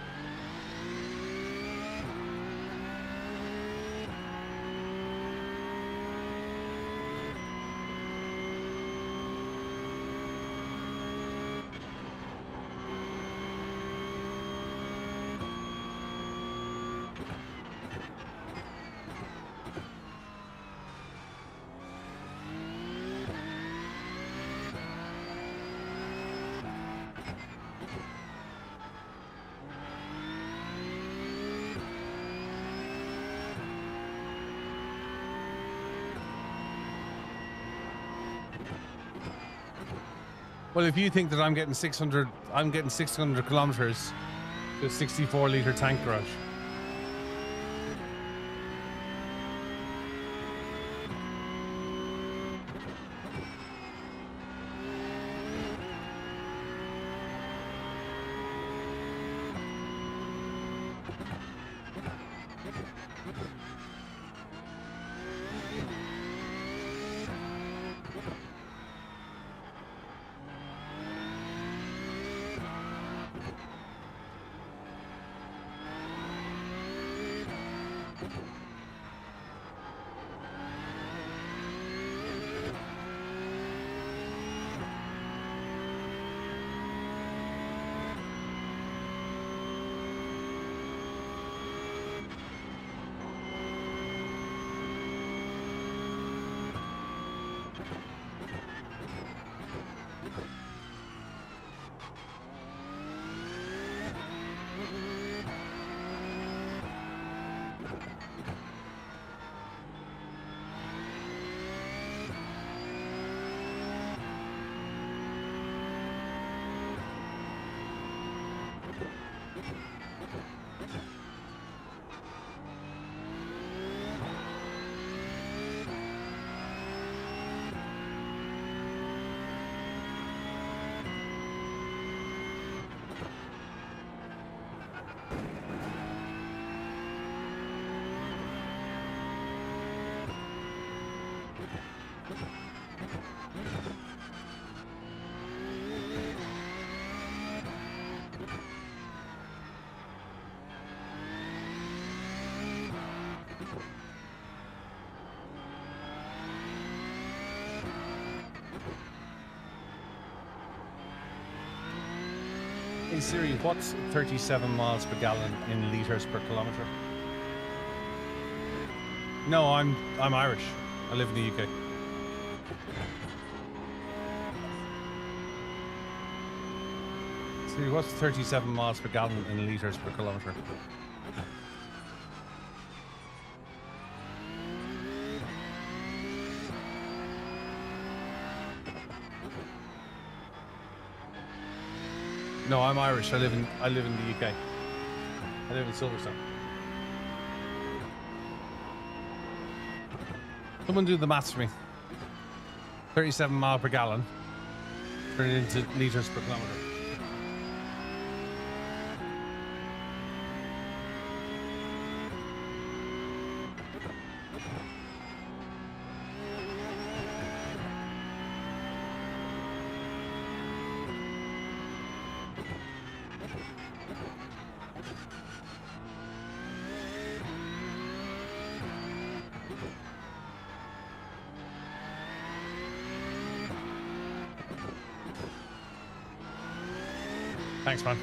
Well, if you think that I'm getting 600 kilometers to a 64-liter tank garage. Hey Siri, what's 37 miles per gallon in liters per kilometer? No, I'm Irish. I live in the UK. Siri, what's 37 miles per gallon in liters per kilometer? No, I'm Irish. I live in the UK. I live in Silverstone. Someone do the maths for me. 37 mile per gallon. Turn it into liters per kilometer. Thanks, man.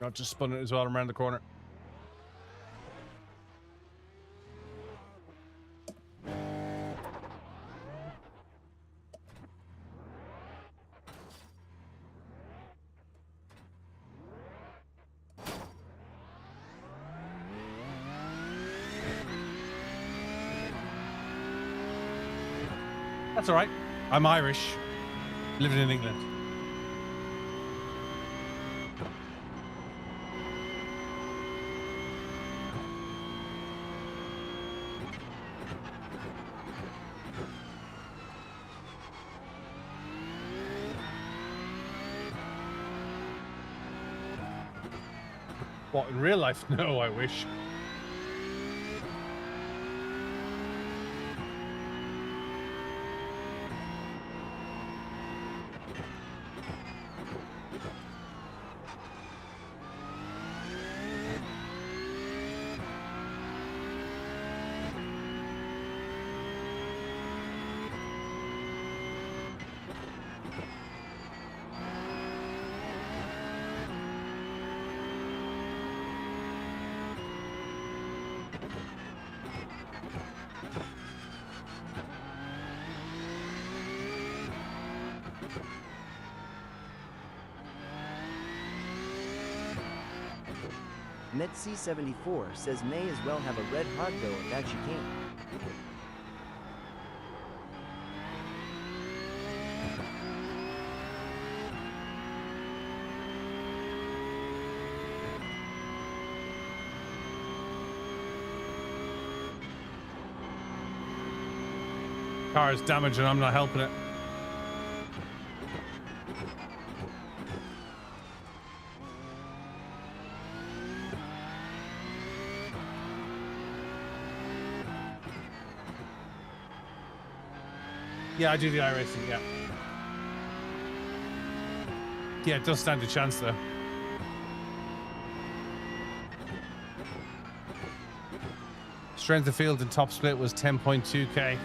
I just spun it as well around the corner. That's all right. I'm Irish, living in England. What, in real life? No, I wish. NetC74 says may as well have a red heart though if that she can. Car is damaged and I'm not helping it. Yeah, I do the iRacing, yeah. Yeah, it does stand a chance though. Strength of field and top split was 10.2k.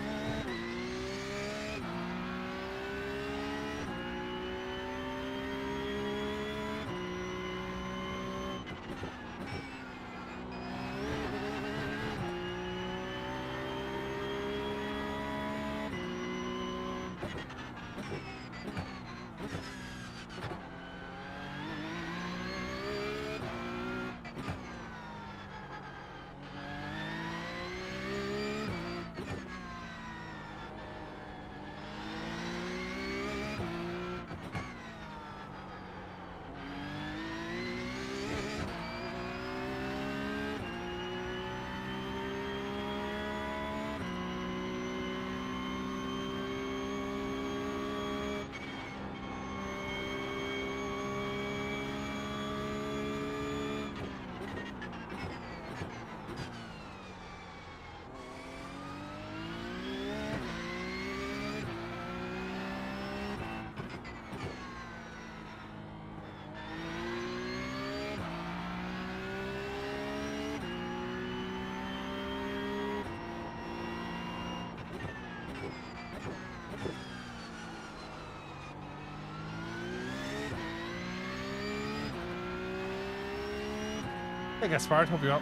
Hey, Gaspard, hope you're up.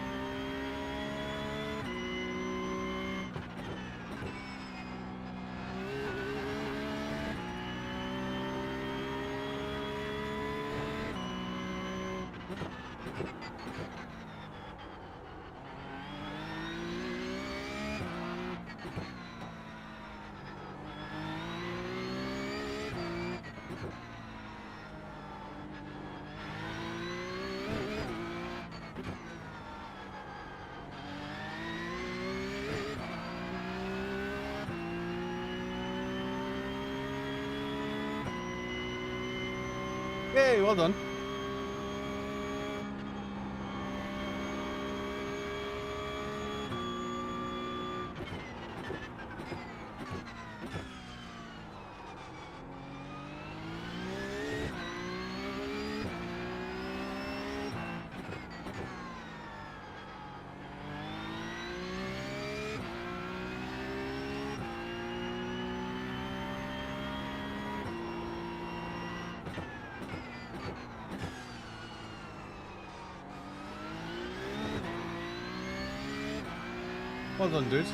Yay, well done. Well done, dude.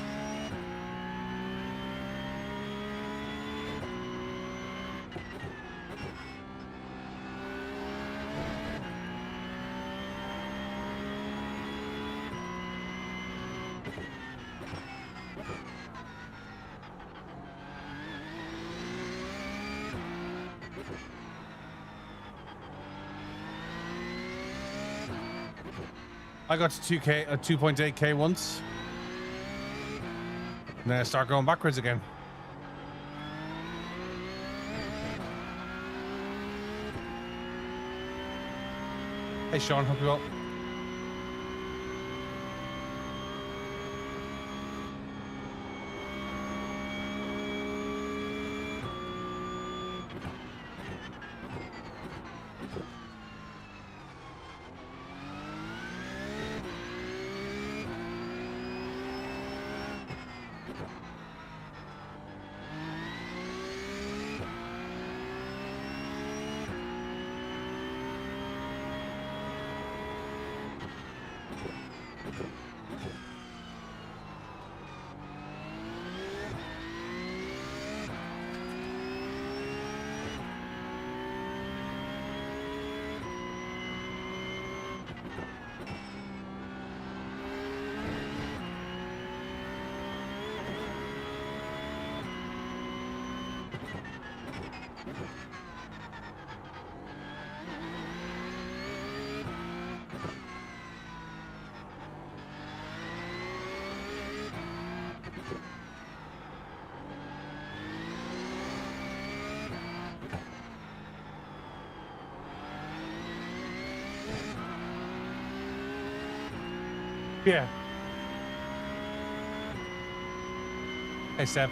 I got to 2.8k once. And then I start going backwards again. Hey Sean, hope you're well. Yeah. Hey, Seb.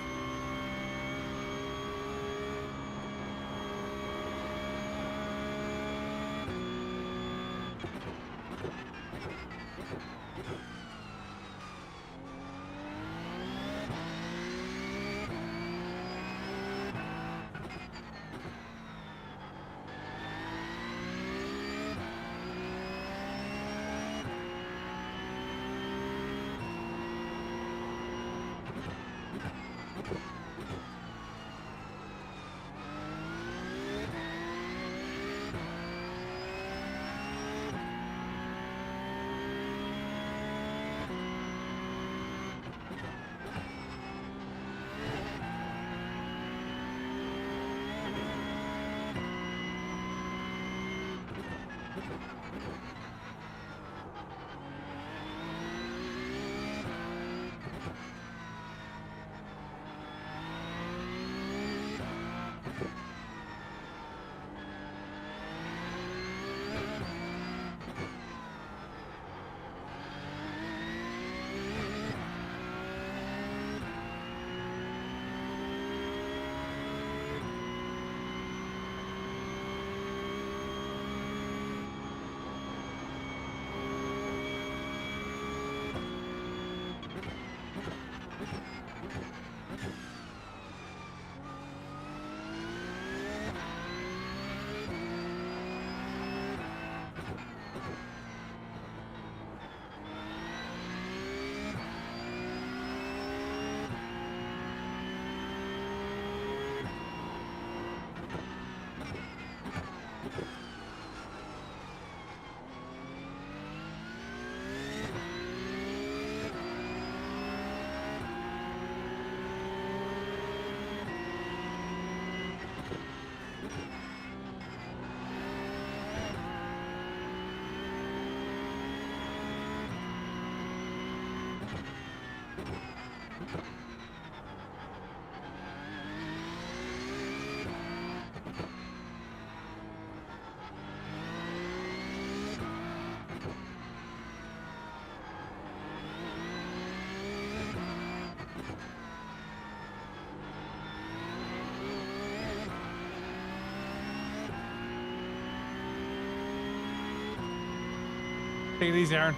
Take it easy, Aaron.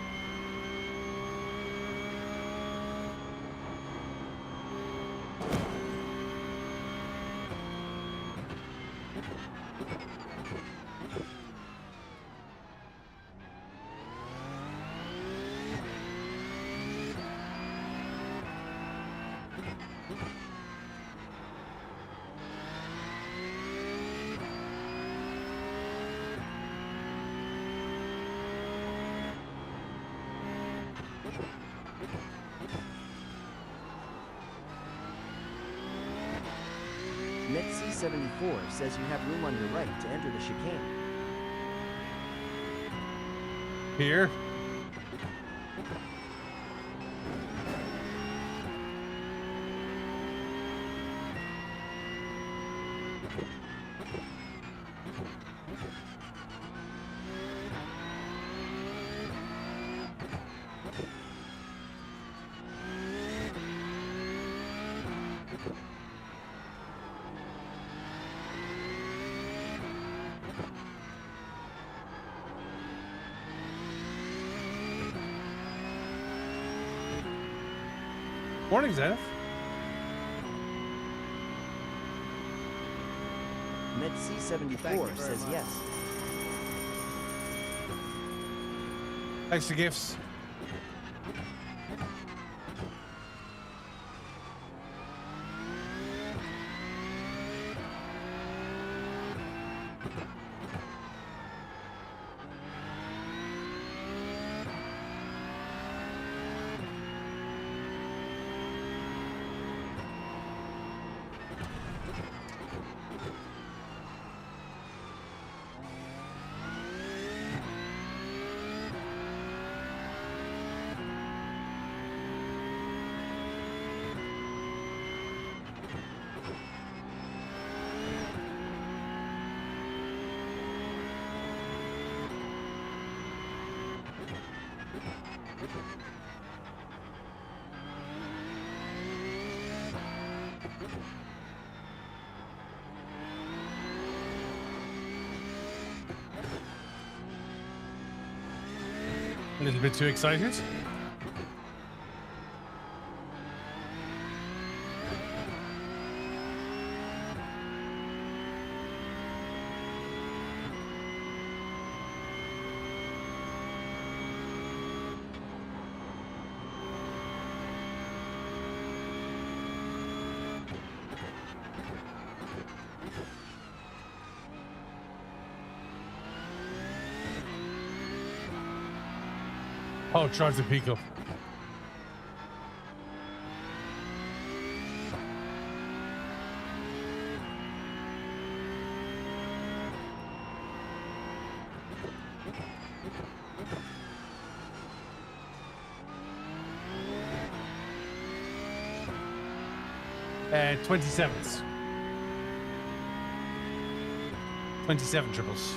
NetC74 says you have room on your right to enter the chicane. Here. Morning, Zenith. NetC74 says yes. Thanks for gifts. A little bit too excited. Oh, charge the Pico. And 27s. 27 triples.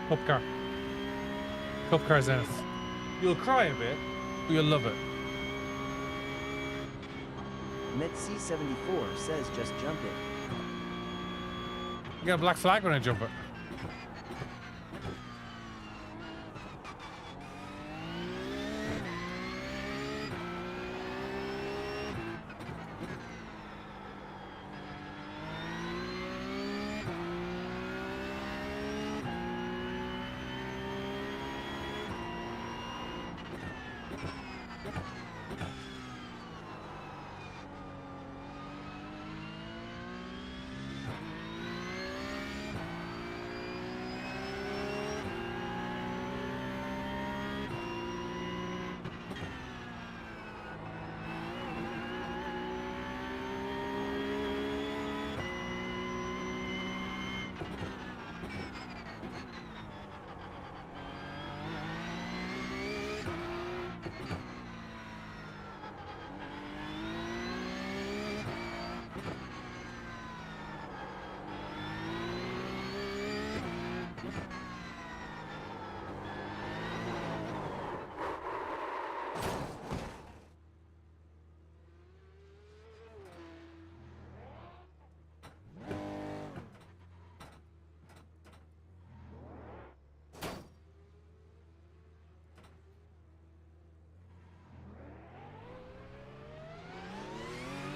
Cup car. Cup car Zenith. You'll cry a bit, but you'll love it. Met-C74 says just jump it. You get a black flag when I jump it.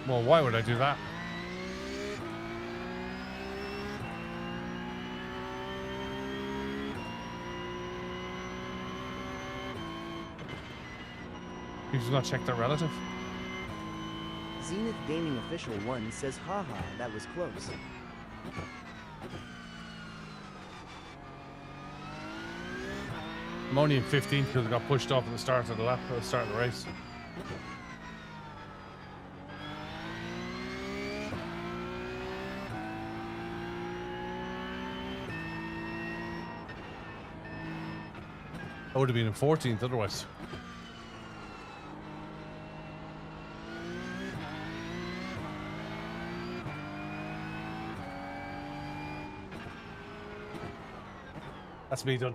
Well, why would I do that? You just not check their relative. Zenith Gaming Official 1 says haha, that was close. I'm only in 15th because I got pushed off at the start of the lap, at the start of the race. I would have been in 14th otherwise. That's me done.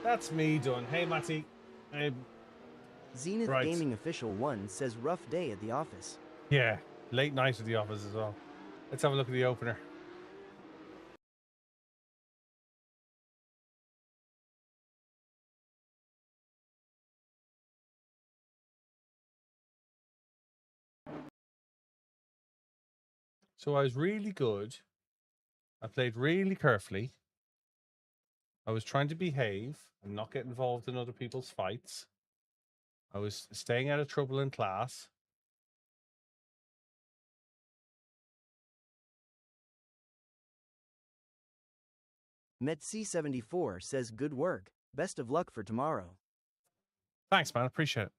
That's me done. Hey, Matty. Zenith Right. Gaming Official 1 says rough day at the office. Yeah, late night at the office as well. Let's have a look at the opener. So I was really good. I played really carefully. I was trying to behave and not get involved in other people's fights. I was staying out of trouble in class. Met-C74 says good work. Best of luck for tomorrow. Thanks, man. Appreciate it.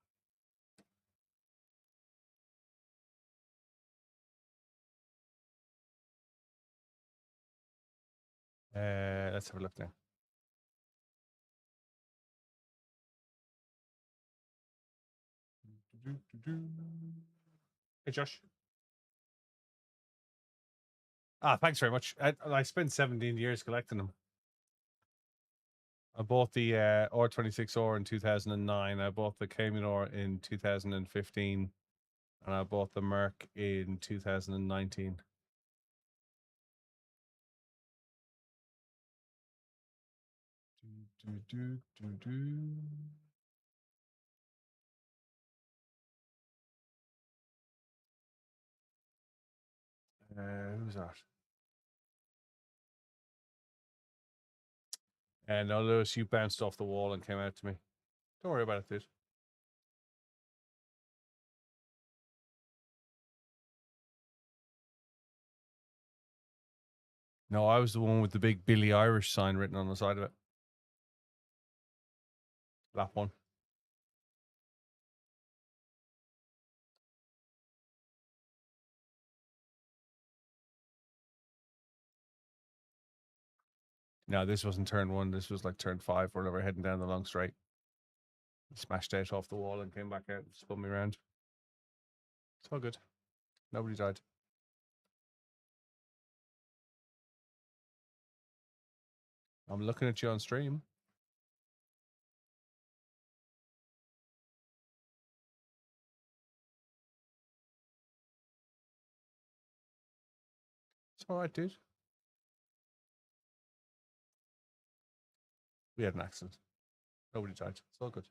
Let's have a look now. Hey, Josh. Thanks very much. I spent 17 years collecting them. I bought the R26R in 2009. I bought the Cayman in 2015. And I bought the Merc in 2019. Who's that? And no, Lewis, you bounced off the wall and came out to me. Don't worry about it, dude. No, I was the one with the big BillyOirish sign written on the side of it. Lap one. No, this wasn't turn one. This was like turn 5 or whatever, heading down the long straight. Smashed out off the wall and came back out and spun me around. It's all good. Nobody died. I'm looking at you on stream. It's all right, dude. We had an accident. Nobody died. It's all good.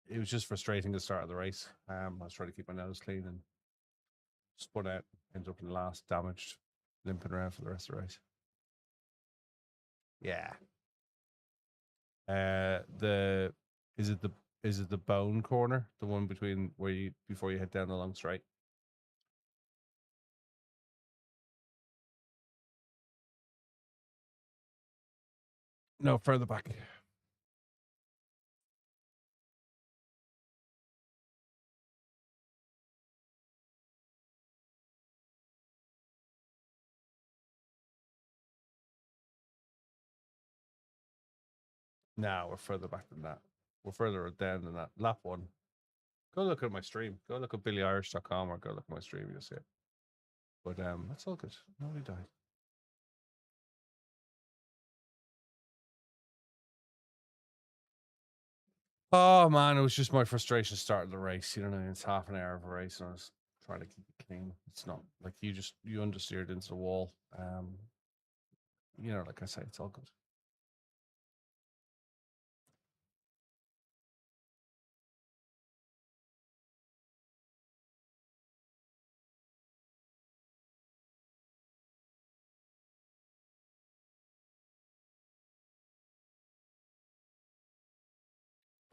It was just frustrating at the start of the race. I was trying to keep my nose clean and spun out, ended up in the last, damaged, limping around for the rest of the race. Yeah. Is it the bone corner, the one between where you before you head down the long straight? No, further back. No, we're further back than that. We're further down than that. Lap one. Go look at my stream. Go look at BillyOirish.com or go look at my stream. You'll see it. But that's all good. Nobody died. Oh man, it was just my frustration starting the race. You know, it's half an hour of a race, and I was trying to keep it clean. It's not like you understeered into the wall. You know, like I say, it's all good.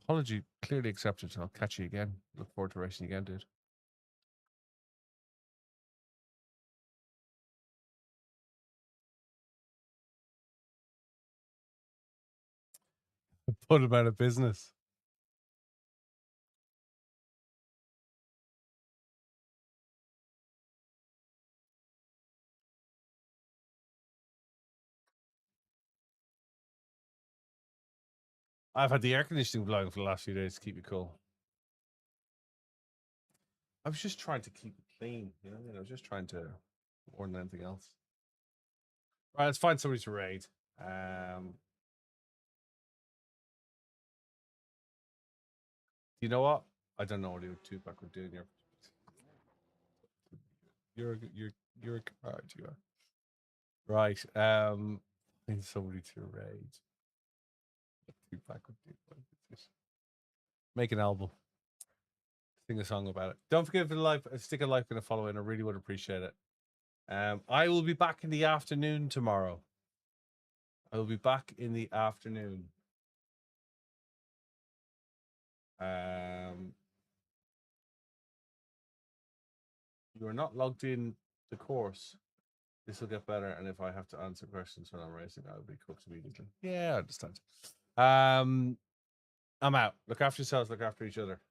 Apology clearly accepted. I'll catch you again. Look forward to racing again, dude. Put him out of business. I've had the air conditioning blowing for the last few days to keep me cool. I was just trying to keep it clean, you know. I was just trying to more than anything else. All right, let's find somebody to raid. You know what? I don't know what Tupac would do in your. You're a card, you are. Right. Need somebody to raid. Tupac would do. Make an album. Sing a song about it. Don't forget to stick a like and a follow in. I really would appreciate it. I will be back in the afternoon tomorrow. I will be back in the afternoon. You are not logged in the course. This will get better, and if I have to answer questions when I'm racing, I'll be cooked immediately. Yeah, I understand. I'm out. Look after yourselves. Look after each other.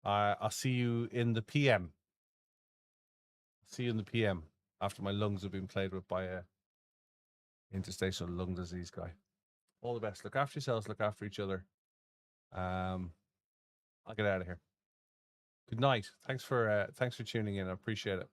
I'll see you in the PM. See you in the PM after my lungs have been played with by a interstitial lung disease guy. All the best. Look after yourselves. Look after each other. I'll get out of here. Good night. Thanks for tuning in. I appreciate it.